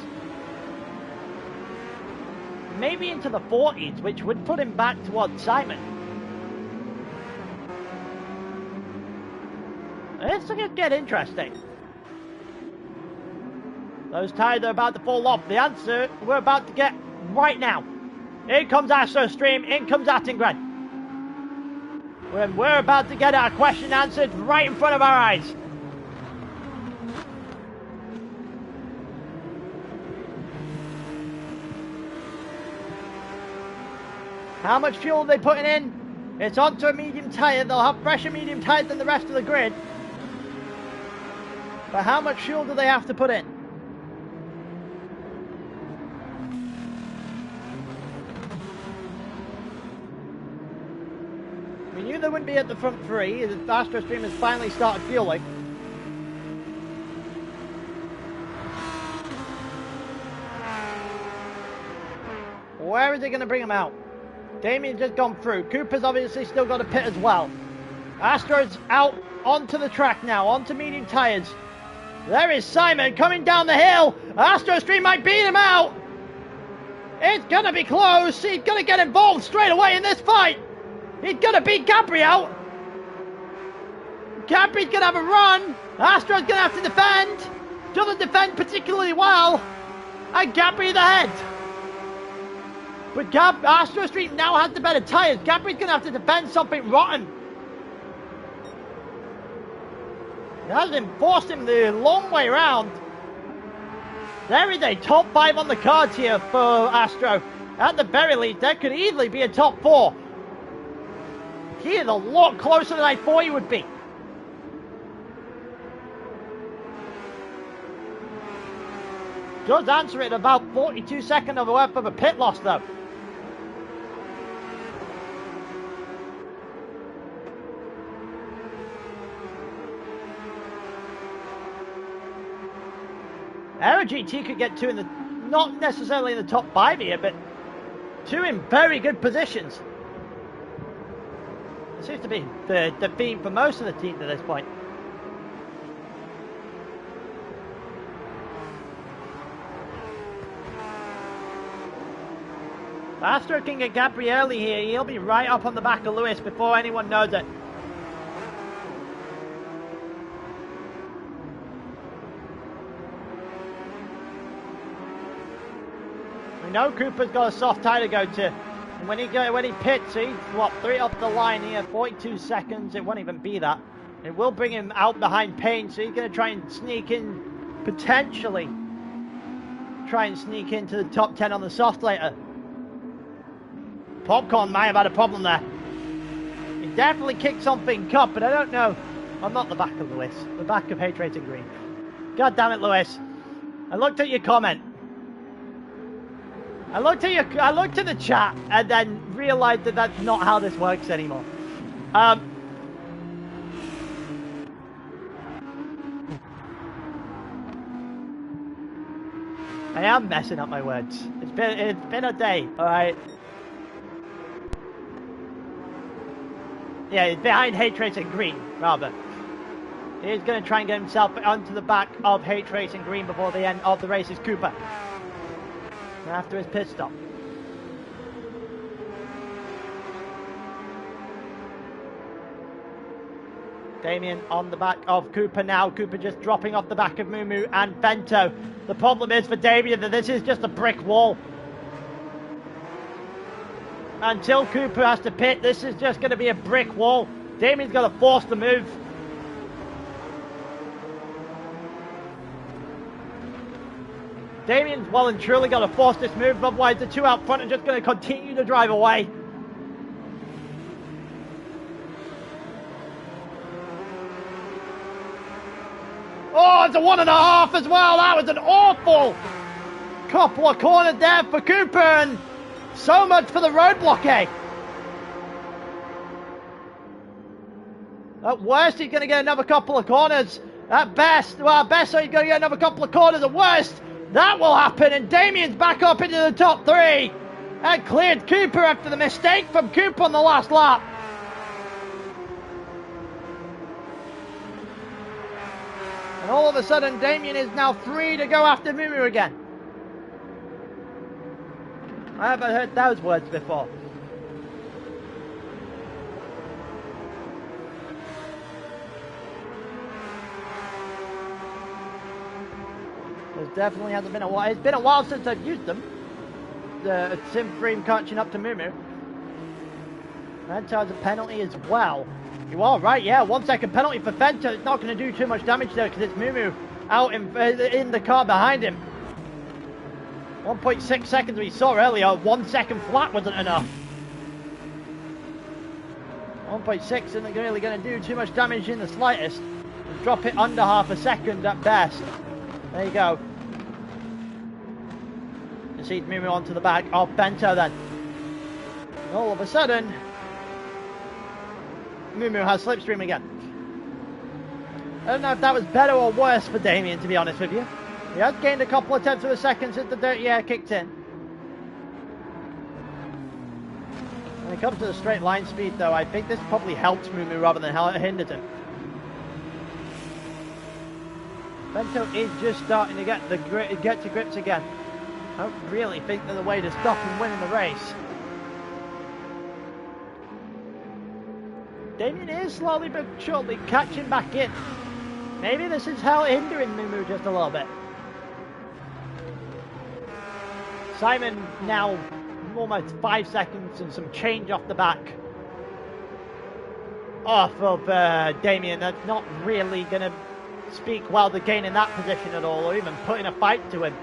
Maybe into the 40s, which would put him back towards Simon. This is going to get interesting. Those tires are about to fall off. The answer we're about to get right now. In comes AstroStream, in comes Attingren. We're about to get our question answered right in front of our eyes. How much fuel are they putting in? It's onto a medium tyre. They'll have fresher medium tyres than the rest of the grid. But how much fuel do they have to put in? We knew they wouldn't be at the front three as AstroStream has finally started fueling. Where is it going to bring them out? Damien's just gone through. Cooper's obviously still got a pit as well. Astro's out onto the track now, onto medium tyres. There is Simon coming down the hill. AstroStream might beat him out. It's going to be close. He's going to get involved straight away in this fight. He's going to beat Gabri out. Gabri's going to have a run. Astro's going to have to defend. Doesn't defend particularly well. And Gabri the head. But AstroStream now has the better tyres. Gabri's going to have to defend something rotten. It hasn't forced him the long way round. There is a top 5 on the cards here for Astro. At the very least, there could easily be a top 4. He is a lot closer than I thought he would be. Does answer it about 42 seconds of worth of a pit loss though. Aero GT could get 2 in the, not necessarily in the top 5 here, but 2 in very good positions. It seems to be the theme for most of the teams at this point. Astro can get Gabri early here. He'll be right up on the back of Lewis before anyone knows it. We know Cooper's got a soft tyre to go to. And when he pits, he's what, 3 off the line here, 42 seconds. It won't even be that. It will bring him out behind Payne, so he's going to try and sneak in, potentially try and sneak into the top 10 on the soft later. Popcorn might have had a problem there. He definitely kicked something up, but I don't know. I'm not the back of Lewis, the back of Hate Racing Green. God damn it, Lewis. I looked at your comment. I looked at the chat and then realised that that's not how this works anymore. I am messing up my words. It's been a day, alright? Yeah, he's behind Hate Racing Green, rather. He's going to try and get himself onto the back of Hate Racing Green before the end of the race is Cooper. After his pit stop. Damien on the back of Cooper now. Cooper just dropping off the back of Mumu and Vento. The problem is for Damien that this is just a brick wall. until Cooper has to pit. This is just going to be a brick wall. Damien's got to force the move. Damien's well and truly got to force this move, otherwise the two out front are just going to continue to drive away. Oh, it's a 1.5 as well. That was an awful couple of corners there for Cooper, and so much for the roadblock, eh? At worst, he's going to get another couple of corners. At best, well, at best, so he's going to get another couple of corners. At worst, that will happen, and Damien's back up into the top 3. That cleared Cooper after the mistake from Cooper on the last lap. And all of a sudden, Damien is now free to go after Mumu again. I haven't heard those words before. There definitely hasn't been a while. It's been a while since I've used them. The Simfream catching up to Mumu. Vento has a penalty as well. You are right, yeah. 1 second penalty for Vento. It's not going to do too much damage there because it's Mumu out in the car behind him. 1.6 seconds we saw earlier. 1 second flat wasn't enough. 1.6 isn't really going to do too much damage in the slightest. Drop it under half a second at best. There you go. You see Mumu onto the back of Vento then. And all of a sudden, Mumu has slipstream again. I don't know if that was better or worse for Damien, to be honest with you. He has gained a couple of tenths of a second since the dirty air kicked in. When it comes to the straight line speed, though, I think this probably helps Mumu rather than hindered him. Vento is just starting to get to grips again. I don't really think they're the way to stop him winning the race. Damien is slowly but surely catching back in. Maybe this is how hindering Mumu just a little bit. Simon now almost 5 seconds and some change off the back. Off of Damien. That's not really going to speak well to gain in that position at all, or even putting a fight to him.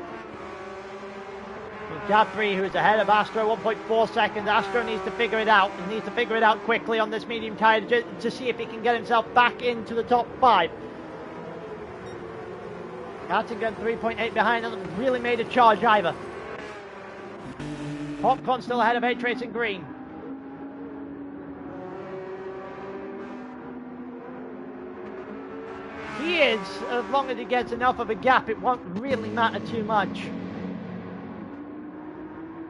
Jeffrey, who's ahead of Astro, 1.4 seconds. Astro needs to figure it out. He needs to figure it out quickly on this medium tyre to see if he can get himself back into the top 5. Hartigan 3.8 behind, hasn't really made a charge either. Popcorn still ahead of A-Trace in green. He is, as long as he gets enough of a gap, it won't really matter too much.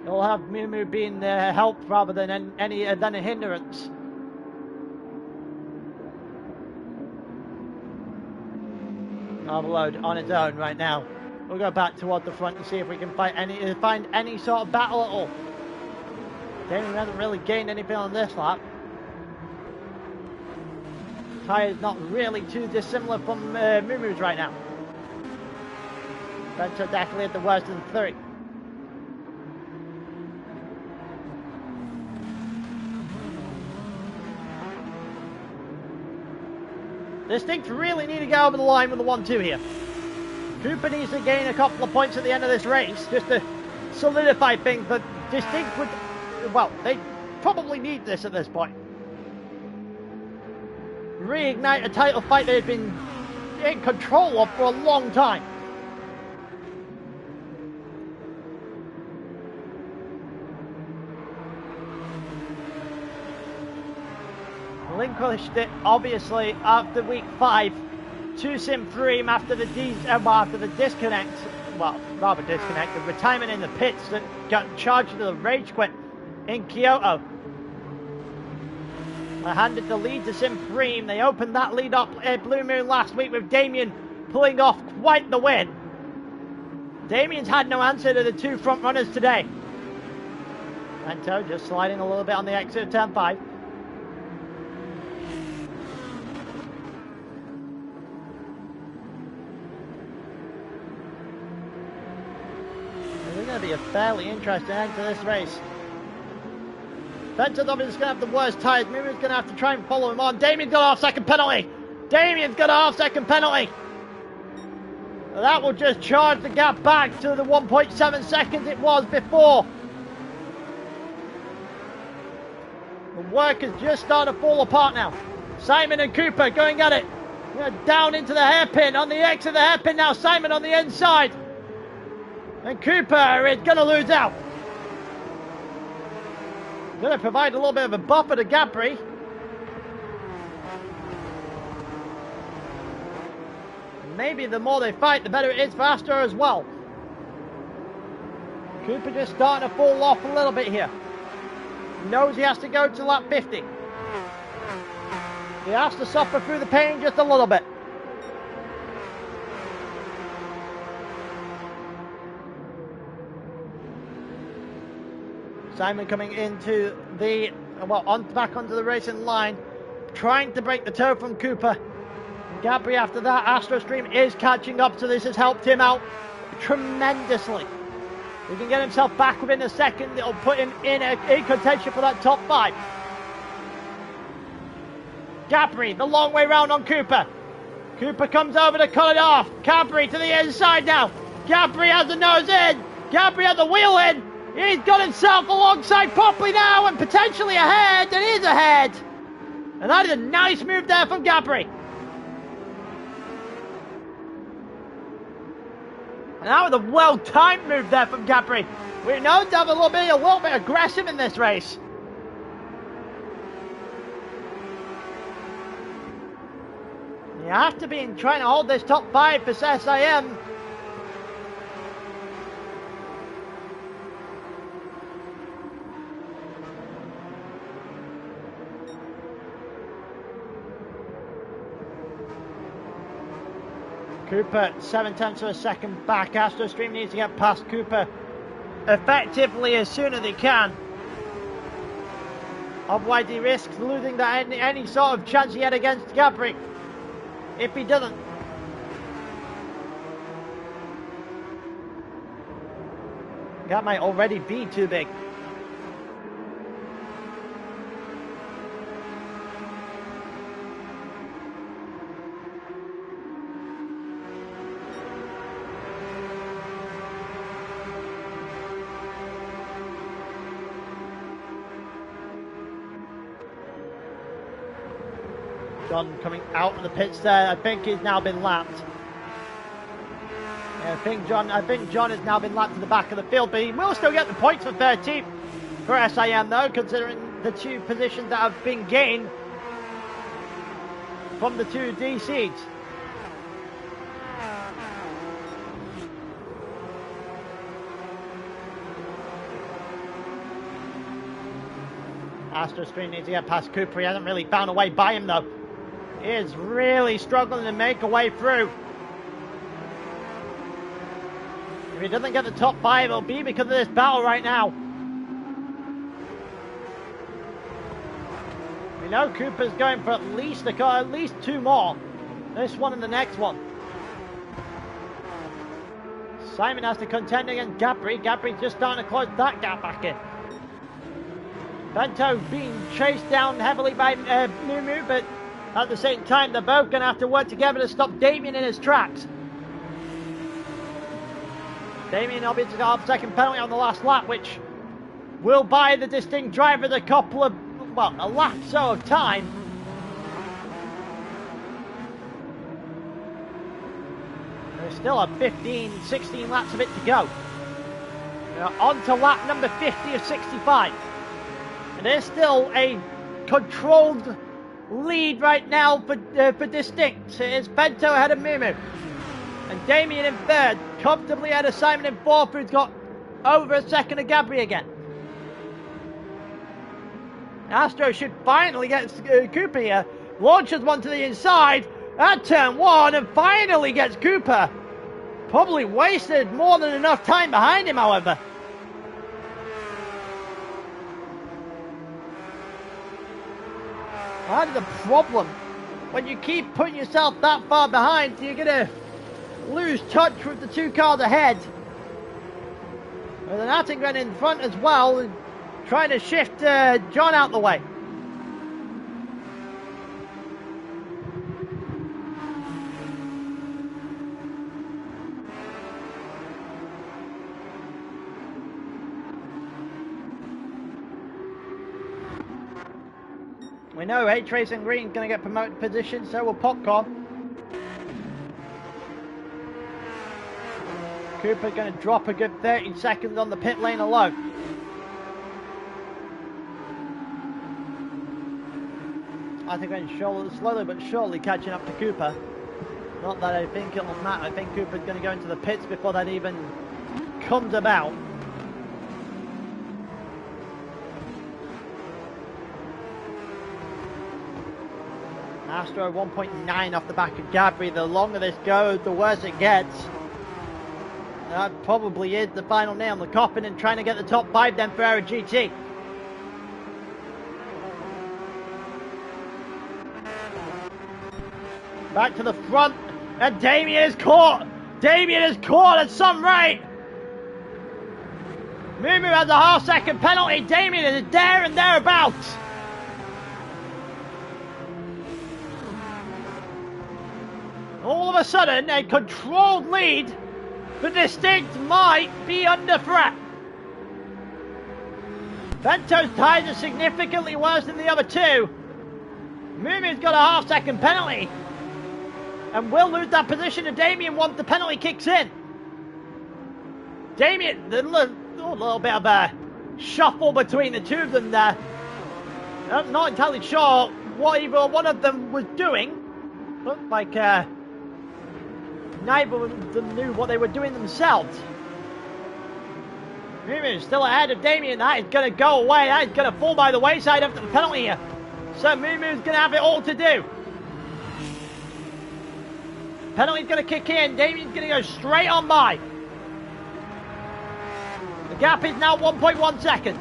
It'll have Mumu being the help rather than a hindrance. Overload on its own right now. We'll go back toward the front and see if we can find any sort of battle at all. Damien hasn't really gained anything on this lap. Tyre's not really too dissimilar from Mumu's right now. Vento definitely at the worst of the 3. This thing's really need to get over the line with the 1-2 here. Cooper needs to gain a couple of points at the end of this race just to solidify things, but this thing would, well, they probably need this at this point. Reignite a title fight they've been in control of for a long time. Relinquished it obviously after week 5 to Simfream after the disconnect, well, rather disconnect, the retirement in the pits that got charged to the rage quit in Kyoto. I handed the lead to Simfream. They opened that lead up at Blue Moon last week with Damien pulling off quite the win. Damien's had no answer to the 2 front runners today. Vento just sliding a little bit on the exit of turn 5. It's going to be a fairly interesting end to this race. Bento's obviously going to have the worst tyres. Mimi's going to have to try and follow him on. Damien's got a half-second penalty. Damien's got a half-second penalty. That will just charge the gap back to the 1.7 seconds it was before. The work is just starting to fall apart now. Simon and Cooper going at it. Down into the hairpin, on the exit of the hairpin now. Simon on the inside. And Cooper is going to lose out. Going to provide a little bit of a buffer to Gabri. Maybe the more they fight, the better it is for Astro as well. Cooper just starting to fall off a little bit here. Knows he has to go to lap 50. He has to suffer through the pain just a little bit. Simon coming into the, back onto the racing line, trying to break the toe from Cooper. Gabri after that, AstroStream is catching up, so this has helped him out tremendously. He can get himself back within a second. It'll put him in contention for that top 5. Gabri, the long way round on Cooper. Cooper comes over to cut it off. Gabri to the inside now. Gabri has the nose in. Gabri has the wheel in. He's got himself alongside Popley now and potentially ahead, and he's ahead. And that is a nice move there from Gabri. And that was a well-timed move there from Gabri. We know to have a little bit aggressive in this race. You have to be trying to hold this top 5 for SIM. Cooper 7/10 of a second back. AstroStream needs to get past Cooper effectively as soon as they can. Otherwise he risks losing that any sort of chance he had against Gabri. If he doesn't. That might already be too big. John coming out of the pits there. I think he's now been lapped. Yeah, I think John has now been lapped to the back of the field, but he will still get the points for 13th for SIM though, considering the 2 positions that have been gained from the 2 D seeds. AstroStream needs to get past Cooper. He hasn't really found a way by him though. He is really struggling to make a way through. If he doesn't get the top 5, it'll be because of this battle right now. We know Cooper's going for at least 2 more. This one and the next one. Simon has to contend against Gabri. Gabri's just starting to close that gap back in. Bento being chased down heavily by Mumu, but at the same time, they're both going to have to work together to stop Damien in his tracks. Damien obviously got a half-second penalty on the last lap, which will buy the distinct driver a lap or so of time. There's still a 15, 16 laps of it to go. On to lap number 50 of 65. And there's still a controlled lead right now for distinct. It's Bento ahead of Mumu. And Damien in 3rd, comfortably ahead of Simon in 4th, who's got over a second of Gabri again. Astro should finally get Cooper here. Launches one to the inside at turn 1 and finally gets Cooper. Probably wasted more than enough time behind him, however. That is a problem. When you keep putting yourself that far behind, you're going to lose touch with the 2 cars ahead. With an Attingren in front as well, trying to shift John out the way. We know H-Race and Green going to get promoted position, so will Popcorn. Cooper going to drop a good 30 seconds on the pit lane alone. I think we're slowly but surely catching up to Cooper. Not that I think it'll matter. I think Cooper's going to go into the pits before that even comes about. Astro 1.9 off the back of Gabri. The longer this goes, the worse it gets. That probably is the final nail in the coffin, and trying to get the top 5 then for Aero GT. Back to the front, and Damien is caught. Damien is caught at some rate. Mumu has a half-second penalty. Damien is there and thereabouts. All of a sudden, a controlled lead for Distinct might be under threat. Vento's tyres are significantly worse than the other two. Mumu's got a half-second penalty and will lose that position to Damien once the penalty kicks in. Damien, a little bit of a shuffle between the two of them there. I'm not entirely sure what either one of them was doing. Looked like neither of them knew what they were doing themselves. Mumu still ahead of Damien. That is going to go away. That is going to fall by the wayside after the penalty here. So Mumu's going to have it all to do. Penalty's going to kick in. Damien's going to go straight on by. The gap is now 1.1 seconds.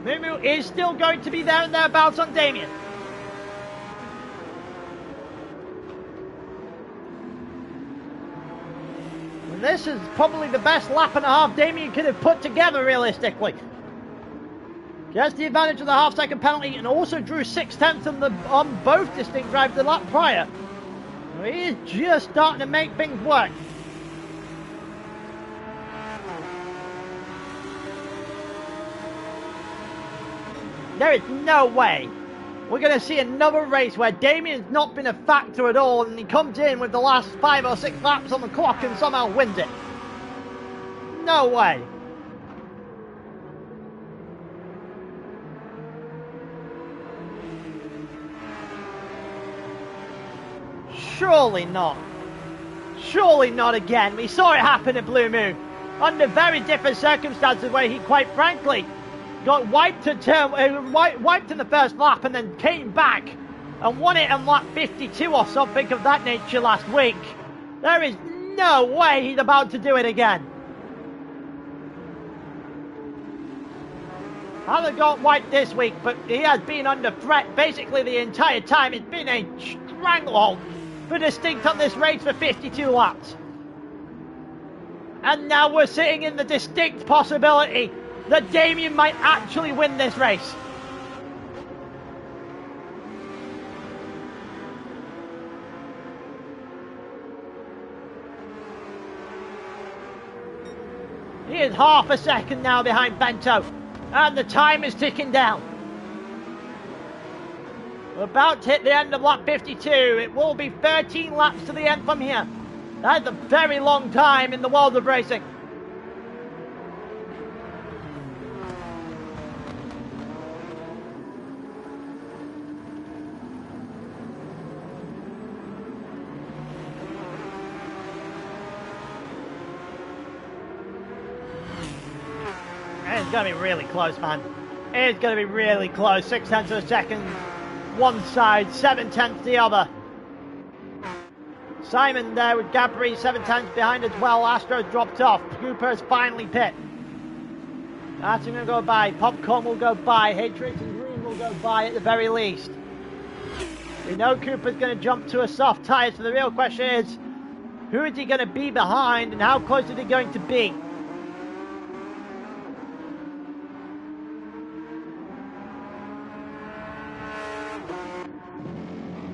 Mumu is still going to be there and thereabouts on Damien. And this is probably the best lap and a half Damien could have put together realistically. Gets the advantage of the half-second penalty and also drew 0.6 on both Distinct drivers the lap prior. So he is just starting to make things work. There is no way we're going to see another race where Damien's not been a factor at all and he comes in with the last 5 or 6 laps on the clock and somehow wins it. No way. Surely not. Surely not again. We saw it happen at Blue Moon under very different circumstances where he quite frankly got wiped in the first lap and then came back and won it in lap 52 or something of that nature last week. There is no way he's about to do it again. Hasn't got wiped this week, but he has been under threat basically the entire time. It's been a stranglehold for Distinct on this race for 52 laps. And now we're sitting in the distinct possibility that Damien might actually win this race. He is half a second now behind Bento, and the time is ticking down. We're about to hit the end of lap 52. It will be 13 laps to the end from here. That's a very long time in the world of racing. It's going to be really close, man. It's going to be really close. 0.6 of a second one side, 0.7 the other. Simon there with Gabri 0.7 behind as well. Astro dropped off. Cooper's finally pit. That's going to go by. Popcorn will go by. Hatred and Green will go by at the very least. We know Cooper's going to jump to a soft tyre, so the real question is, who is he going to be behind and how close is he going to be?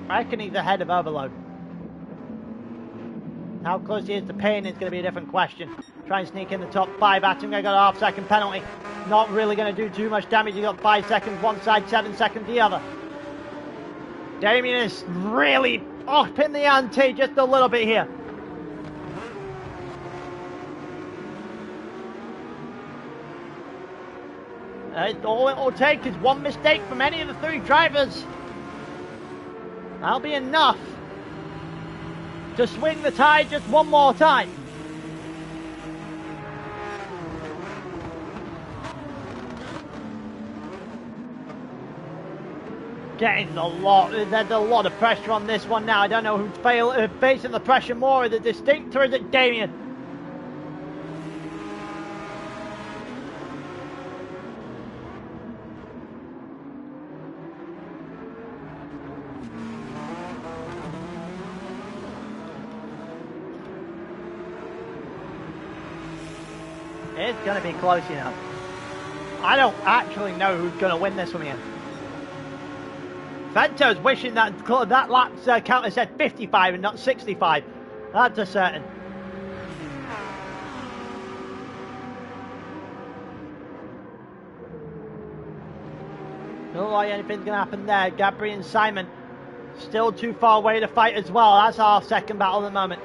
I reckon he's ahead of Overload. How close he is to Payne is going to be a different question. Try and sneak in the top 5. Atom got a half-second penalty. Not really going to do too much damage. He got 5 seconds one side, 7 seconds the other. Damien is really up in the ante just a little bit here. All it will take is one mistake from any of the 3 drivers. That'll be enough to swing the tide just one more time. Getting there's a lot of pressure on this one now. I don't know who's facing the pressure more, is it Distinct or is it Damien? It's going to be close, you know. I don't actually know who's going to win this one here. Vento's wishing that lap's counter said 55 and not 65. That's a certain. Don't look like anything's going to happen there. Gabri and Simon still too far away to fight as well. That's our second battle at the moment.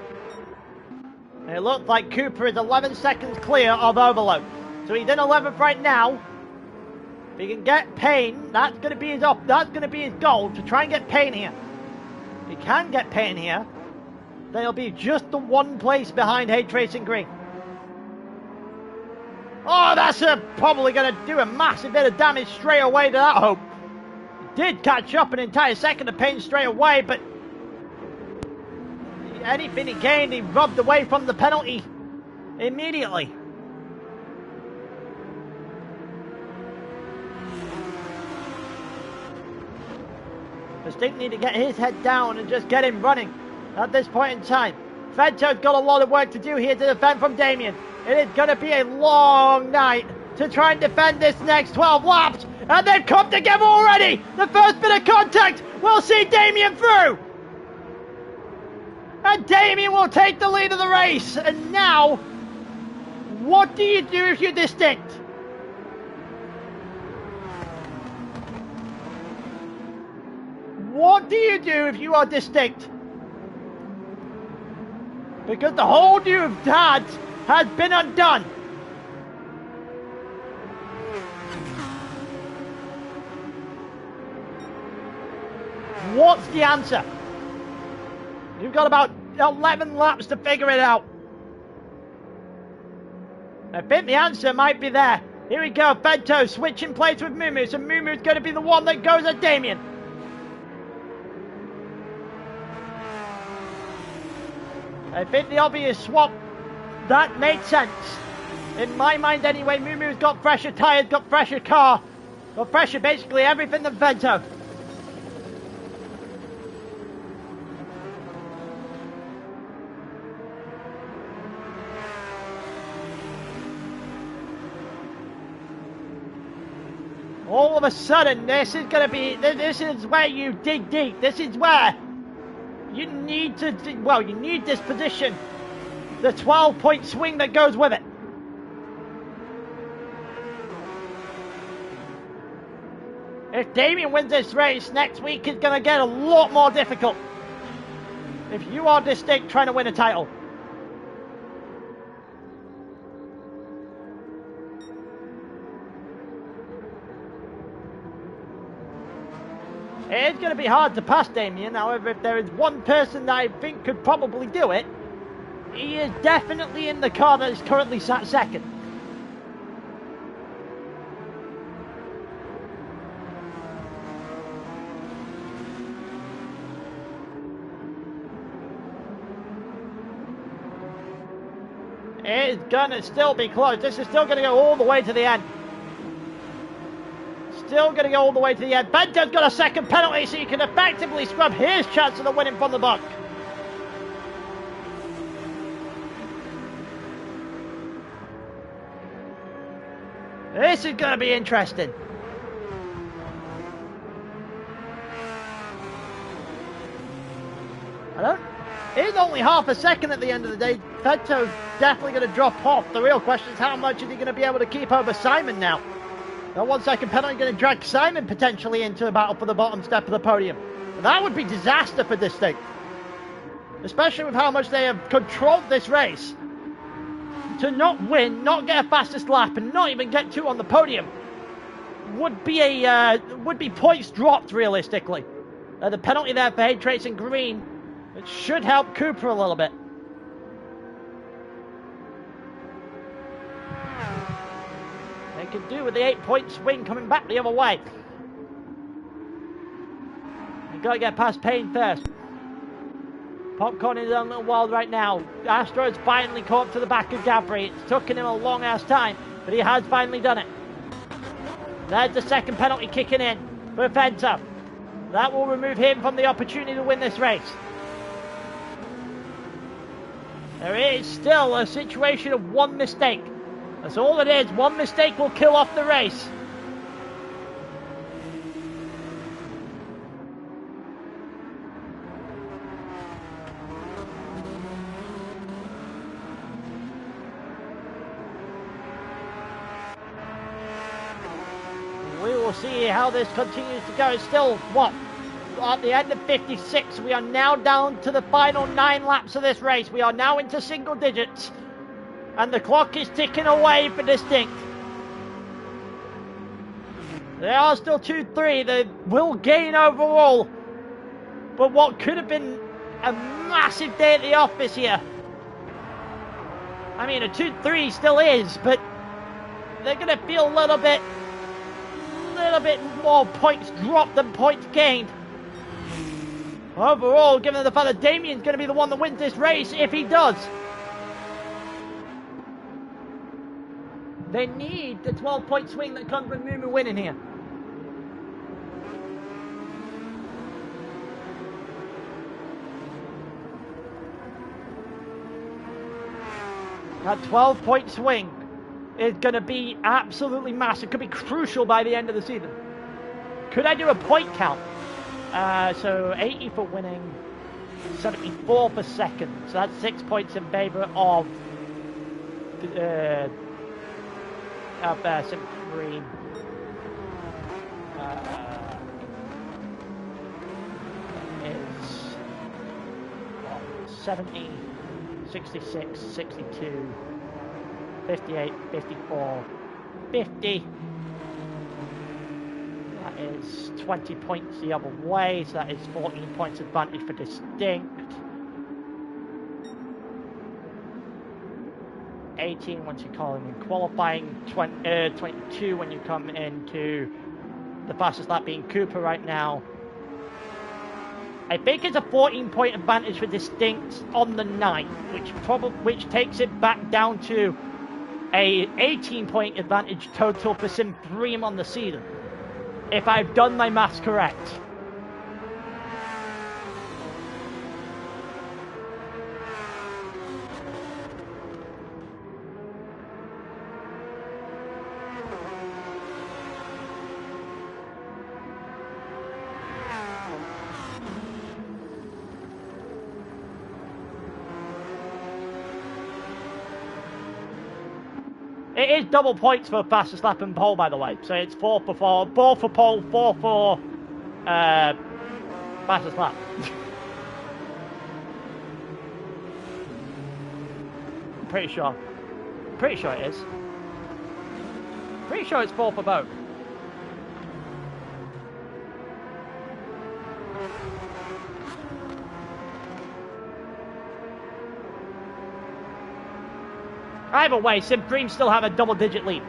And it looks like Cooper is 11 seconds clear of Overload. So he's in 11th right now. If he can get Payne, that's going to be his goal, to try and get Payne here. If he can get Payne here, then he'll be just the one place behind Hay Racing Green. Oh, that's probably going to do a massive bit of damage straight away to that hope. He did catch up an entire second of Payne straight away, but anything he gained, he rubbed away from the penalty immediately. Distinct need to get his head down and just get him running at this point in time. Vento's got a lot of work to do here to defend from Damien. It is going to be a long night to try and defend this next 12 laps. And they've come together already. The first bit of contact will see Damien through. And Damien will take the lead of the race. And now, what do you do if you're Distinct? What do you do if you are Distinct? Because the hold you've had has been undone. What's the answer? You've got about 11 laps to figure it out. I think the answer might be there. Here we go, Vento switching plates with Mumu. So Mumu's going to be the one that goes at Damien. I think the obvious swap, that made sense. In my mind anyway, Mumu's got fresher tyres, got fresher car, got fresher basically everything than Vento. All of a sudden, this is where you dig deep. This is where you need this position. The 12-point swing that goes with it. If Damien wins this race, next week is going to get a lot more difficult. If you are Distinct trying to win a title. It's going to be hard to pass Damien. However, if there is one person that I think could probably do it, he is definitely in the car that is currently sat second. It is going to still be close. This is still going to go all the way to the end. Still going to go all the way to the end. Bento's got a second penalty, so you can effectively scrub his chance of the winning from the buck. This is going to be interesting. It is only half a second at the end of the day. Feto's definitely going to drop off. The real question is how much is he going to be able to keep over Simon now? That 1 second penalty going to drag Simon potentially into a battle for the bottom step of the podium. That would be disaster for this thing. Especially with how much they have controlled this race. To not win, not get a fastest lap, and not even get 2 on the podium would be points dropped realistically. The penalty there for Hay Trace and Green, it should help Cooper a little bit. They could do with the 8-point swing coming back the other way. You've got to get past Payne first. Popcorn is on a little wild right now. Astro has finally caught up to the back of Gabri. It's taken him a long ass time, but he has finally done it. There's the second penalty kicking in for Fenta. That will remove him from the opportunity to win this race. There is still a situation of 1 mistake. That's all it is. 1 mistake will kill off the race. We will see how this continues to go. It's still, what? At the end of 56, we are now down to the final 9 laps of this race. We are now into single digits. And the clock is ticking away for Distinct. There are still 2-3. They will gain overall. But what could have been a massive day at the office here. I mean, a 2-3 still is, but they're going to feel a little bit more points dropped than points gained. Overall, given the fact that Damien's going to be the one that wins this race, if he does. They need the 12-point swing that comes with Mumu winning here. That 12-point swing is going to be absolutely massive. Could be crucial by the end of the season. Could I do a point count? So 80 for winning, 74 for second. So that's 6 points in favour of Sim Green. 70, 66, 62, 58, 54, 50. That is 20 points the other way, so that is 14 points advantage for Distinct. 18 once you call him in qualifying, 22 when you come into the fastest lap being Cooper right now. I think it's a 14-point advantage for Distinct on the 9th, which takes it back down to a 18-point advantage total for Supreme on the season, if I've done my maths correct. It is double points for fastest lap and pole, by the way. So it's 4 for pole, 4 for fastest lap. Pretty sure it is. Pretty sure it's 4 for both. Either way, Supreme still have a double-digit lead.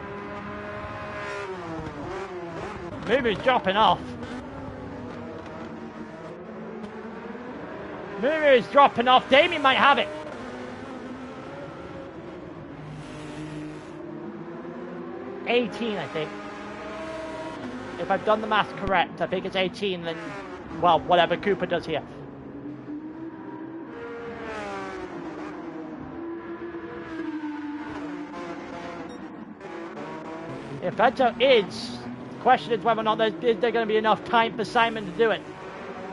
Mumu's dropping off. Mumu is dropping off. Damien might have it. $18, I think. If I've done the math correct, I think it's 18, then, well, whatever Cooper does here. If Vento is, the question is whether or not there's going to be enough time for Simon to do it.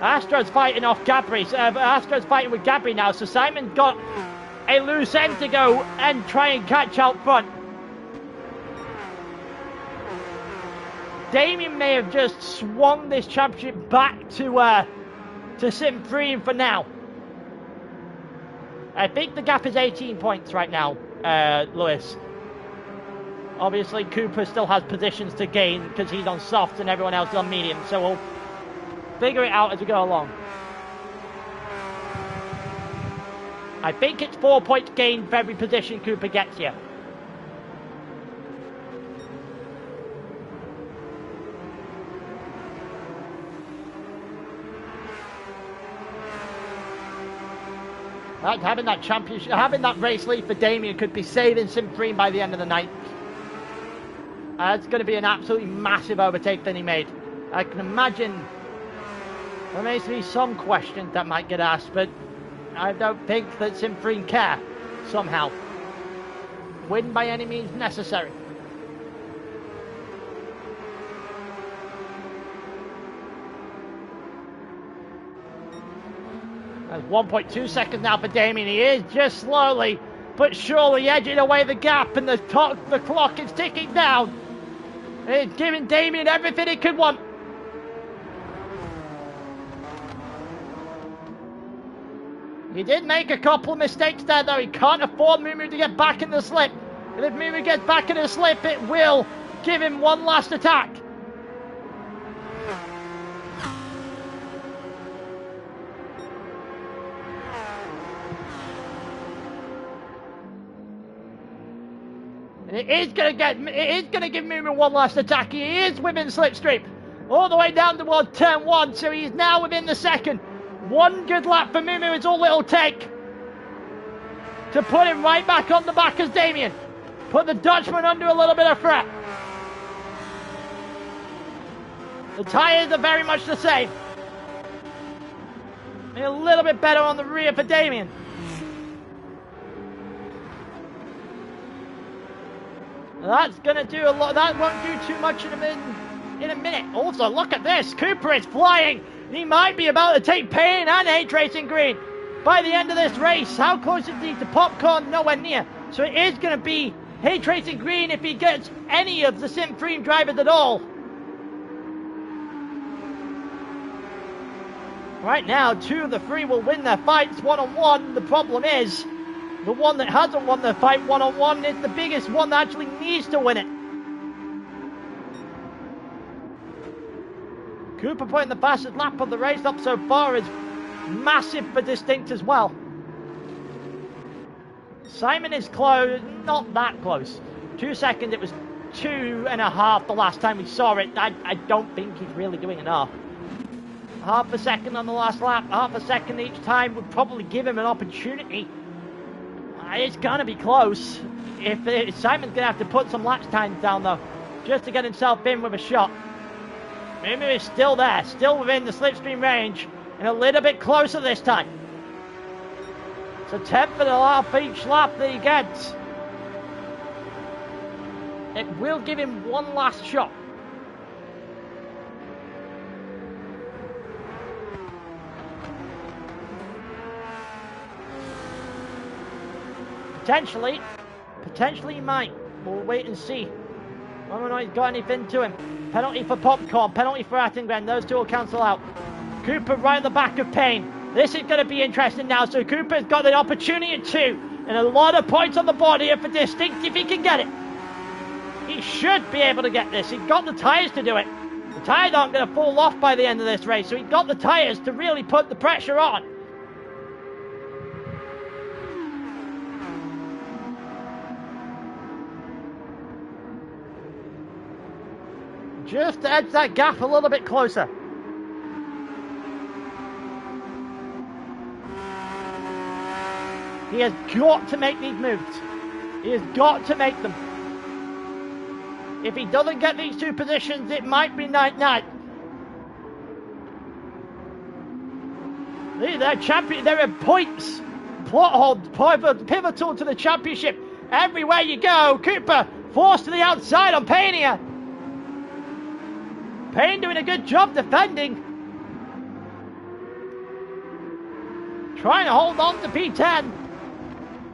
Astro's fighting off Gabri. Astro's fighting with Gabri now, so Simon got a loose end to go and try and catch out front. Damien may have just swung this championship back to Sim 3 for now. I think the gap is 18 points right now, Lewis. Obviously, Cooper still has positions to gain because he's on soft and everyone else is on medium, so we'll figure it out as we go along. I think it's 4 points gained for every position Cooper gets here. Having that championship, having that race lead for Damien could be saving Sim 3 by the end of the night. It's going to be an absolutely massive overtake that he made. I can imagine there may be some questions that might get asked, but I don't think that Sim 3 care somehow. Win by any means necessary. There's 1.2 seconds now for Damien. He is just slowly but surely edging away the gap, and the clock is ticking down. It's giving Damien everything he could want. He did make a couple of mistakes there, though. He can't afford Mumu to get back in the slip. And if Mumu gets back in the slip, it will give him one last attack. And it is going to give Mumu one last attack. He is within slipstream, all the way down towards turn 1, so he's now within the second. One good lap for Mumu is all it'll take to put him right back on the back as Damien. Put the Dutchman under a little bit of threat. The tyres are very much the same. And a little bit better on the rear for Damien. That's going to do a lot. That won't do too much in a minute. Also, look at this. Cooper is flying. He might be about to take Payne and H Racing Green by the end of this race. How close is he to Popcorn? Nowhere near. So it is going to be H Racing Green if he gets any of the Sim 3 drivers at all. Right now, 2 of the 3 will win their fights one-on-one. The problem is, the one that hasn't won their fight one-on-one is the biggest one that actually needs to win it. Cooper putting the fastest lap of the race up so far is massive for Distinct as well. Simon is close, not that close. 2 seconds, it was 2.5 the last time we saw it. I don't think he's really doing enough. Half a second on the last lap, half a second each time would probably give him an opportunity. It's gonna be close. If Simon's gonna have to put some lap times down though, just to get himself in with a shot. Mumu is still there, still within the slipstream range, and a little bit closer this time. So 10th for the lap each lap that he gets. It will give him one last shot. Potentially he might. We'll wait and see. Whether or not he's got anything to him. Penalty for Popcorn, penalty for Attengren. Those two will cancel out. Cooper right at the back of Payne. This is going to be interesting now. So Cooper's got the opportunity at 2. And a lot of points on the board here for Distinct if he can get it. He should be able to get this. He's got the tyres to do it. The tyres aren't going to fall off by the end of this race. So he's got the tyres to really put the pressure on. Just to edge that gap a little bit closer. He has got to make these moves. He has got to make them. If he doesn't get these 2 positions, it might be night-night. They're champion. There are points. Plot hold, pivotal to the championship. Everywhere you go, Cooper forced to the outside on Payne here. Payne doing a good job defending. trying to hold on to P10.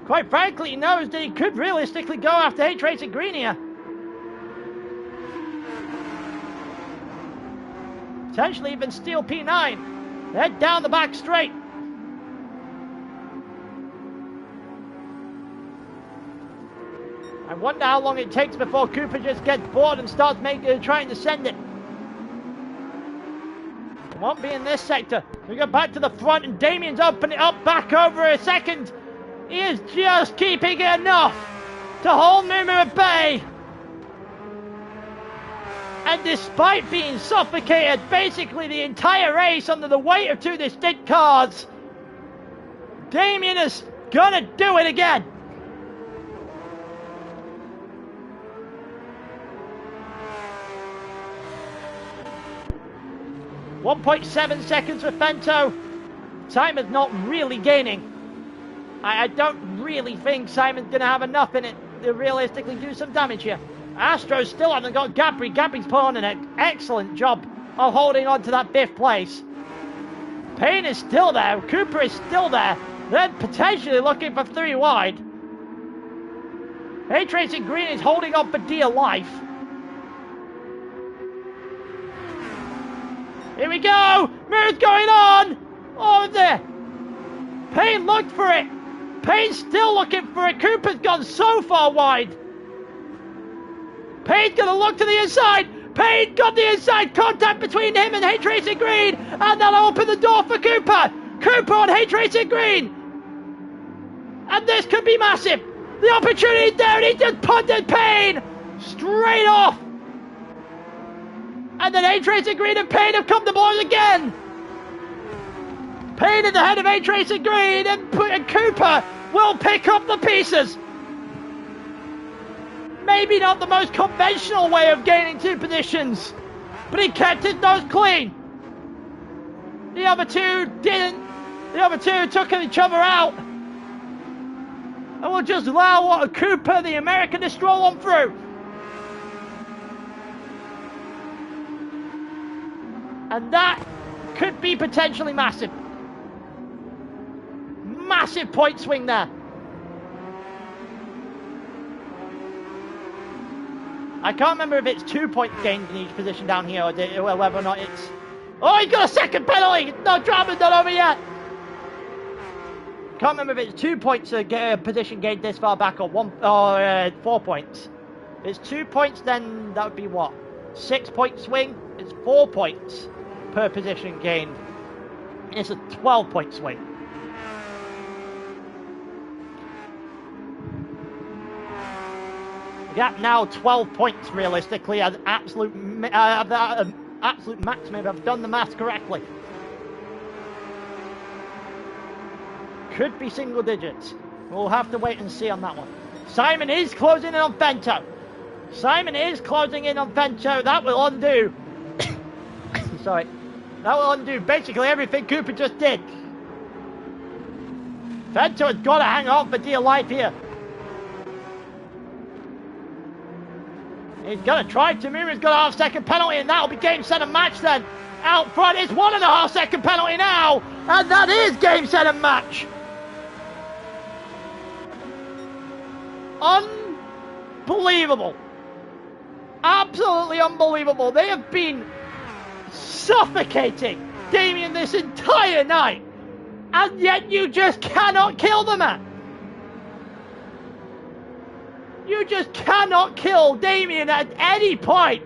Quite frankly, he knows that he could realistically go after H-Racing Green here. Potentially even steal P9. Head down the back straight. I wonder how long it takes before Cooper just gets bored and starts trying to send it. It won't be in this sector. We go back to the front and Damien's opening it up back over a second. He is just keeping it enough to hold Mumu at bay. And despite being suffocated basically the entire race under the weight of two distinct cars, Damien is gonna do it again. .7 seconds for Fento. Simon's not really gaining. I don't really think Simon's going to have enough in it to realistically do some damage here. Astro still hasn't got Gabri. Gabri's put on an excellent job of holding on to that 5th place. Payne is still there. Cooper is still there. They're potentially looking for 3 wide. H-Racing Green is holding on for dear life. Here we go! Move's going on! Oh, there! Payne looked for it! Payne's still looking for it! Cooper's gone so far wide! Payne's gonna look to the inside! Payne got the inside contact between him and H-Racing Green! And that'll open the door for Cooper! Cooper on H-Racing Green! And this could be massive! The opportunity is there and he just punted Payne! Straight off! And then H-Racing Green and Payne have come to blows again! Payne in the head of H-Racing Green and Cooper will pick up the pieces! Maybe not the most conventional way of gaining 2 positions, but he kept his nose clean. The other two didn't. The other two took each other out. And we'll just allow Cooper, the American, to stroll on through. And that could be potentially massive. Massive point swing there. I can't remember if it's 2 points gained in each position down here, or whether or not it's... Oh, he got a second penalty! No, drama's not over yet! Can't remember if it's 2 points position gained this far back, or 4 points. If it's 2 points, then that would be what? 6 point swing? It's 4 points per position gained. It's a 12 point swing. Gap now 12 points realistically as absolute absolute maximum if I've done the maths correctly. Could be single digits. We'll have to wait and see on that one. Simon is closing in on Fento. Simon is closing in on Fento. That will undo. Sorry. That will undo basically everything Cooper just did. Fento has got to hang on for dear life here. He's going to try to move. He's got a half-second penalty, and that'll be game, set, and match then. Out front is 1.5 second penalty now, and that is game, set, and match. Unbelievable. Absolutely unbelievable. They have been suffocating Damien this entire night, and yet you just cannot kill the man. You just cannot kill Damien at any point.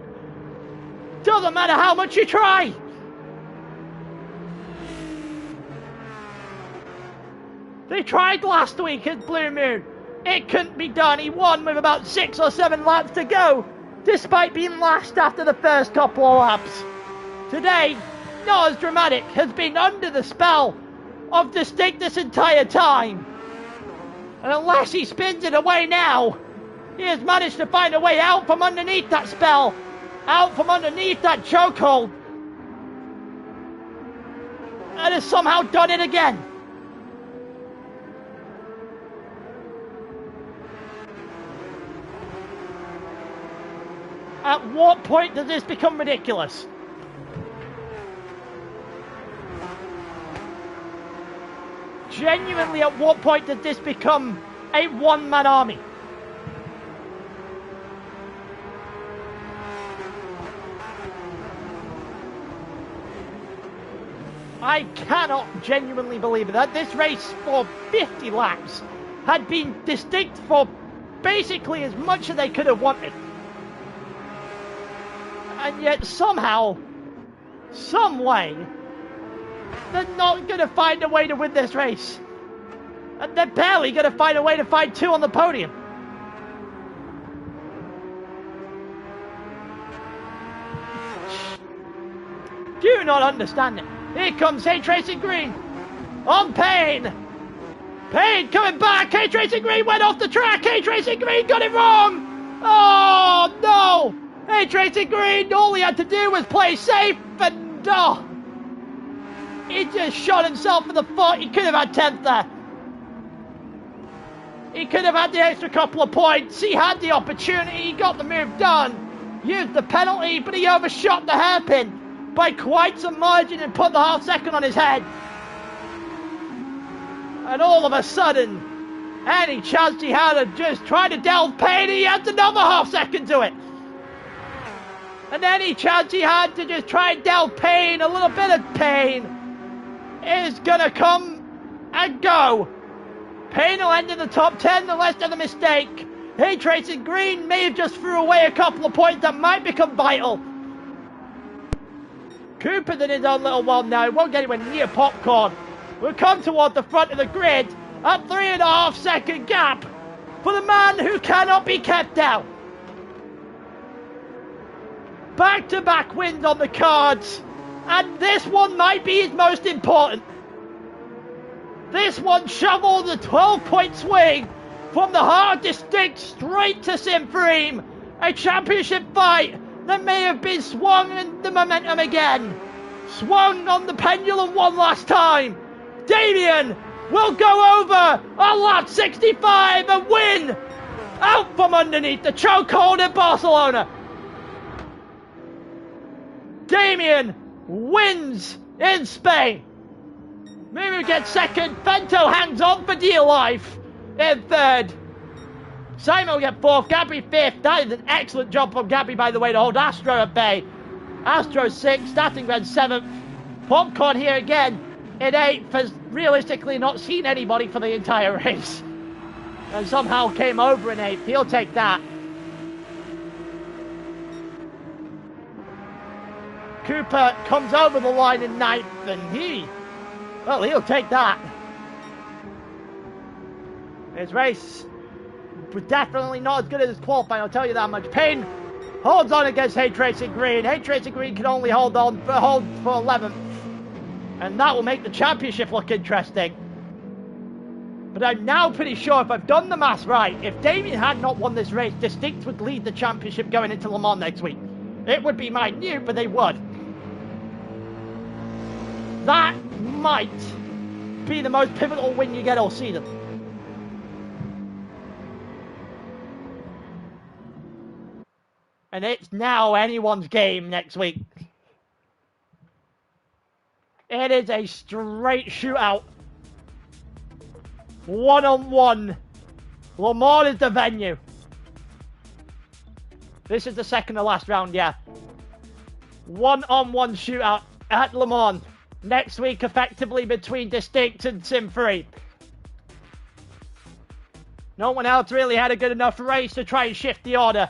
Doesn't matter how much you try. They tried last week at Blue Moon. It couldn't be done. He won with about 6 or 7 laps to go, despite being last after the first couple of laps. Today, not as dramatic, has been under the spell of Distinct this entire time. And unless he spins it away now, he has managed to find a way out from underneath that spell, out from underneath that chokehold, and has somehow done it again. At what point does this become ridiculous? genuinely, at what point did this become a one-man army? I cannot genuinely believe that this race for 50 laps had been distinct for basically as much as they could have wanted. And yet somehow, some way, they're not going to find a way to win this race. And they're barely going to find a way to find two on the podium. Do not understand it. Here comes H-Racing Green on Payne. Payne coming back. H-Racing Green went off the track. H-Racing Green got it wrong. Oh, no. H-Racing Green, all he had to do was play safe. And, he just shot himself in the foot. He could have had 10th there. He could have had the extra couple of points. He had the opportunity. He got the move done. Used the penalty, but he overshot the hairpin by quite some margin and put the half second on his head. And all of a sudden, any chance he had of just trying to delve Payne, he had another half second to it. And any chance he had to just try and delve Payne, a little bit of Payne, is gonna come and go. Payne will end in the top 10, the rest of the mistake. H-Racing Green may have just threw away a couple of points that might become vital. Cooper in his own little world now, won't get anywhere near Popcorn. We'll come toward the front of the grid, a 3.5 second gap for the man who cannot be kept down. Back-to-back wins on the cards, and this one might be his most important. This one shoveled a 12-point swing from the hard distinct straight to Simfreem, a championship fight that may have been swung in the momentum again. Swung on the pendulum one last time. Damien will go over on lap 65 and win out from underneath the chokehold in Barcelona. Damien wins in Spain. Mimu gets second. Fento hangs on for dear life in third. Simon will get fourth, Gabby fifth. That is an excellent job from Gabby, by the way, to hold Astro at bay. Astro sixth, starting red seventh. Popcorn here again in eighth, has realistically not seen anybody for the entire race. And somehow came over in eighth. He'll take that. Cooper comes over the line in ninth, and he'll take that. His race was definitely not as good as his qualifying, I'll tell you that much. Payne holds on against H-Racing Green. H-Racing Green can only hold for 11th. And that will make the championship look interesting. But I'm now pretty sure, if I've done the maths right, if Damien had not won this race, Distinct would lead the championship going into Le Mans next week. It would be minute, but they would. That might be the most pivotal win you get all season. And it's now anyone's game next week. It is a straight shootout. One-on-one. Le Mans is the venue. This is the second to last round, yeah. One-on-one shootout at Le Mans. Next week, effectively, between Distinct and Sim3. No one else really had a good enough race to try and shift the order.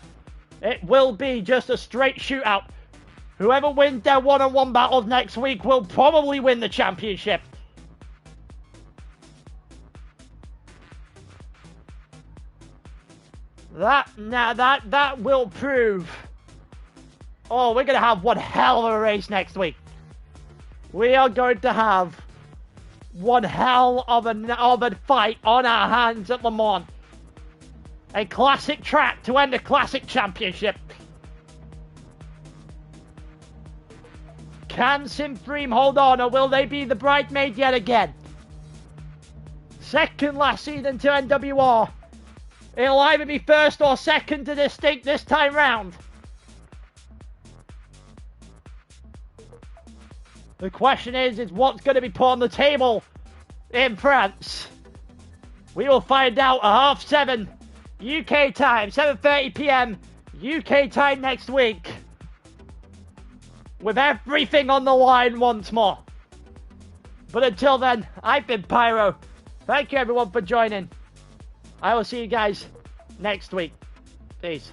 It will be just a straight shootout. Whoever wins their one-on-one battles next week will probably win the championship. That will prove. Oh, we're going to have one hell of a race next week. We are going to have one hell of a fight on our hands at Le Mans. A classic track to end a classic championship. Can Simfreem hold on, or will they be the bridesmaid yet again? Second last season to NWR. It'll either be first or second to Distinct this time round. The question is what's going to be put on the table in France. We will find out at 7:30 UK time, 7:30 p.m. UK time next week, with everything on the line once more. But until then, I've been Pyro. Thank you everyone for joining. I will see you guys next week. Peace.